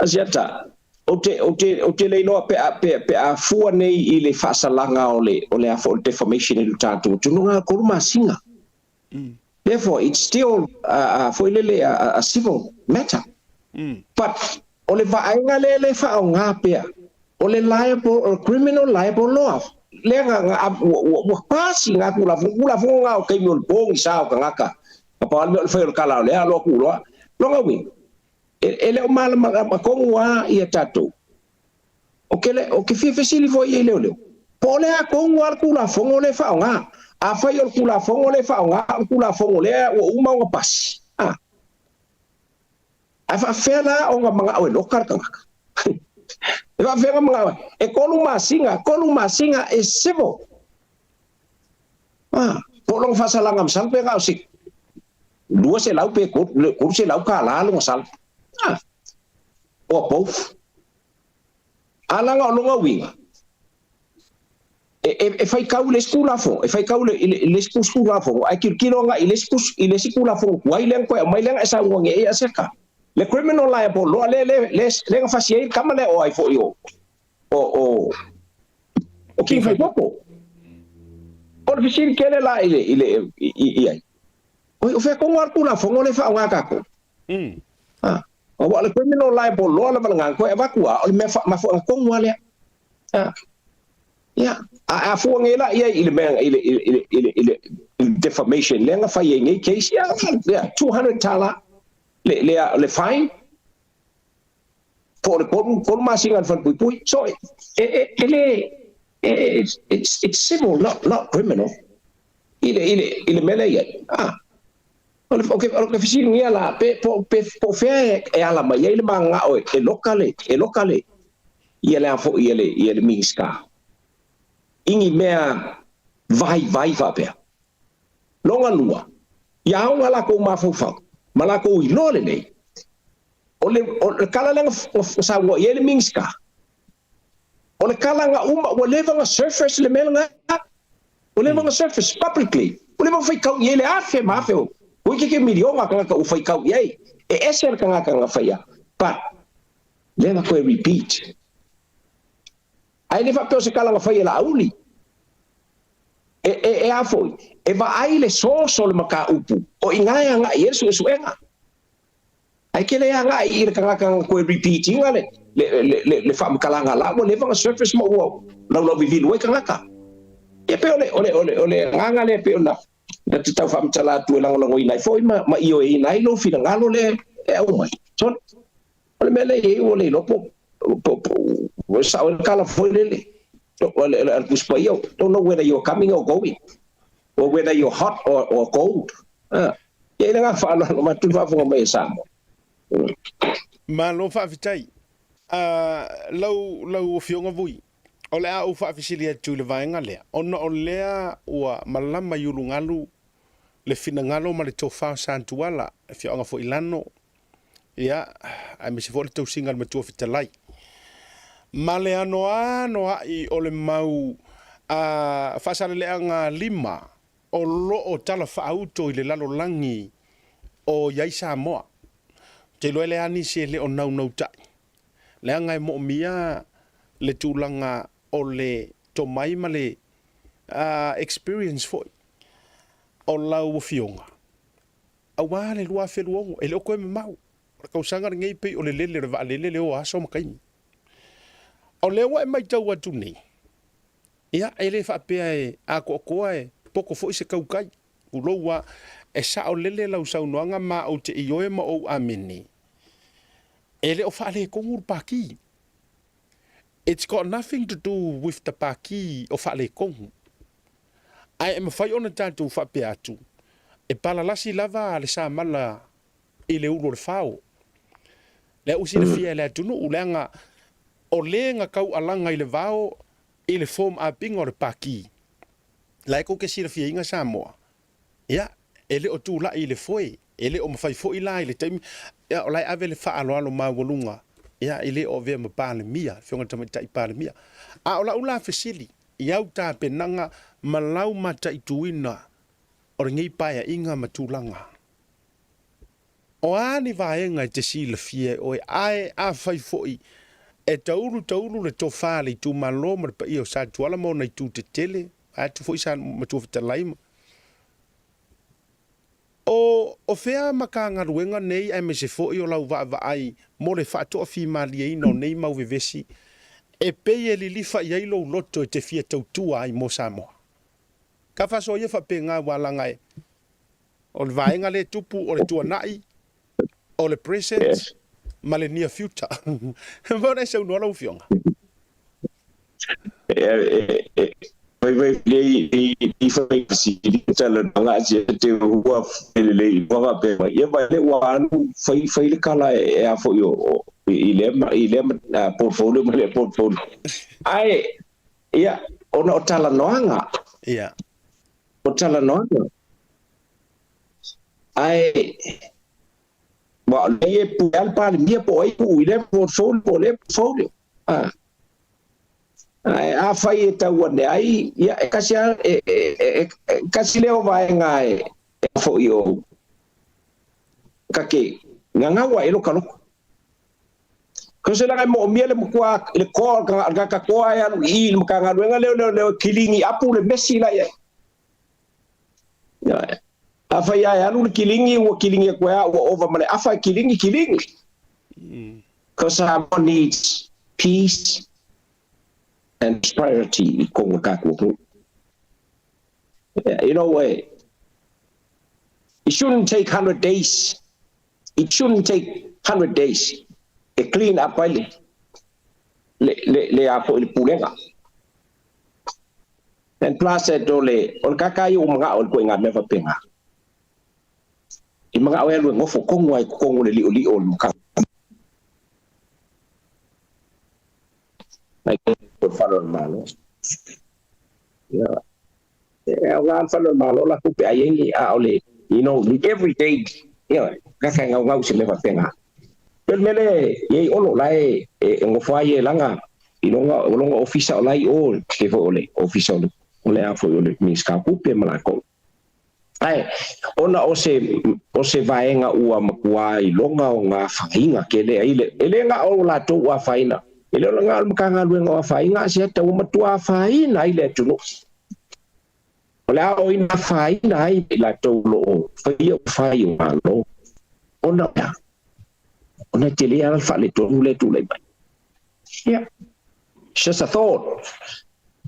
Asiata, o te leiloa pe a fua nei i le whaasalanga o le a for defamation i lutatu, tununga koruma singa. Therefore, it's still for a civil matter. But o le vaenga le wha o ngā pea, o le liable or criminal liable law. Lenga wa pasi nga kula nga o kai mon pong sao ka ngaka pa le fe kala le alo kulo longa wi ele o mal ma ko wa ia tatu o ke fi fesili fo ye le po le a ko wa kula fongo le fa nga a fa yo kula fongo le fa nga kula fongo le o uma nga pasi a fa fela o nga manga o lokar ka ngaka Eva venga mga e koluma singa e civil. Polong fasalangam salpe ka usik. Dua se lau pe kursi lau ka lalu ngasal. O pof. Alanga olonga winga. E fai kau le skula fo, e fai kau le skula fo. Ai kirkilo nga ile skula fo. Wai leng ko mai leng esa ngonge e aseka. Le criminal liable law le facie kamale o ai fo yo o king fai popo o fisir kele la ile ai o fe ko ngar kula fo ngole fa nga ka ko o le criminal liable law la ngang ko evakua o me ma fo ko ngwale ya a fo ngela ile men ile defamation le nga fa ye case ya 200 $. Le fine for the masing and pui. So it's civil, not criminal. Ile mele ye. Okay, fising ya la pe fe e ala ma ye le manga o e locale. Ye la fo ye le minska. Ingi mea vai va pe. Longa lua. Ya ngala ko ma fo fa. Malako i lole nei. O le kala lenga sa wo ye le minska. O le kala nga o le vanga surface le melanga. O le vanga surface publicly. O le vanga fai kau ye le afe ma afe o. O ke milionga ka o fai kau ye. E eser ka nga fai ya. But lenga ko repeat. Ai le fa pe se kala nga fai la auli. E afoi e va ai le so le maka upu o ingaya nga yesu enga ai kele nga i ka ko repeating le fa mkala nga la le va surface mo wo la vivi lo ka ngaka e pe ole nganga le pe ona na te tau whamtala tu e lango i nai foi ma io e nai lo fina ngalo le e au mai son ole mele e ole lopo po sa o kala foi le ole al puspa io don't know whether you're coming or going or whether you're hot or cold e le nga fa lo ma tu fa fo mai sa mo ma lo fa vitai lau fionga vui ole a u fa fisili tu le vaenga le ona olea ua malama yulungalu le finangalo ma le tofa santuala e fionga fo ilano ia ai me se fo le tau singa ma tu fitalai ma le ano ai ole mau fa sale le anga lima o lo o tala fa auto i le lalo langi o yai Samoa te lo le ani se le o nau tai le anga mo mia le tulanga o le tomai ma le experience foi o lau fionga awa le lua feluongo e le o koe mau ka usanga ngei pe o le lele re va lele o aso makaini o le wa mai tau atu nei ia ele fa pe a ko e poko foi se kaukai u loa e sa o lele lau sau noanga ma o te ioe ma o amini ele o fa le kongur paki. It's got nothing to do with the paki o fa le kongu. Ai e mawhai ona tātou fa pe atu. E palalasi lava le sa mala i le ulo le whao. Le usi le fia le atunu u leanga o lenga kau alanga i le vao i le form a pinga o le paki. Lai ko ke si le fia inga Samoa. Ia, ele o tū la i le foi. Ele o mawhai fo i la i le taimi. Ia, o lai ave le wha alo ma walunga. Ia, ele o vea ma pāle mia. Fionga tamata i pāle mia. A o la ula fesili. Iau tā penanga malau mata i tuina. O ngei paia inga matulanga. O ani vaenga te si le fie o e ai a fai foi. E tauru le tofale i tu maloma pa i o sa tuala mo na i tu te tele. A tu foi sa matu fita laima. O fea makanga ruenga nei ai me se foi o lau va ai mo le fato o fi mali e no nei mau vevesi. E peye li lifa i ailo loto e te fia tautua ai mo Samoa. Ka faso ia fa penga walanga e. O le vaenga le tupu o le tuanai. O le present. Ma le near future. Mo nei sau noa fionga. Vai i fai si tala nga je te hua le wa pe ia vai le wa fai le kala e a fo yo i le portfolio ma le portfolio ai ia ona o tala noanga ia o tala noanga ai wa le pu al pa mia po ai pu i le portfolio a fai e tau ane ai ia e kasi leo vai ngai e fo yo kake ngangawa e loka loko ko se la mo miele mo kwa le ko ka ko ya i mo ka ngalo le kilingi apu le messi la ya a fai ya lu kilingi o kilingi ko ya over mane a fai kilingi because someone needs peace and prosperity kong kaku. You know, it shouldn't take 100 days. It shouldn't take 100 days. To clean up le apo il pulenga. And plus dole on kakai mga on ko nga meva penga. I mga awel ngo fo kong wai kong le li on ka. Like follow malo. Yeah. I'll follow malo la kupe ayengi aole. You know, every day, you know, kaka ngau se me fapenga. Pel mele ye ono lai ngo faye langa. Ilonga official lai o ke fo ole official ole a fo ole miska kupe malako. Ai ona o se vaenga ua makua ilonga o nga fainga kele ele nga o la to ua faina. Ele nga makanga luenga fai nga se ta uma tua fai na ile tuno ola o ina fai na ile to lo fai malo ona tele al fa le to le tu le yeah, just a thought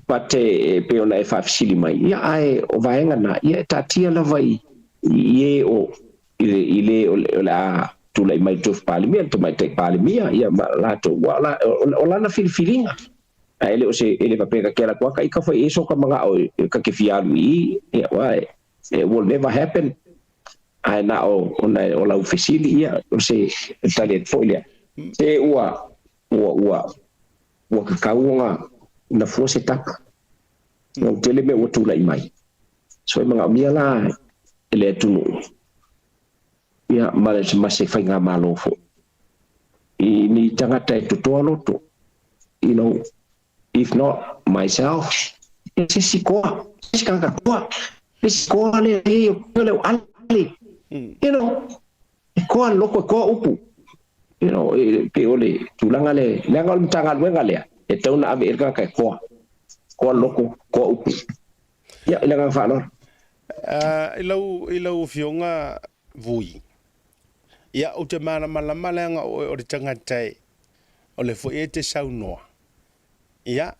pate pe ona e fafsili mai ia ai o vaenga na ia tatia lava ie o ile o la tu lai mai tu parliament tu mai te parliament ia la tu wala o lana filifilinga ai le o se ele papega que ela kwa kai ka foi eso ka manga o ka ke fialu ia wai it will never happen ai na o la ofisili ia o se talet folia se ua ka kaunga na force tapa no tele me o tu lai mai so manga mia la ele tunu ia ma se fai nga malofo I ni tangata e tutoa loto you know if not myself ese sikoa ese kanga koa ese koa le ale you know koa loko koa upu you know pe ole tulanga le langa mtanga lwenga le e tauna ave erga ka koa loko koa upu ya ilanga fa no ilau fionga vui ia o te mana malama lenga o te tangata o le fo e te saunoa ia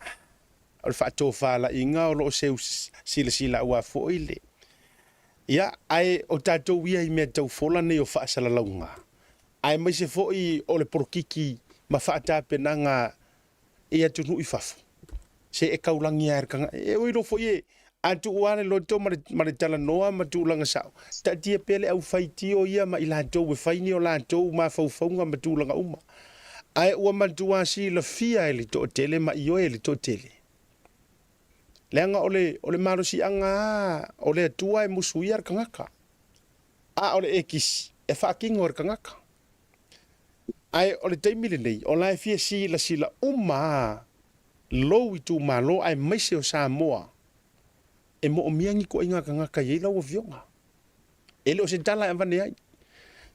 o le whaato whala inga o lo seu sila ua fo ile ia ai o tātou ia I mea tau fola nei o whaasala launga ai mai se fo I o le porokiki ma whaatapenanga ia tunu I fafu se e kaulangi aerkanga e oiro fo ie atu uane loto mare tala noa ma tūlanga sao. Ta tia pele au whaiti o ia ma I lātou e whaini o lātou ma whauwhaunga ma tūlanga uma. Ai ua matua si la fia e li to tele ma I oe li to tele. Leanga ole marosi anga ole atua e musu iar kangaka. A ole e kisi e whaakingo ar kangaka. Ai ole teimile nei o lai fia si la uma lo I tu malo ai maise o Samoa. E mo o miangi ko inga kangaka ye la o vionga. Ele o se tala e vane ai.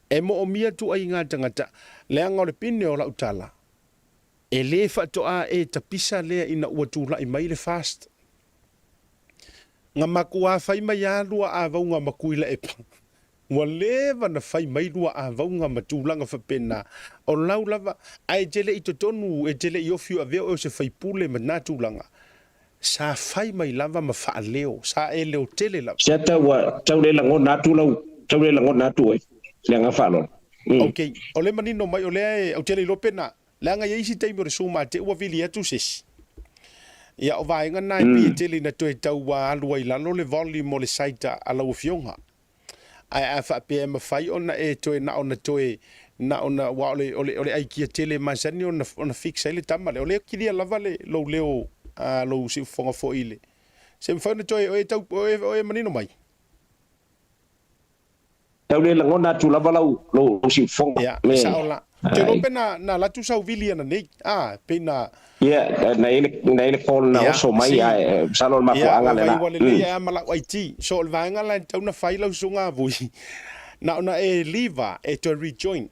E mo o mia tu ai ngā tangata. Leanga o le pine o la utala. E le whatoa e tapisa lea ina ua tūla I mai le fast. Ngā maku a whai mai a lua a vaunga makuila e pa. Wa lewa na whai mai lua a vaunga matūlanga whapena. O lau lava, ai tele I totonu, e tele I ofiu a veo e se whai pule ma nā tūlanga. Sa whai mai lava ma wha leo, sa e leo tele lava. Sia tau le lango natu lau, tau le lango natu e, le anga whalon. Ok, o le manino mai o lea e au tele lopena, le anga yeisi teimi o re suma te ua vili atu sesi. Ia o vaenga nai pi e tele na toe tau wa alua I lalo le volume o le saita ala o fionga. Ai a wha pe ma whai ona e toe na ona toe, na ona wa ole aikia tele masani ona fixa ele tamale, o le kiria lava le lo leo, lo si fonga fo ile. Se mfa na toi o tau o manino mai. Tau le lango natu lava lo si fonga. Ya, sa ola. Te rope na latu sau vili na nei. Pe na na ele kol na oso mai salon ma ko anga le na. Ya, wale le ya mala waiti. So o vanga la tau na fai lau sunga vui. Na ona e liva e to rejoin.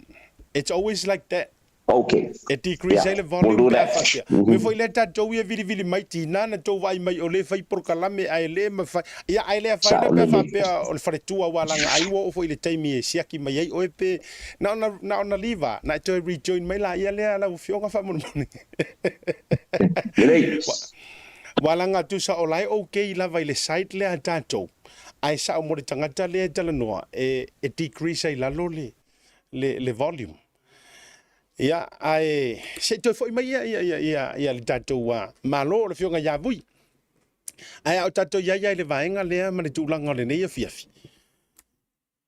It's always like that. Okay. It decrease ele volume da fatia. Me foi le ta tau ia vili mai na tau vai mai o le fai por kalame ai le ma fai. Ia ai le fai na fa pe o le fare tua wala ai wo foi le taimi e siaki mai ai o pe na ona liva na to rejoin mai la ia le la fionga fa mo. Wala nga tu sa olai okay la vai le site le atato. Ai sa o mo le tangata le tala noa e decrease ai la le volume. Ia ai se toi foi mai ia le tatou wa malo le fionga ya vui ai au tatou ia le vaenga le ma le tulanga le nei fiafi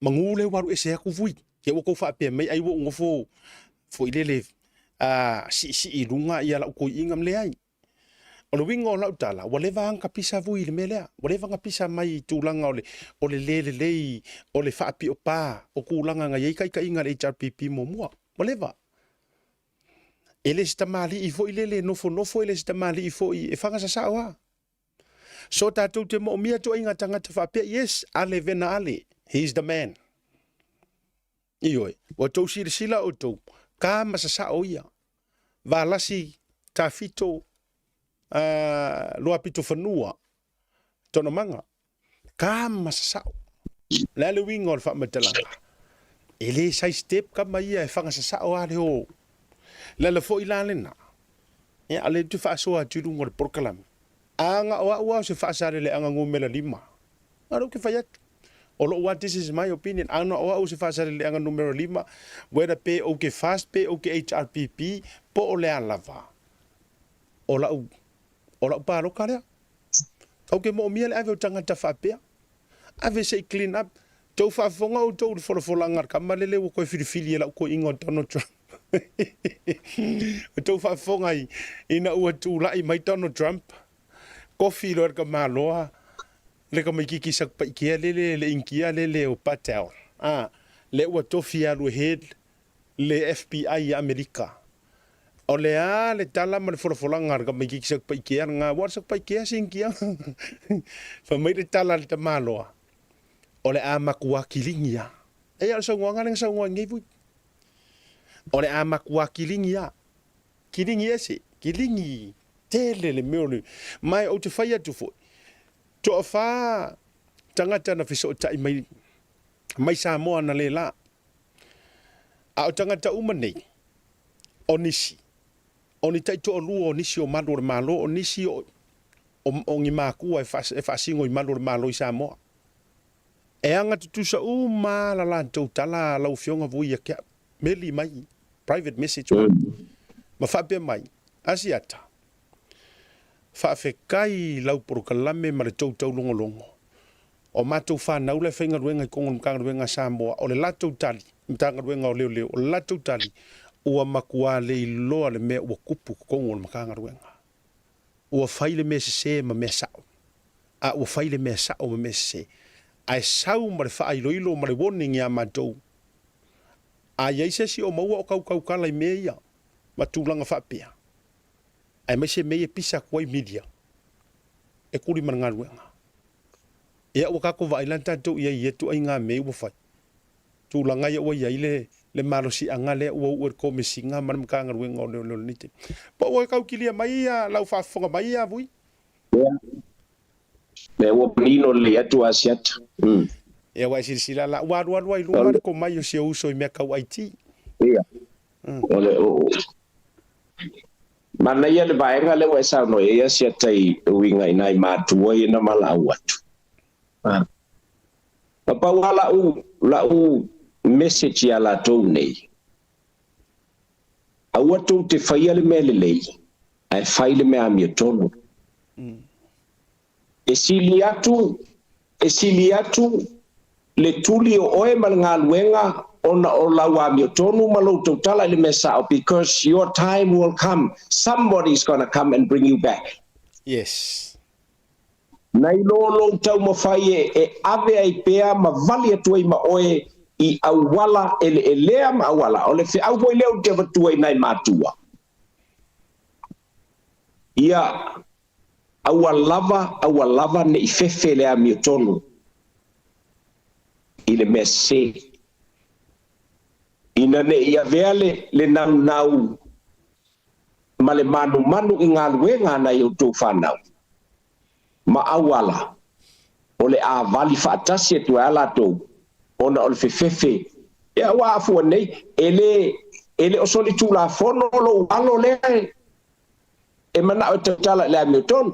mangule waru ese ku vui ke o ko fa pe mai ai wo ngofo foi le si ilunga ia la ko ingam le ai o le wingo la utala o le vanga pisa vui le melea o le vanga pisa mai tulanga o le o le fa pi o pa o kulanga ngai kai inga le HRPP mo o le va ele sta mali I fo ile nofo ele sta mali I fo e fanga sa sawa so tatu te mo mia to inga tanga te fa pe yes ale vena ale he's the man ioi wa to sila o to ka ma sa o ia va lasi ta fito lo apito fanua tono manga ka ma sa la le wingol fa metalanga ele sai step ka mai e fanga sa o ale ho la fo ilale na e ale tu fa so atu ngor por kalam anga o se whaasare le anga ngumela lima. Aro ke whaiat. Olo what this is my opinion. Anga o se whaasare le anga numero lima. Wera pe o ke fast pe o ke HRPP po o le alava. Ola paro karea. Au ke mo mia le ave o tangata whapea. Ave se clean up. Tau whaafonga o tau whalafola ngar kamalele o koe whiriwhiri e lau ko ingo Donald Trump. O tau whaafonga ina ua tūlai mai Donald Trump. Kofi loa ka maloa. Le ka mai kiki sak pa ikia le inkia le o Patel. Le ua tofi alu head le FBI i Amerika. O le le tala ma le whalafola ngar ka mai kiki sak pa ikia ngā war sak pa ikia si inkia. Fa mai le tala le ta maloa. O le makua kilingi ia. E ala sa nganga nang sa ngai vui. O le makua kilingi ia. Kilingi ese. Kilingi. Tele le meole. Mai o te whai atu fo. To a wha. Tangata na whiso o tai mai. Mai Samoa na le la. A o tangata umanei. O nisi. O ni tai to o lua o nisi o malo le malo. O nisi o ngi makua e whasingo i malo le malo i Samoa. E anga tutusa ma la tau tala lau fionga vui a kia meli mai, private message mai. Ma whape mai, asiata. Whaafekai lau porokalame ma le tau longo longo. O mātou whanau le whainga ruenga i kongo mkanga ruenga Samoa, o le latou tali, mtanga ruenga o leo, o le latou tali, ua makua le iloa le mea ua kupu kongo mkanga ruenga. Ua whaile mea se ma mea sao. Ua whaile mea sao ma mea se. Ai sau ma le whaailoilo ma le warning ia mātou. Ai eise si o maua o kau kala i mea ia. Ma tūlanga whapea. Ai mai se mea pisa kuai media. E kuri mana ngā ruenga. Ea ua kako vailan tātou ia i etu ai ngā mea ua whai. Tūlanga ia ua iai le marosi anga le ua ua ko mesinga mana mka ngā ruenga o leo nite. Pa ua kau kilia mai ia lau whaafonga mai ia vui. Le ua panino le atu asiata. E wai sila la wa i luma ko mai o se uso i mea kau IT. Ia. Ole mana ia le vaenga le wai sa no ia siata i winga ina i matua i na mala atu. Papa wala u message ya la tau nei. Awatu te whaia le mea le lei. Ai whai le mea mia tonu. E sili atu le tuli o oe mal ngā luenga ona o lawa mi tonu malo to tala le mesa because your time will come. Somebody's going to come and bring you back. Yes. Nai lo tau mawhai e ave ai pea ma vali atu ai ma oe i awala e lea ma awala. O le fi au boi leo te watu ai nai mātua. Ia awalava ne i fefe le a mi tonu. I le mese. Ina ne ia veale le nau ma le manu i ngā luenga na i o tō whanau. Ma awala o le a vali whaatasi e tu ala tō ona o le fefefe. Ia wa afua nei ele o soli tū la fono lo alo le e mana o tala le a Milton.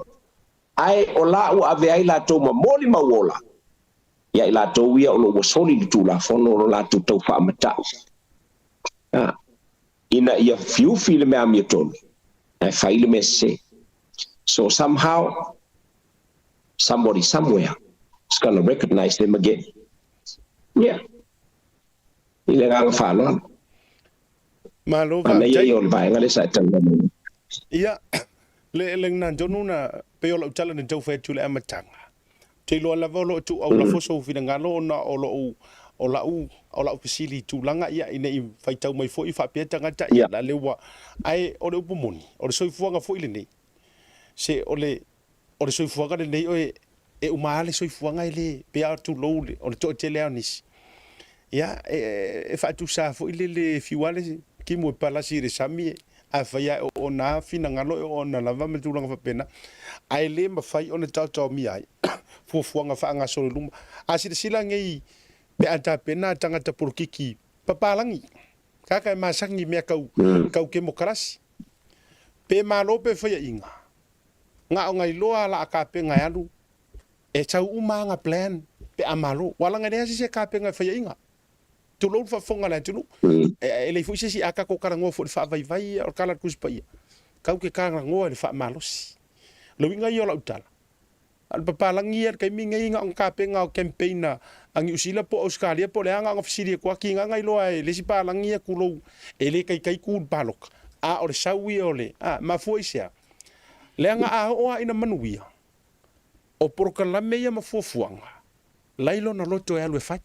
Ai o la u ave ai la tō ma moli ma wola. Ia i la tō ia o lo soli tū la fono lo la tū tau whaamata. Ina ia fiufi le mea Milton. Ai whaile me se. So somehow, somebody somewhere is going to recognize them again. Yeah. Ile ngā whāloa. Malova. Ana ia i o le vaenga le sa tanga. Ia. Le ngā jonu na peo lau tala na jau whaitu le amatanga. Te loa lava lo tu au la foso whina ngalo na o lau pisili tūlanga ia ina i whaitau mai fo i whapea tangata ia la lewa ai o le upumoni. O le soifuanga fo ile nei. Se o le soifuanga le nei o e umale soifuanga ile pea tu lou o le to te lea nisi. Ia e whatu sa fo ile le fiwale ki mo palasi re sami a whaia o nā whina ngalo o na lava me tūlanga whapena. Ai le ma whai o na tau mi ai. Fuafuanga whaanga sore luma. A sila ngei pe ata pena tangata porukiki papalangi. Kaka e masangi mea kau ke mokarasi. Pe malo pe whaia inga. nga o ngai loa la ka pe ngai alu e tau umanga plan pe amalo wala ngai se ka pe ngai fa inga tu lo fa fonga la tu e le fu si aka ko kara ngo fu fa vai o kala kus pa ia kau ke kara ngo le fa malos lo inga yo la utala al papalangi kai mi ngai nga ka pe nga campaign na ang usila po Australia po le nga ofisiri ko ki nga ngai loa le si palangi ku lo e le kai ku palok a o le sawi ole a ma fu isia le nga a o ina manuia o prokalame ia ma fuanga lailo na loto e alwe fat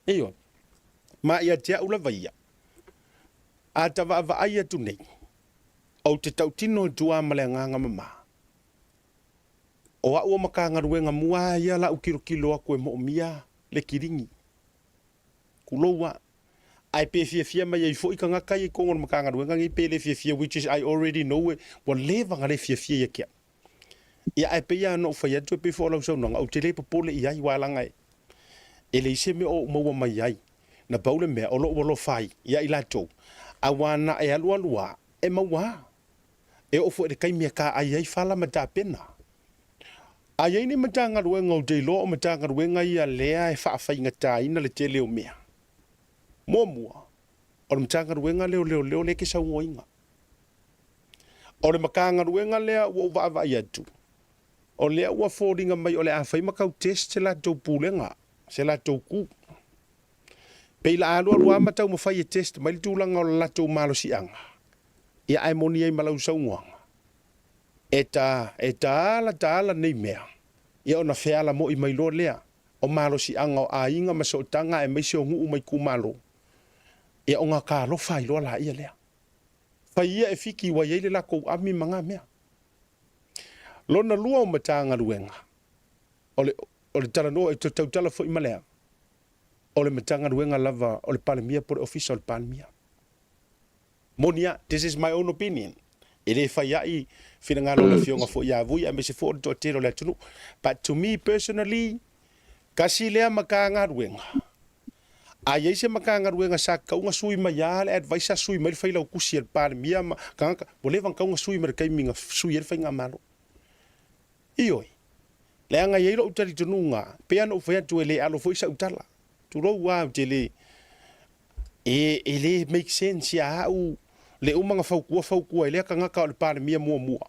iyo ma ia tia ula vaia a tava va ia tu nei o te tautino tua malenga nga mama o a makanga ruenga mua ia la ukiro aku e mo mia le kiringi kulowa ai pe fia mai ai foi kanga kai ko ngor makanga ruenga ngi pe le fia which is I already know it wa leva ngale fia kia ia ai pe ia no fa ia tu pe fo lo so no au te le popole ia i wala ngai ele se me o mo mai ai na baule me o lo fai ia ila to awana e alua e mawa e o fo de kai me ka ai fala mata pena ai ni matanga ruenga o de lo matanga ruenga ia lea e fa ngata ina le tele o mea momua o matanga ruenga leo le ke sa ngoinga o le makanga ruenga lea o va ia tu o lea wa fodinga mai o le a fai makau test la to pulenga se la to ku pe la alu matau mo fai test mai tu langa o la to malo sianga ia ai moni ai malau sa ngoanga eta la nei mea ia ona feala mo i mai lo lea o malo si anga o ainga ma so tanga e mai se ngu mai ku malo ia onga ka lo fai lo la ia lea fai ia e fiki wa ye la ko ami manga mea lo na lua o matanga ruenga ole tala no e tala fo i malea ole matanga ruenga lava ole palemia por official palemia monia this is my own opinion ele fai ai fina ngalo le fionga fo ya vui a me se fo to tero le tunu but to me personally kasi le makanga ruenga ai se makanga ruenga sa ka unga sui ma ya le advice sui mai fai la kusier par mia kanga bole van ka unga sui mer kai minga sui fai nga malo ioi le anga ye lo utari tununga pe ano fo ya tu ele alo fo isa utala tu ro wa tele ele make sense ya u le umanga fau ele kanga ka le par mia mua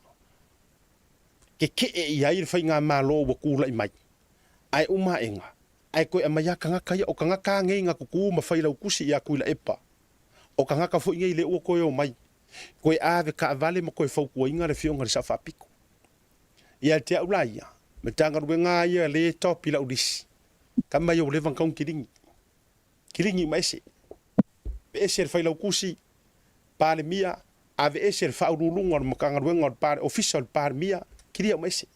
ke ia ir fai nga malo wa ku lai mai ai uma enga ai ko amaya kanga kai o kanga ka ngenga ku ma fai la kusi ya ku la epa o kanga ka fo ngei le o ko yo mai ko ave ka vale mo ko fau ku inga le fionga sa fa piku ia te ulaia me tanga ruenga ia le top ila udis kama yo le van kaun kiringi mai se be fai la kusi pale mia ave eser fa urulunga mo kanga ruenga par official par mia kiria mai se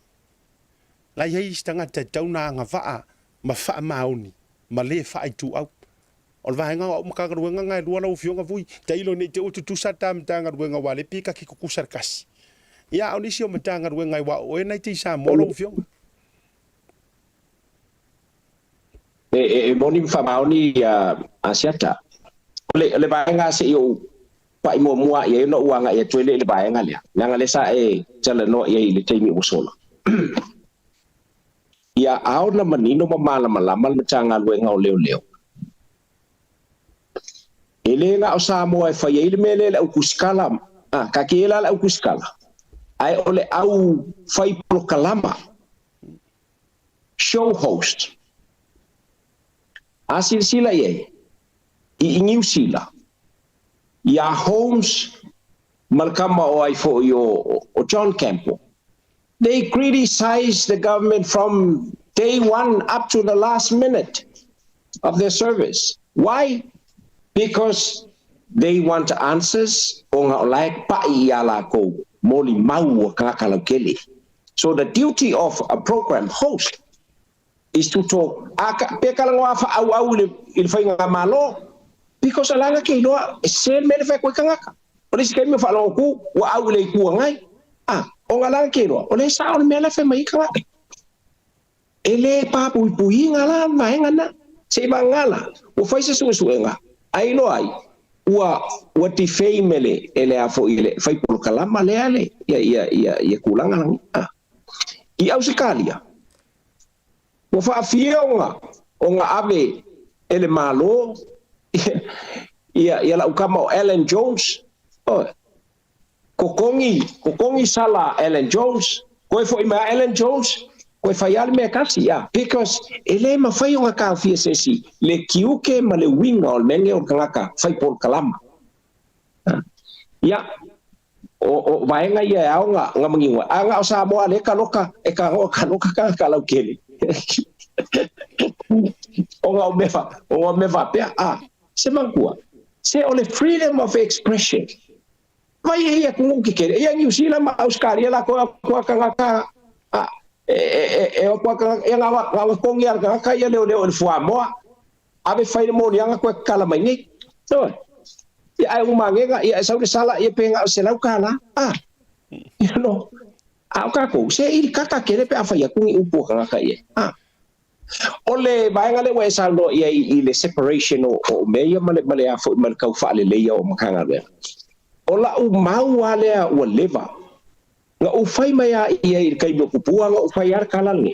la ia istanga te tauna nga va ma fa mauni ma le fa tu au o va nga o kanga ruenga nga lu la ufionga vui te ilo ni te o tu sa tam tanga ruenga wale pika ki ku sarkas ia oni si o matanga ruenga wa o na te sa mo lo ufionga boni fa mauni asiata le ba nga se yo pa mo mua ye no uanga ye twele le ba nga le nga le sa tala no ye le temi usolo ya au na manino mamala malama matanga luenga o leo ele nga o sa mo fa ye le mele le ukuskala ka kela le ukuskala ai ole au fai prokalama show host asil sila ye i New Zealand ya Holmes malkama o ai fo yo o John Campbell they criticize the government from day one up to the last minute of their service why because they want answers on like pa iala ko moli mau kala kele so the duty of a program host is to talk pe kala wa fa au il fa nga malo because alanga ke lo sel me fa ko kanga o le skemi fa lo ku wa au le ku ngai o alanga ke lo o le sa o me la fa mai kanga ele pa pu ngala mai ngana se mangala o fa se su nga ai lo ai wa ti femele ele a fo ile fai por kalama le ale ia kulanga lang I Australia wa fa fionga onga ave ele malo ia la ukama Ellen Jones kokongi sala Ellen Jones koe fo ima Ellen Jones koe fai ale mea kasi because ele ma fai onga ka fia sesi le kiuke ma le winga o menge o kangaka fai por kalama o vaenga ia aonga nga mangiwa anga o Samoa le kaloka e ka kaloka ka laukeli o mefa pe se mangua se ole freedom of expression vai ia ku ki kere ia New Zealand ma Australia la ko kangaka o ko nga kongi ar ka ia le fua moa ave fai mo lianga ko kala mai ni so ia ai umangenga ia sau de sala ia penga se lau kala you know ka ko se il kaka kere pe afa ia ku upo kangaka ia ole vaenga le we saldo ia I le separation o meia male afo mal kau fa le leia o makanga le ola u mau ale o leva nga u fai mai ia I kai mo kupua nga u fai ar kala ni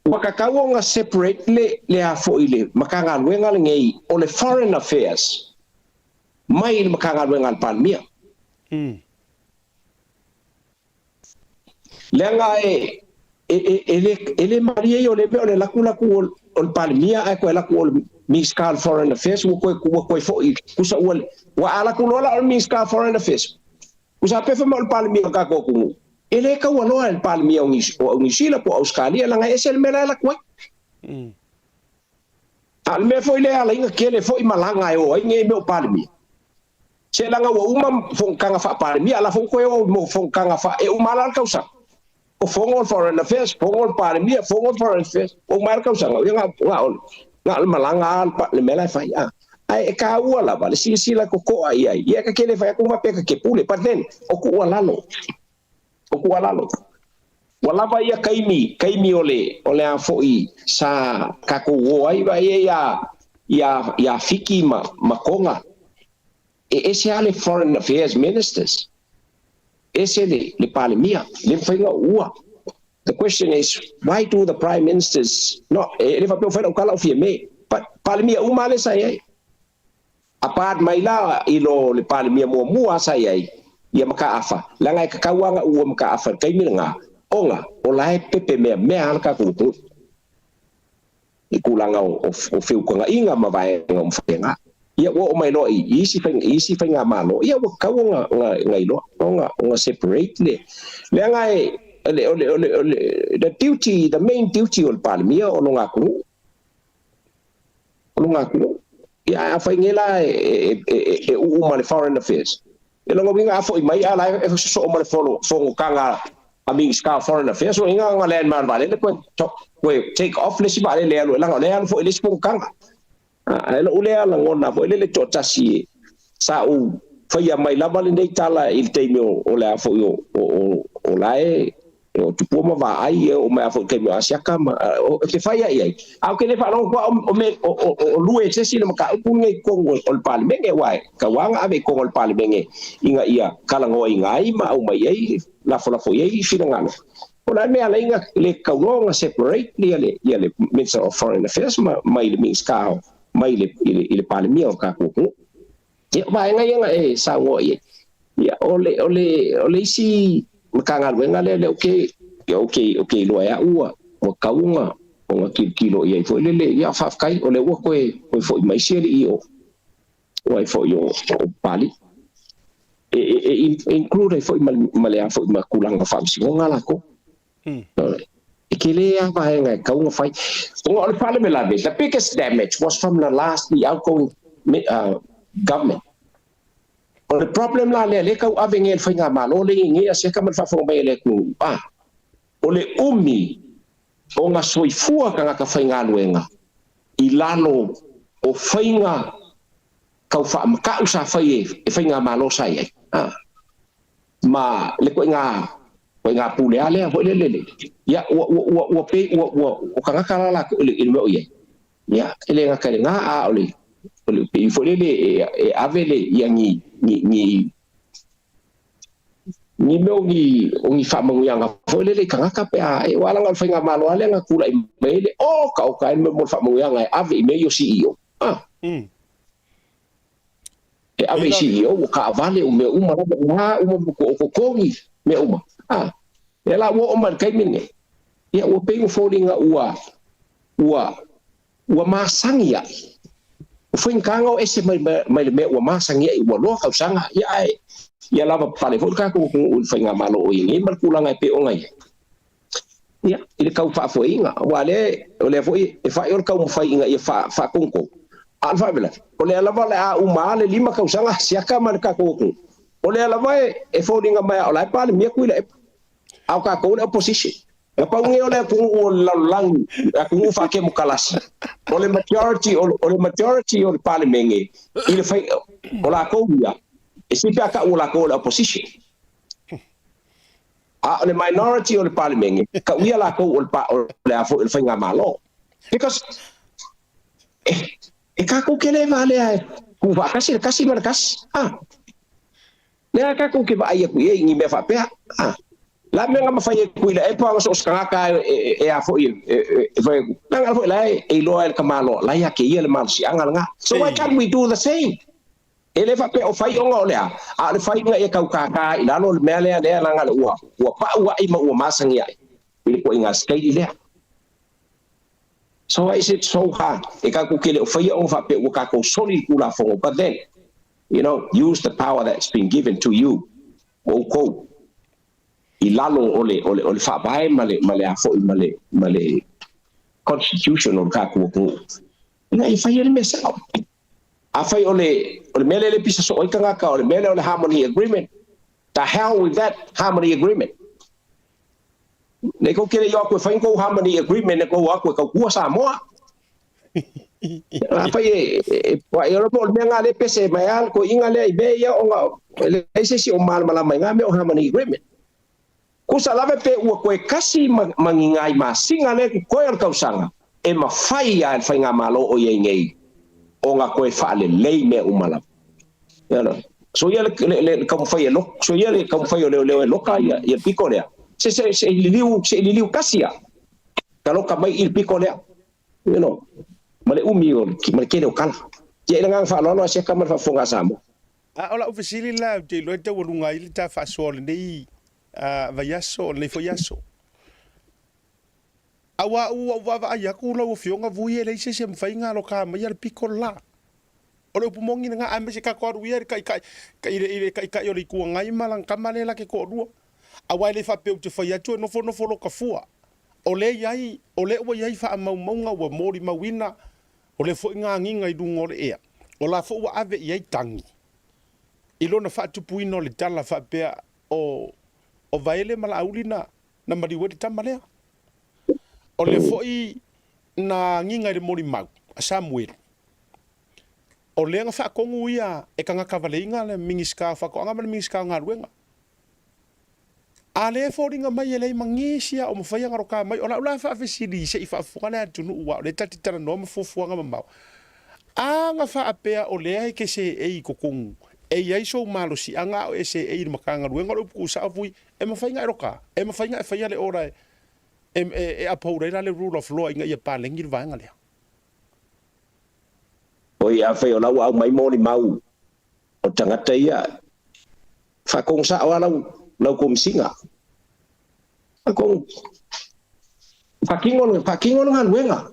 Wakakawa nga separate le afo ile makanga luenga ngei o le foreign affairs mai le makanga luenga palmia lenga ele maria yo le lakula ku o palmia ai ko la ku Minister foreign affairs ko fo kusa wa ala ku lola o Minister foreign affairs kusa pe fa mo palmia ka ko ku ele ka wano al palmia o Sila po Australia la nga esel mela la kwai al me foi le ala inga kele foi malanga o nge me palmia se la nga uma fon kanga fa palmia ala fon ko mo fon kanga fa umala ka usa o fon foreign affairs fon palmia fon foreign affairs o mar ka usa nga malanga al le mela fa ai ka wala ba sila ko ai ia ka kele fa ko ma pe ka ke pule pa den o ku wala lo wala ba ia kaimi ole a foi sa kako ai ba ia fiki makonga ese ale foreign affairs ministers ese le palmia le fainga ua the question is why do the prime ministers not ele va pe fa kala ofie me palmia umale sai apart mai la ilo le palmia mo sai ia maka afa langa ka kawanga ua maka afa kai milanga onga olai pepe me alka ku ikulanga o feu ko inga mavae ngom fenga ia o mai lo isi fenga malo ia o kawanga ngai lo onga separate le ngai the main duty ol palmia onga ku ia afa ngela uma foreign affairs elongo winga afo mai ala so o follow fo kanga aming ska foreign affairs so inga ngalen man vale le ko take off le si vale le lo la fo le fo kanga elo ule ala ngona fo le totasi sa u fa ya mai la vale nei tala il teimo o le afo o lae o tupo ma va ai o me afo ke asiaka o ke fa ya ai au ke le fa lo o me o lue se si le ka ku ngai ko o palmenge wai ka wanga ave ko o palmenge inga ia kala ngo inga ai ma o mai ai la fo ai fi ngalo o la me ala inga le ka ngo separate le Minister of Foreign Affairs mai le minska mai le palmia ka ku ya vai ngai sa ngo ya ole si makanga wenga le okay lo ya ua o kaunga o kilo ia fo le ya fa kai o le wo ko fo mai seri o fo yo pali include fo male fo makulanga fa si ngala ko ikile ya ba nga kaunga fai o le parliament la the biggest damage was from the outgoing government. The problem la le ka ave ngel fa nga malo le ngi ase ka man fa fo mai le ku o le umi o nga soifua ka nga fa nga luenga ilano o fa nga ka fa ka usa fa fa nga malo sai ma le ko nga pule ale ho le ya o pe o ka nga la ko le mo ye ya ele nga ka nga a ole i fo le e ave le yangi ni me ongi fa manguanga fo le kanga pe e wala ngal fainga malo ale nga kula i mele o ka me mo fa manguanga ave me yo CEO e ave CEO ka vale o me uma na uma ko kongi me uma e la wo o man kai mine ia o pe fo ringa ua masangia foi nkanga o ese mai me ua masangia i ua lo ka sanga ia lava pale fo ka ko foi nga malo o ingi mal kulanga pe o ngai ia ile ka fa fo inga wale o le foi e fa yor ka mo fa inga ia fa konko alfa bela o le lava le a uma le lima ka sanga sia ka mal ka ko o le lava e fo ringa mai o la pale me ku ile au ka ko opposition e pa ngi ole ku o lang ku fa ke mo kalasi o le majority o le parliament ile fa o la ko ya e si pe ka o la ko opposition le minority o le parliament ka ua la ko o le afo le fa ngamalo because e ka ko ke le vale ai ku va kasi markas le ka ko ke va ai ku e ngi me fa pe la menga ma fai kuila e pa so skaka e a foi foi nanga foi la e lo el kamalo la ya ke ele mal si anga nga so why can't we do the same ele fa pe o fai onga ole a le fai nga e ka ila lo mele le nga le ua pa ua i ma ua masangia ile ko inga skai ile so why is it so hard e ka ku kele o fai o fa pe o ka ko soli kula fo but then use the power that's been given to you ko i lalo ole fa bai male afo male constitution o ka ku na i fa ele mesa a fa ole mele le pisa so o kanga ka ole mele ole harmony agreement the hell with that harmony agreement ne ko kere yo ko fa ko harmony agreement ne ko wa ko ku sa mo a fa pa yo po me ngale pese mayal ko ingale ibe ya o nga le ese si o mal mala mai ngame o harmony agreement kusa lave pe ua koe kasi mangingai masinga le koe al kausanga e mawhai a whainga malo o iei ngei o ngā koe whaale lei me umala so ia le kamwhai e lok so ia le kamwhai o leo e loka ia piko lea se ililiu kasi a ka loka mai il piko lea male umi o male kene o kala ia ila ngang whaalono a seka male whafonga samo ola ufesili la te loe te walunga ili ta whasoale nei vai aso le foi aso awa wa ya ku lo fionga vui le se mfainga lo ka mai al pikola o le pumongi nga ame se ka ko ru kai yo le ku ngai malang kamale la ke ko ru awa le fa pe te foi atu no fo lo ka fua o le wa yai fa mau nga wa mori mawina o le fo nga ngi ngai dungo le e o la fo wa ave yai tangi ilo na fa tu puino le tala fa pe o vaele mala aulina na mariweti tamalea o le foi na nginga de mori mau Samuel o le nga fa kongu ia e kanga kavaleinga le mingiska fa ko anga mingiska nga ruenga ale foringa mai ele mangisia o mafai nga roka mai ola fa fesidi se fa fungana tunu wa le tatitana no mfofu nga mamau anga fa apea o le ke se e kokongu e ia so malo si anga e se e makanga ruenga lo ku sa fui e mawhainga e roka e mawhainga e whaia le ora e apaurera le rule of law inga ia palengi le vaenga lea o ia whai o lau au mai mōni mau o tangata ia whakong sa o lau komisinga whakong whakingon ngā luenga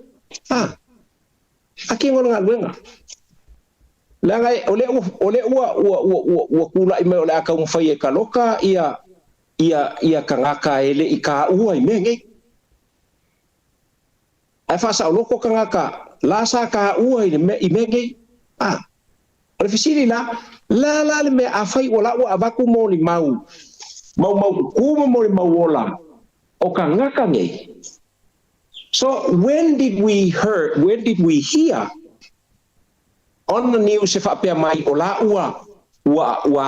whakingon ngā luenga Langai ole ua kula ime ole aka umfai e kaloka ia kangaka ele i ka ua i menge. Ai fasa o loko kangaka lasa ka ua i menge. Ole fisiri la le me afai ola ua avaku moli mau kuma moli mau ola o kangaka nge. So when did we hear on the news if apea mai o la ua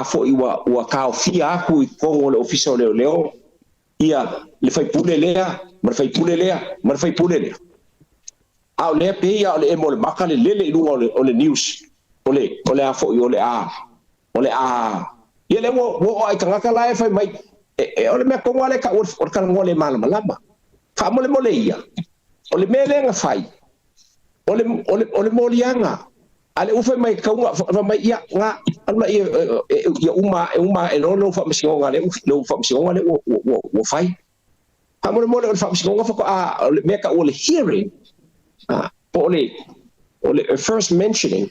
fo ua kao fia aku i kongo le ofisa o leo ia le fai pule lea mar fai pule lea au le pe ia o le emo le maka le lele i lunga o le news ole a fo ole a ye le wo ai kanga kala e fai mai ole me ko ngale ka or kala ngole malama fa mole ia ole mele nga fai ole molianga ale ufa mai ka nga mai ia nga ala ia uma e no fa msinga le fa msinga le wo fai fa mole fa msinga fa a me ka ole hearing ole first mentioning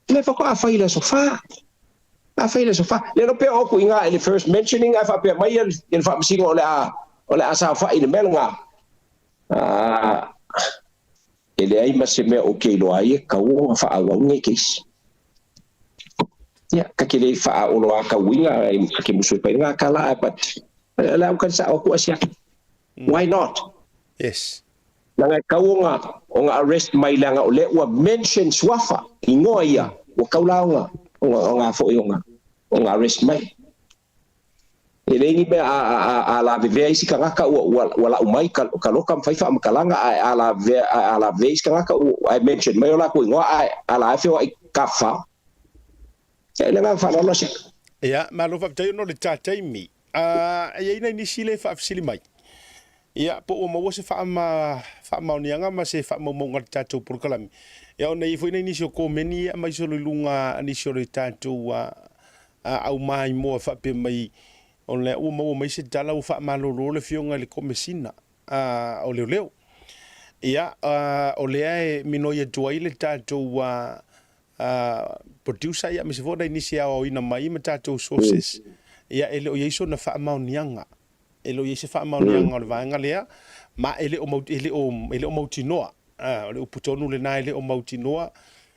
le fa ko a fai le sofa le no pe o ku inga ele first mentioning a fa pe mai ele fa msinga ole a sa fa ile melnga ele ai maseme o ke lo ai ka o fa a nge kes ya ka ke le fa o lo ka winga ke musu pe nga kala but la kan sa o ku asia why not Yes. Nanga kaunga onga arrest mai langa ole wa mention swafa ingoia wa kaulanga onga fo onga arrest mai ele ngi be a la ve isi kanga ka wala umai ka lokam fai fa makalanga a la ve isi kanga ka I mention mai ola ko ngo a la fe wa kafa ele nga fa lo sik Ya, malo fa tayo no le taimi. Ye ina ni sile fa sili mai. Ya, po o mo se fa ma nianga ma se fa mo ngal tato por kalam. Ya ona ifo ina ni so ko meni mai so lunga ni so le tato wa au mai mo fa pe mai on le o mo mai se dala o fa malo le fionga le komesina o leo. Ya, o le ai mino ye tuai le tato wa producer ya mse voda inisia o ina mai matato sources ya ele o yeso na fa maunianga ele o yese fa maunianga le vanga lea ma ele o mautinoa le uputonu le na ele o mautinoa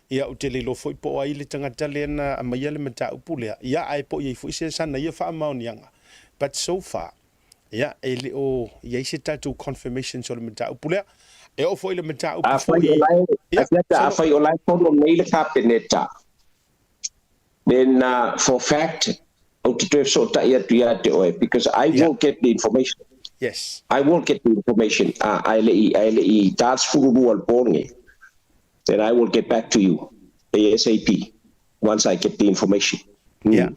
ya o tele lo foi po ai le tangata le na mai le mata upule ya ai po ye foi se sana ye fa maunianga but so far ya ele o yese tato confirmation so le mata upule e o foi le mata upule ya foi o lai pono nei le capeneta then for fact because I will get the information. Yes, I will get the information. That's then I will get back to you ASAP once I get the information. Yeah,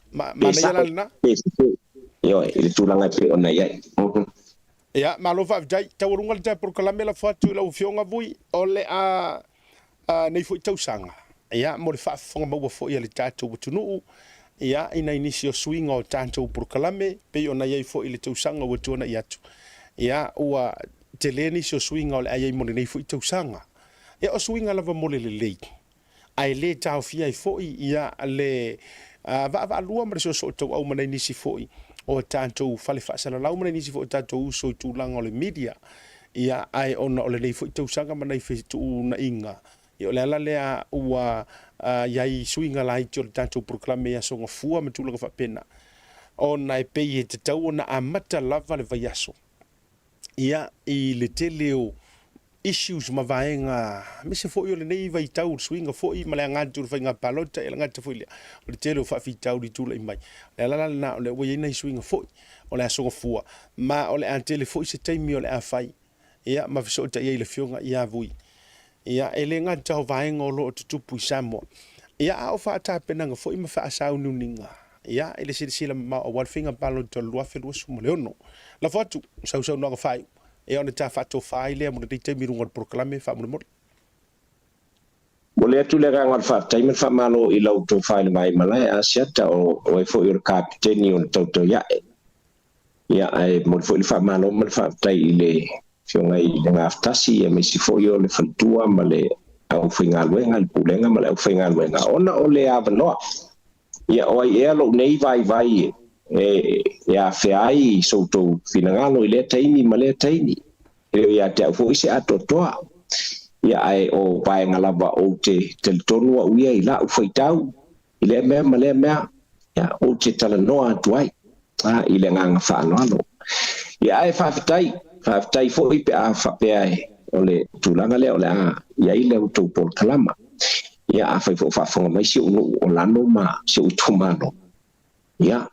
ya malova dai tawrungal ta por kalamela fatu la ufionga vui ole nei foi tausanga ya mo le fa fonga mo fo ya le tatu butunu ya ina inisio swing o tanto por kalame pe ona ye fo ile tausanga butuna yatu ya ua teleni so swing o ai mo nei foi tausanga ya o swing ala mo le le ai le tau fia fo ya le va lua mo so to au mo nei nisi fo o tanto fale fa sala lau mo nei nisi fo tanto so tu langa le media ya ai ona o le nei foi tausanga mo nei fe tu na inga yo le ala lea ua yai suinga lai tio tanto proclame ya songa fua me tulaga fa pena ona e pei te tau ona amata lava le vaiaso ia I le teleo issues ma vaenga me se foi o le nei vai tau suinga foi ma le ngatu fa nga palota e ngatu foi le teleo fa fi tau di tula mai le ala na le wo ina suinga foi o le songa fua ma o le antele foi se taimi o le afai ia ma fiso ta ia le fionga ia vui ia ele nga tau vaenga o lo tutupu samo ia o fa ta penanga fo ima fa sa uninga ia ele sila ma o wal finga palo to lo fa lo sumo leono la foto sa no fa e ona ta fa to fa ile mo de te miru ngol proclame fa mo le tu le ngal fa tai men fa malo I lo to fa mai malai asia ta o fo ir kapteni on to ya ai mo fo fa malo mo fa tai ile fionga I le ngaftasi e mesi fo yo le fantua male au finga luenga le pulenga male au finga luenga ona ole avano ya o ai elo nei vai ya feai so to finangalo ile taimi male taimi ya te fo isi atotoa ya ai o vai ngalava o te tonu o ia ila u faitau ile me male me ya o te talanoa tuai ile nganga fa no ya ai fa tai fo I pe a fa pe ai ole tulanga le ole ya ile o to por kalama ya a fa fo mai si o lano ma si o tumano ya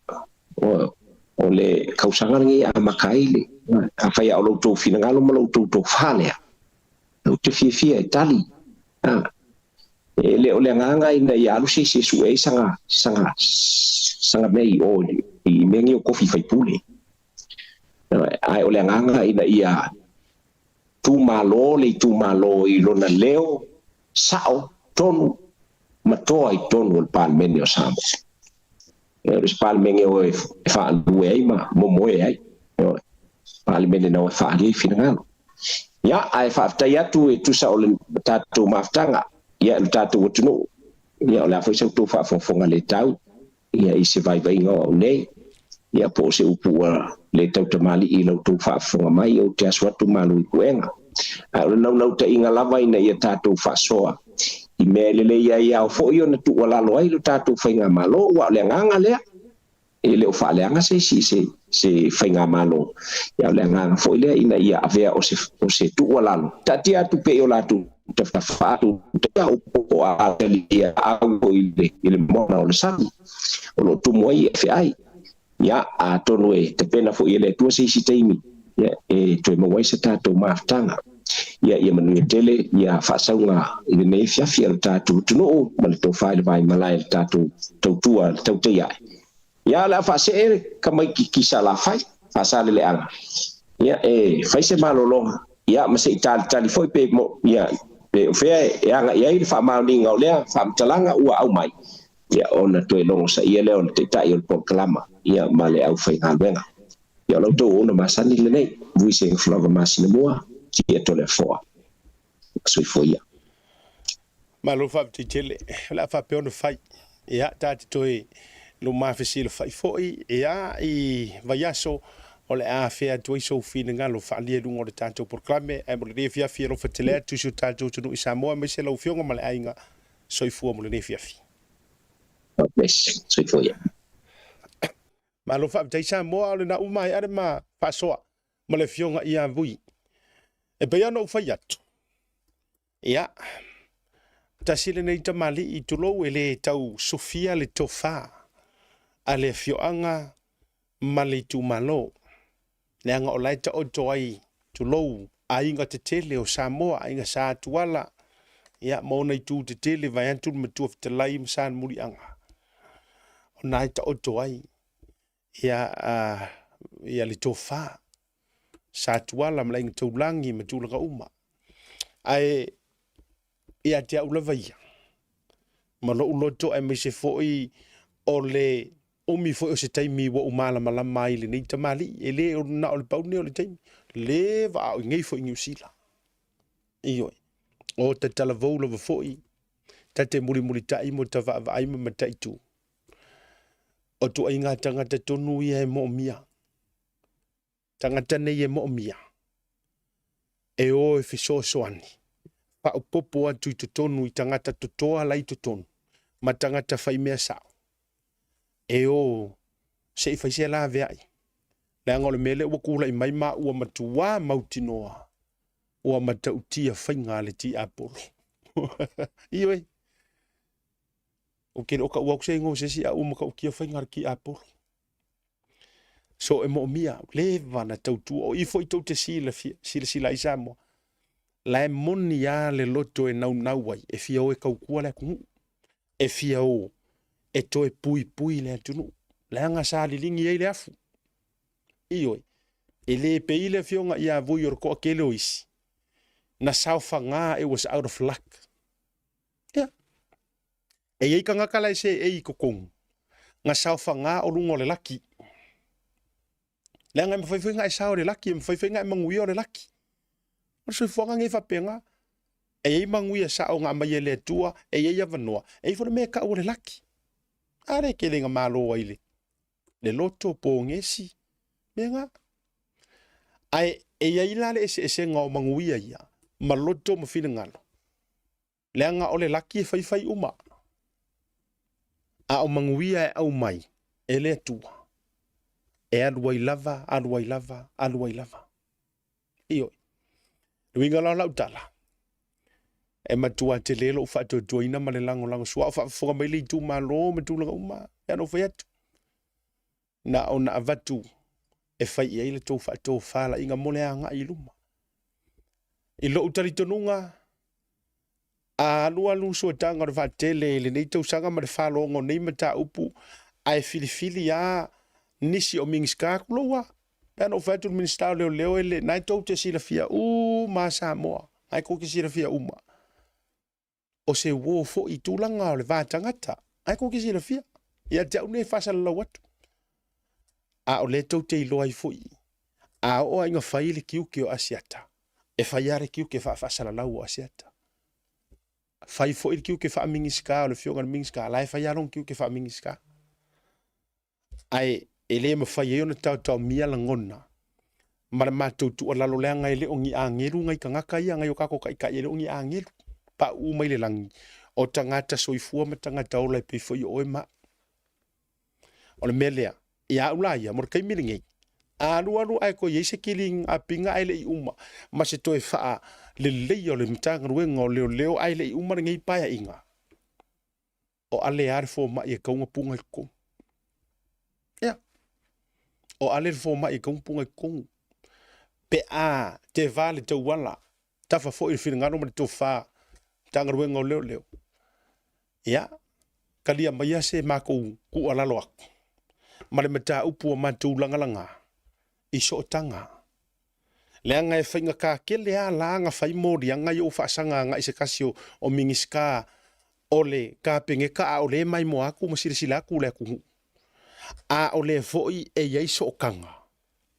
ole kausanga ngi a makaile a fa ya o to finanga lo mo to fale o te fia Itali le o le nganga ina ia lu se su e sanga mei o I mengi o kofi fai pule ai o le nganga ina ia tu malo I lona leo sao tonu matoa I tonu o palmeni o Samoa e palmeni o e fa lu e ma momoe ai palmeni na o fa ali finangalo ya ai fa taya tu e tu sa o le tatu maftanga ya le tatu tunu ya la foi tu fa fonga le tau ya I se vai ngo nei ya po se upu le tau tamali I lo tu fa fonga mai o te aswatu malu I kuenga a le nau te inga lava ina ia tatu fa soa I mele le ia o fo io na tu wala lo ai lo tatu fa inga malo wa le nganga le e le o fa le anga se fa inga malo ya le nganga fo le ina ia avea o se tu wala lo tatia tu pe o la tu te fatu te o a te ia au ile mona o le sami o lo tu moi e ai ya a tonu e te pena fo ile tu se teimi ya e to mo wai se tato maftanga ya manu tele ya fa saunga ile nei fiafi al tatu tuno mal to fa le vai malai tatu tua tau te ya la fa se kamai ki sala fai fa sale le anga ya e fai se malolo ya ma se tali foi pe mo ya e fe ya nga ia fa ma ni ngau le fa talanga ua au mai ya ona to e longo sa ia le on te tai o proclama ya male au fai ngalwenga ya lo to ona masani le nei vui se flava masina moa ti to le fo so foi ya malo fa ti tele la fa pe on fai ya tati to e lo ma fe sil fai foi ya I vayaso o le a fea tu iso fina ngalo fa lia lungo de tanto proclame e mo le fia fia lo fatele tu su tanto tu Samoa me se lo fionga male ainga so fu mo le fia fia yes so foi ya ma lo fa tai Samoa le na umai are ma fa soa mo le fionga ia vui e pe no fa yat ya ta sile nei ta mali I tulo ele tau Sofia le tofa ale fioanga mali tu malo le anga o laita o toai tu lou a inga te tele o Samoa a inga sa tuala ia mauna I tu te tele vai antu matua fitalai msaan muri anga o naita o toai ia le tofa sa tuala mla inga taulangi matulanga uma ai ia te aulava ia malo uloto ai me se foi o le Omi foi o se taimi wa umala malama I le nei tamali ele o na o le paune o le taimi le va o ngei foi New Zealand iyo o te talavou lava foi ta te muri tai mo ta va ai ma tai tu o tu ainga tangata tonu ia e mo mia tangata nei e mo mia e o e fiso soani pa o popo atu I tonu I tangata totoa lai tonu ma tangata fai mea sao e o se fai se la ve ai la ngol mele o kula I mai ma o matua mautinoa o matautia fainga le ti apolo io e o ke o ka o se ngo se si a o ma ka o ki fainga ki apolo so e mo mia le vana tautu o I foi tau te sila I Samoa la moni ya le loto e nau wai e fia o e kau kua le ku e fia o e toe pui le tunu le anga sa lilingi e le afu iyo e le pe ile fionga ia vui or ko kele oisi na saufa nga it was out of luck yeah e ei kanga kala se e kokong nga saufa nga o lungo le laki le anga me foi nga sa o le laki me foi nga mangui o le laki o so fonga nge fa penga e ei mangui sa o nga mai le tua e ei avanoa e fo me ka o le laki are ke lenga malo ile le loto po ngesi menga ai e ia la le se nga mangui ia ma loto mo fina ngalo le anga ole laki fai uma a o mangui au mai ele tua e alwai lava iyo winga la utala e matua te lelo fa to doina ma le lango swa fa fo mai le tu malo me tu la uma ya no fait na ona avatu e fai ile to fa la inga mole anga I luma I lo utali tonunga alu so tanga le vatele le nei tausanga ma le whalongo nei mata upu ai filifili a nisi o mingska kuloa pena o fatu minister leo ele nai tau te sila fia ma Samoa ai ko ki sila fia uma o se wo fo i tulanga o le vatangata ai ko ki sila fia ia te une fasal la watu a o le tau te ilo ai foi a o inga fai le kiu o asiata e faiare kiu ke fa fasala la o asiata fai fo il kiu ke fa mingiska o le fionga mingiska lai fai alon kiu ke fa mingiska ai ele ma fai e ona tau mia la ngona ma tu tu la lo lenga ele ongi angeru ngai kanga kai ngai o kako kai kai ele ongi angeru pa u mai le langi o tangata soifua ma tangata o lai pe fo i o ma o le melea ia ulaya mor kai milingi alu ai ko yese killing a pinga ai le uma ma se toe fa le o le mtanga ruenga o leo ai le uma ngai paia inga o ale ar fo ma e kaunga punga ko ya o ale fo ma e kaunga punga ko pe a te vale te wala tafa fo i fina ngano ma to fa tanga ruenga o leo ya kalia mai se ma ko ku ala loak ma le mata upu ma tu langa iso tanga leanga e fainga ka kele a langa fai mori anga yo fa sanga nga ise kasio o mingiska ole ka penge ka ole mai mo aku masiri sila ku le ku a ole foi e ye iso kanga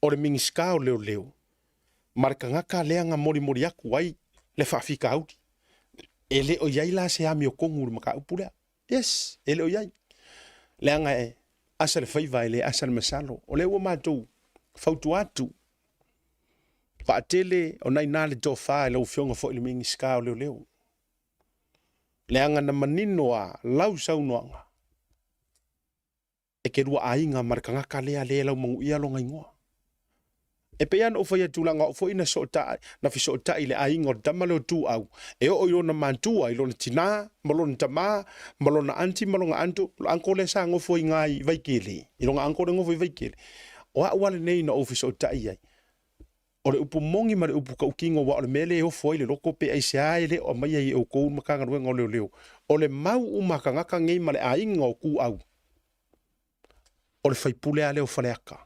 ole mingiska ole leo marka nga ka leanga mori aku ai le fa fika out ele o yai la se ami o kongu maka upula yes ele o yai leanga e asal fai vai le asal masalo ole wo matou fautu atu pa tele o nai nale to fa lo fionga fo ilmingi ska o leo leanga na manino a lau saunoanga e ke rua ainga markanga kalea le lau mangu ia lo ngaingoa e pe an o fa tulanga o fo ina sota na fi sota ile ainga o damalo tu au e o yo na mantua ilo na tina malon tama malon anti malon anto ankole sa ngo fo ingai vai kele ilo nga ankole ngo fo vai kele o wale nei na office o tai ai o le upu mongi ma le upu ka ukingo wa o le mele o foi le loko pe ai sai le o mai ai o ko makanga ruenga o leo o le mau umakanga ka ngei ma le ainga o ku au o le fai pule ale o faleaka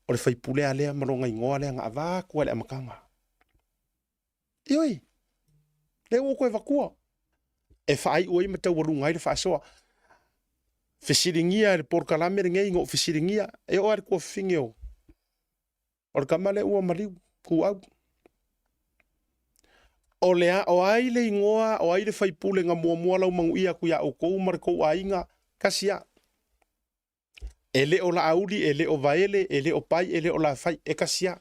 o le fai pule ale malonga ingoa le nga va ku le makanga ioi le o ko evakua e fai oi mata walunga ile fa soa fesiringia le porkalame ngei ngo fesiringia e o ar ko fingeo or kamale o mari ku au o lea o aile ngoa o aile fai pule nga mo lau mangu ia ku ya o ko mar ko ainga kasia ele o la audi ele o vaele ele o pai ele o la fai e kasia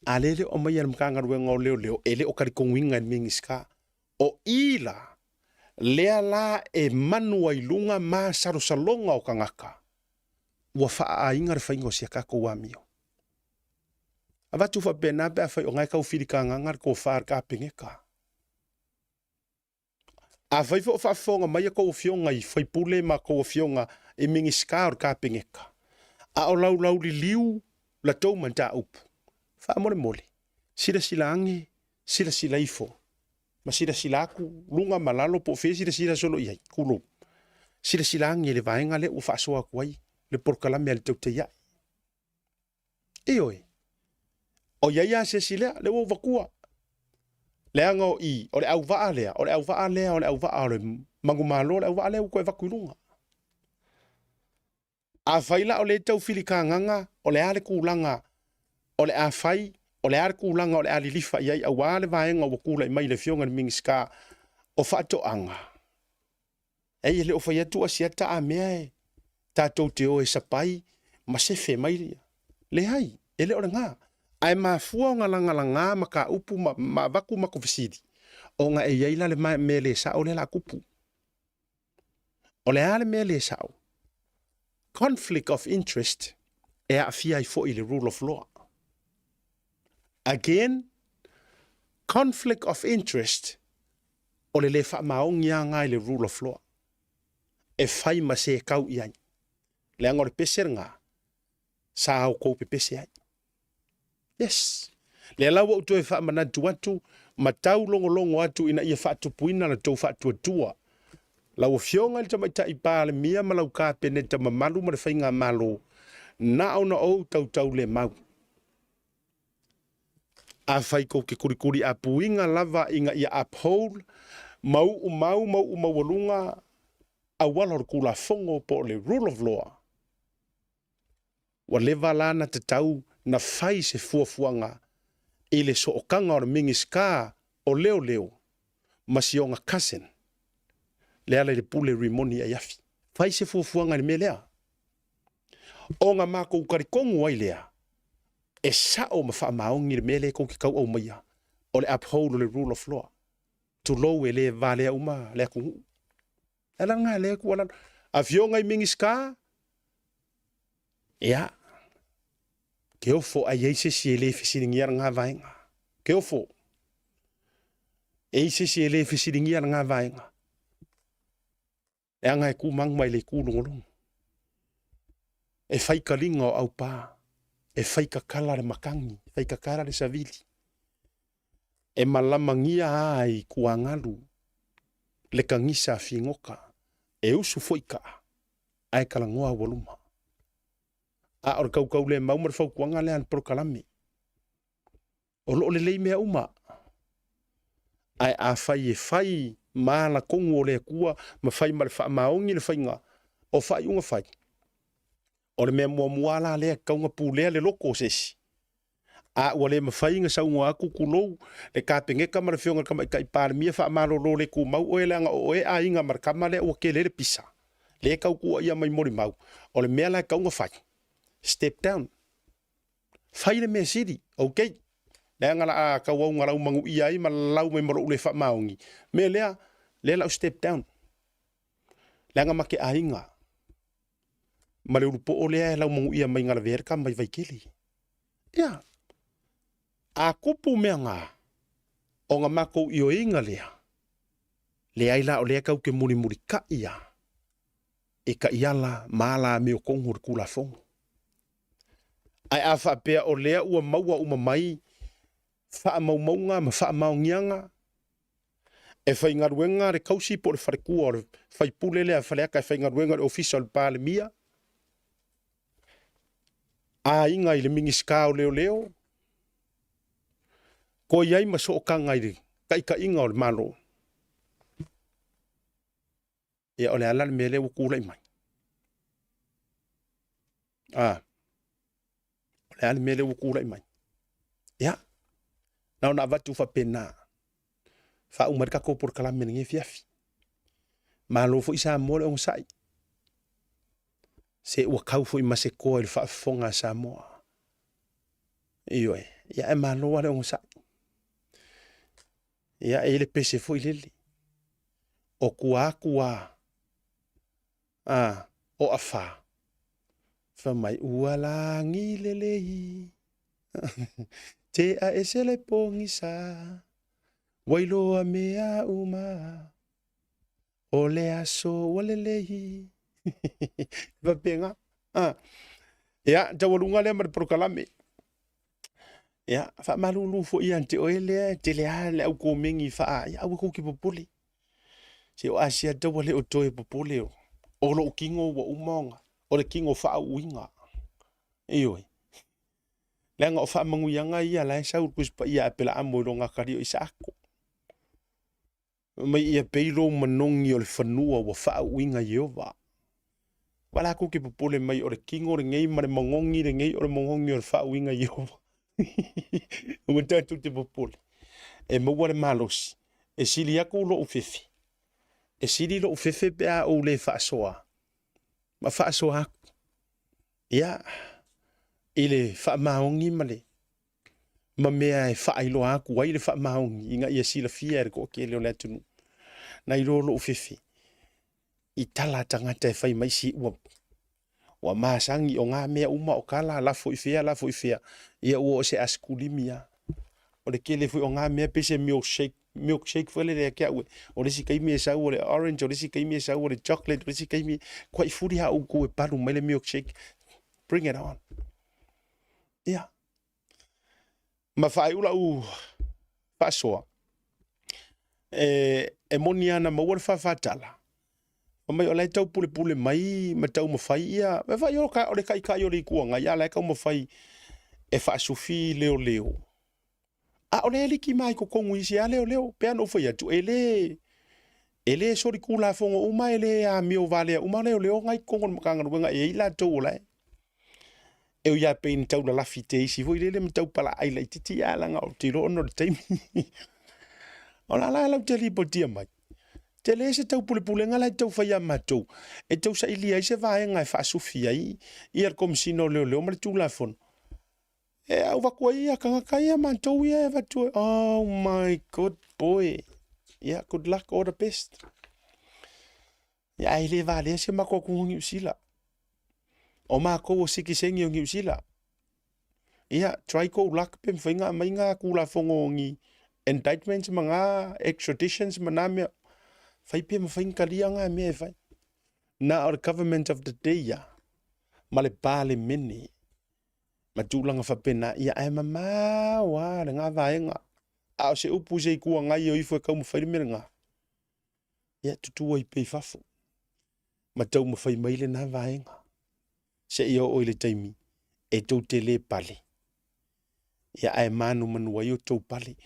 alele o mai mkanga ruenga leo ele o kari kongwinga mingiska o ila lea la e manu ai lunga ma sarosalonga o kangaka. Ua faa ainga rewhaingo sia kako wamio. Avatu fa bena bea fai o ngai kau whirika ngangar ko whaar ka pengeka. A fai fo fa fonga mai ko fionga i fai pule ma ko fionga e mingi skaur ka pengeka. A o lau li liu la tau manta upu. Fa mole mole. Sila silange, sila silaifo. Ma sila silaku, lunga malalo po fe sila solo iai, kulo. Sila silange le vaenga le ufa soa kuai, le porkalame al tau te iai. Eoi. O iaia se sila, le o vakua. Le anga o i, o le au vaa lea, o le au vaa lea, o le au vaa, o le mangumalo, le au vaa lea uko e vakuilunga. A faila o le tau filika nganga, o le ale kulanga, o le a fai, o le ar kulanga o le alilifa iai a wale vaenga o kula i mai le fionga ni mingiska o fato anga. Ei le o fai atu asiata a mea e tatou te o e sapai ma se fe mai lia. Le hai, ele o le ngā. Ai ma fua o ngā maka upu ma vaku ma kufisidi. O ngā e iaila le me le sa o le la kupu. O le ale me le sa o. Conflict of interest e a fia i fo i le rule of law. Again, conflict of interest o le fa maongia ngai le rule of law. E fai ma se kau iai. Le angore peser ngā. Sa au kou pe pese ai. Yes. Le lawa uto e fa manatu watu ma tau longo atu ina ia whaatupuina na tau whaatuatua. Lau fionga le tamaitai pāle mia ma lau ka pene tamamalu ma le whainga malo. Na au na au tau le mau. A whai ko ke kurikuri a puinga lava inga ia uphold mau walunga a walor kula fongo po le rule of law. Wa leva lana te tau na whai se fuafuanga i le so o kanga o le mingiska o leo masionga kasen. Lea le pule rimoni a yafi. Whai se fuafuanga ni me lea. O ngā mako ukarikongu ai lea. E sao ma wha maongi le mele ko ki kau au maia. O le uphold le rule of law. Tu lo e le vale uma le kungu. Ela ngā le ku ala. A fionga i mingiska. Ea. Ke ofo a yeise si ele fisiringia ngā vaenga. Ke ofo. Eise si ele fisiringia ngā vaenga. Ea ngai ku mang mai le ku longolong. E whaika linga o au pā. E whaika kala le makangi. Whaika kala le savili. E malamangia ai kua ngalu. Le kangisa fingoka. E usu foika. Ai kalangoa waluma. A ora kau le mau marfau kuanga le an prokalame. O lo le lei mea uma. Ai a fai e fai maa la kongo o le kua ma fai ma le wha maongi le whainga. O fai unga fai. O le mea mua muala lea kaunga pūlea le loko sesi. A ua le mawhai inga saunga aku kulou le kāpengeka ma le whionga kama i kai pāre mia wha amaro lo le ku mau o e leanga o e a inga marakama le ua ke le pisa. Le kau kua ia mai mori mau. O le mea la kaunga fai. Step down. Whai le mea siri. Okay. Lea ngala a kau au ngalau mangu iai ma lau me moro ule wha maongi. Mea lea lau step down. Lea nga make a inga. Ma le urupo o lea lau mangu ia mai ngala verka mai vaikili. Ia. A kupu mea ngā. O ngā mako i o inga lea. Lea ila o lea kau ke muri ka ia. E ka iala maala me o konghur kula fongo. Ai a whaapea o lea ua maua uma mai. Wha maunga ma wha maungianga. E whaingaruenga re kausi po le wharekua o le whaipulele a whaleaka e whaingaruenga re official pāle mia. A inga i le mingiska o leo. Ko iai ma so o kanga i le ka inga o le malo. E o le ala le mele o kula i mai. O le ala mele o kula i mai. Ia. Nau na vatu fa pena. Fa umarika ko por kala menenge fiafi. Malo fo isa mole on sai. Se ua kau fo i mase ko il fa fonga Samoa. Iyo e. Ia e malo wale on sai. Ia e le pese fo i lele. O kua. O afa. Fa mai ua langi lelehi. Te a esele pongisa. Wailoa mea uma. O le aso walelehi. Vapenga. Ya, tawalunga le mar prokalame. Ya, fa malulu fo ian te oele, te le ale au ko mengi fa ya au ko ki populi. Se o asia tawale o toe populi o. O lo kingo wa umonga. O le kingo fa uinga. Iyo. Lenga o fa manguyanga ia la sa urkus pa ia pela amo lo ngakari o isako. Mai ia peilo manongi o le fanua wa fa uinga Yehova. Wala ko ki popole mai o le kingo le ngei mare mongongi le ngei o le mongongi o le fa uinga Yehova. O tatu te popole. E maua le malos. E sili ako lo ufefe. E sili lo ufefe pe a o le fa soa. Ma fa soa ako. Ia. Ile fa maongi male. Ma mea e fa ilo aku wa ile fa maongi inga ia sila fia ko ke le tunu. Na ilo lo ufefe. I tala tangata e fai mai si wa masangi o ngā mea uma o kala lafo i fea. Ia ua o se askulimia. O le kele fui o ngā mea pese milkshake fwele le kia ue. O le si kaimi e sau o le orange, o le si kaimi e sau o le chocolate, o le si kaimi kwa i furi ha uko e paru mai le milkshake. Bring it on. Ia. Ma whae ula u pasoa. e moni ana maua le whawhatala. O mai o lai tau pule mai, ma tau mawhai ia, me whai o le kai o le ikuanga, ia lai kau mawhai e whaasufi leo. A o le liki mai ko kongu isi a leo, pea no whai atu, ele sori kula fongo uma ele a mio vale uma leo ngai kongo makanga ruanga e ila tau lai. E o ia pein tau la lafite isi, voi lele me tau pala ai lai titi ala nga o tiro ono le taimi. O la lau te lipo tia mai. Te le se tau pule nga lai tau whaia matou. E tau sa ili ai se vae ngai whaasufi ai. Ia komisino leo mare tu la fon. E au wakua ia kangakai a matou ia e watu. Oh my god boy. Yeah, good luck, all the best. Ia ele vale se mako kungi usila. O mako o siki sengi ngi usila. Ia try go luck pem finga mainga kula fongo ngi indictments manga extraditions manamia. Fai pem finga lianga me fai. Na our government of the day ya. Male pale mini. Matulanga fa pena ia ai mama wa nga vaenga. A se upu se kua ngai o ifo kau mawhai merenga. Ia tutua i pei fafo. Ma tau mawhai maile na vaenga. Se ia o ile taimi. E tau te le pale. Ia ai manu manua i o tau pale.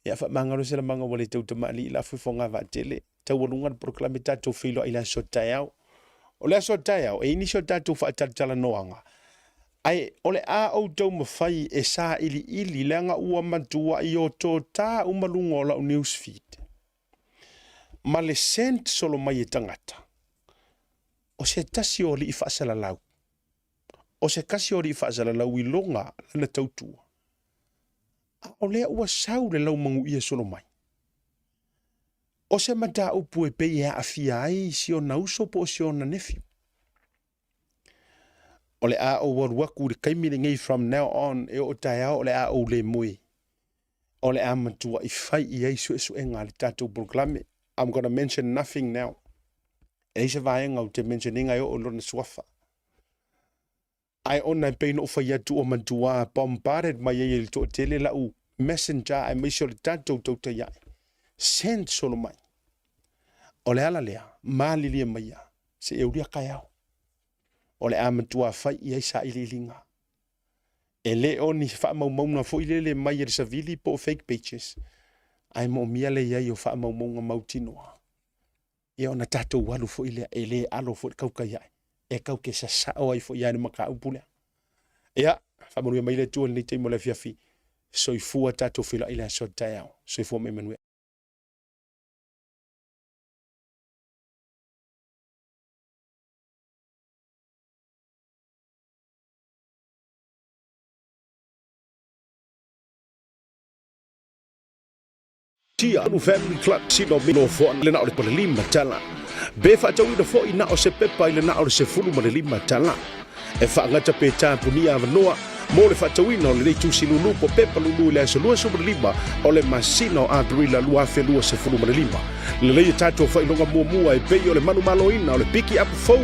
Ia wha mangaro se la manga wale tau tamali i la fuifonga va tele. Tau walunga proklame tatou whilo i la sotai au. O lea sotai au. E ini sotai tau wha atatala noanga. Ai, ole a au tau mawhai e sa ili leanga ua mantua i o tō tā umalunga o lau newsfeed. Ma le sent solo mai e tangata. O se tasi o li i whaasala lau. O se kasi o li i whaasala lau i longa lana tautua. A o lea ua sau le lau mangu ia solo mai. O se mata upu e pei ea awhia ai si o nauso po o si o na nefiu. Ole a o waruaku le kaimire ngai from now on e o tai au ole a o le mui. Ole a matua i whai i eisu esu e ngā le tātou proklame. I'm gonna mention nothing now. E se vaenga o te mentioninga e o lona swafa. Ai ona peino o whai atu o matua bombarded mai e il to tele la u messenger ai meisio le tātou tauta iai. Send solo mai. Ole ala lea, maali lia mai a, se euria kai au. O le amatua fai i aisa i lilinga. E le o ni wha mauna fo i le mai e savili po fake pages. Ai mo mia le iai o wha mauna mautinoa. E o na tatou walu fo i le e le alo fo i kauka iai. E kauke sa sao ai fo i ane maka upulea. Ea, wha manuia mai le tua ni teimo le fiafi. Soi fua tatou whila i le so tai au. Soi fua me manuia. Tia anu family club sino mino fo le na o le pole lima tala. Be fa tau ina fo ina o se pepa ile na o le se fulu ma le lima tala. E fa ngata pe tapunia avanoa mo le fa tau ina o le tu silulu po pepa lulu le so lua so le lima o le masino a brila lua fe lua se fulu ma le lima. Le le tato fa ilonga mua e pe o le manu malo ina o le piki up fo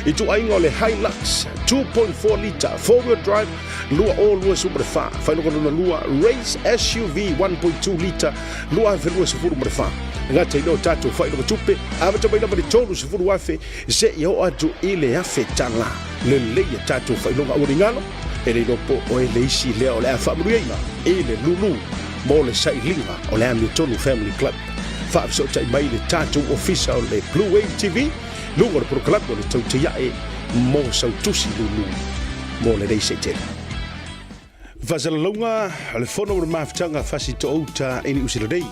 i tu ainga o le Hilux 2.4 liter 4-wheel drive lua o lua super fa fa ilonga lua race SUV 1.2 liter lua fe lua se fulu ma le fa. Ngata ino tato fa ilonga tupe ava tau ina ma le tolu se fulu afe se i o atu ile afe tala le le tato fa ilonga o ringalo e le lopo o e le isi lea o le a whaamarueina e le lulu mo le sailinga o le Hamiltonu Family Club. Whaafsota i mai le tātou ofisa o le Blue Wave TV lungo le proklamo o le tautiae mo sautusi lulu mo le reise tele. Vasalalonga le fono o le mafutanga fasi to outa ini usiladei.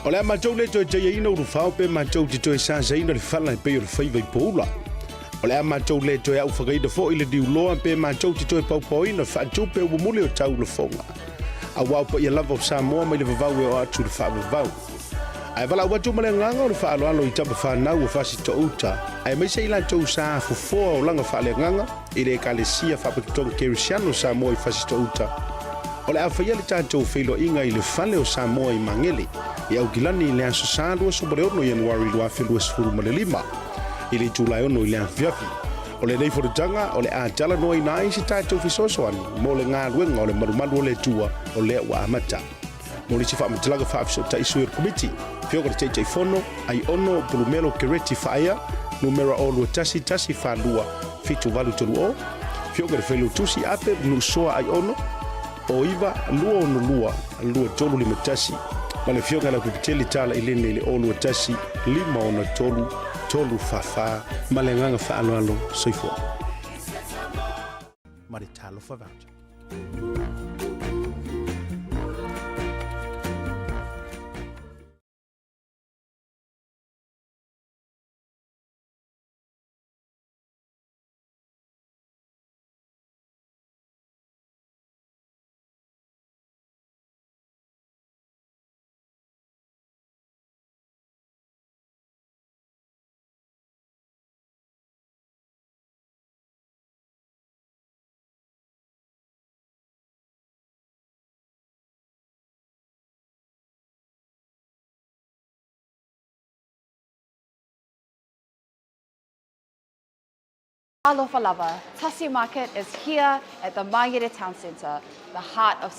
O le amatou le toi teia ina urufao pe matou te toi sasaina le fala e peo le whaiva i poula. O le amatou le toi au whakaida fo i le diuloa pe matou te toi paupoina whaatu pe umumule o tau le fonga. A wau pa ia lava o Samoa mai le vavau e o atu le whaavavau. Ai wala watu male nganga o le whaaloalo i tapa whanau o fasi to uta. Ai mai se ila tau sa fufoa o langa whaale nganga i le kalesia whapakitonga kerisiano Samoa i fasi to uta. O le awhaia le tātou whilo inga i le whale o Samoa i mangele i au gilani i le aso sālua sobare ono Januari lua whilua sifuru male lima. I le tūlai ono i le awhiafi. O le neifurutanga o le ātala noa i nā isi tātou fisosoani mo le ngā luenga o le marumalu o le tua o le wa amata. Mo le si wha amatalaga wha afisota i suir komiti. Fioga le tei fono, ai ono Pulumelo Kereti Fire, numero o lua tasi whalua, fitu walu tolu o. Fioga le whelu tusi ape, nu soa ai ono, o iwa lua ono lua tolu lima tasi. Ma le fioga la kupiteli tala ilene le o lua tasi, lima ona tolu fafa, ma le nganga whaaloalo soifua. Ma le talo whawauta. Alofa lava, Tasi Market is here at the Mangere Town Centre, the heart of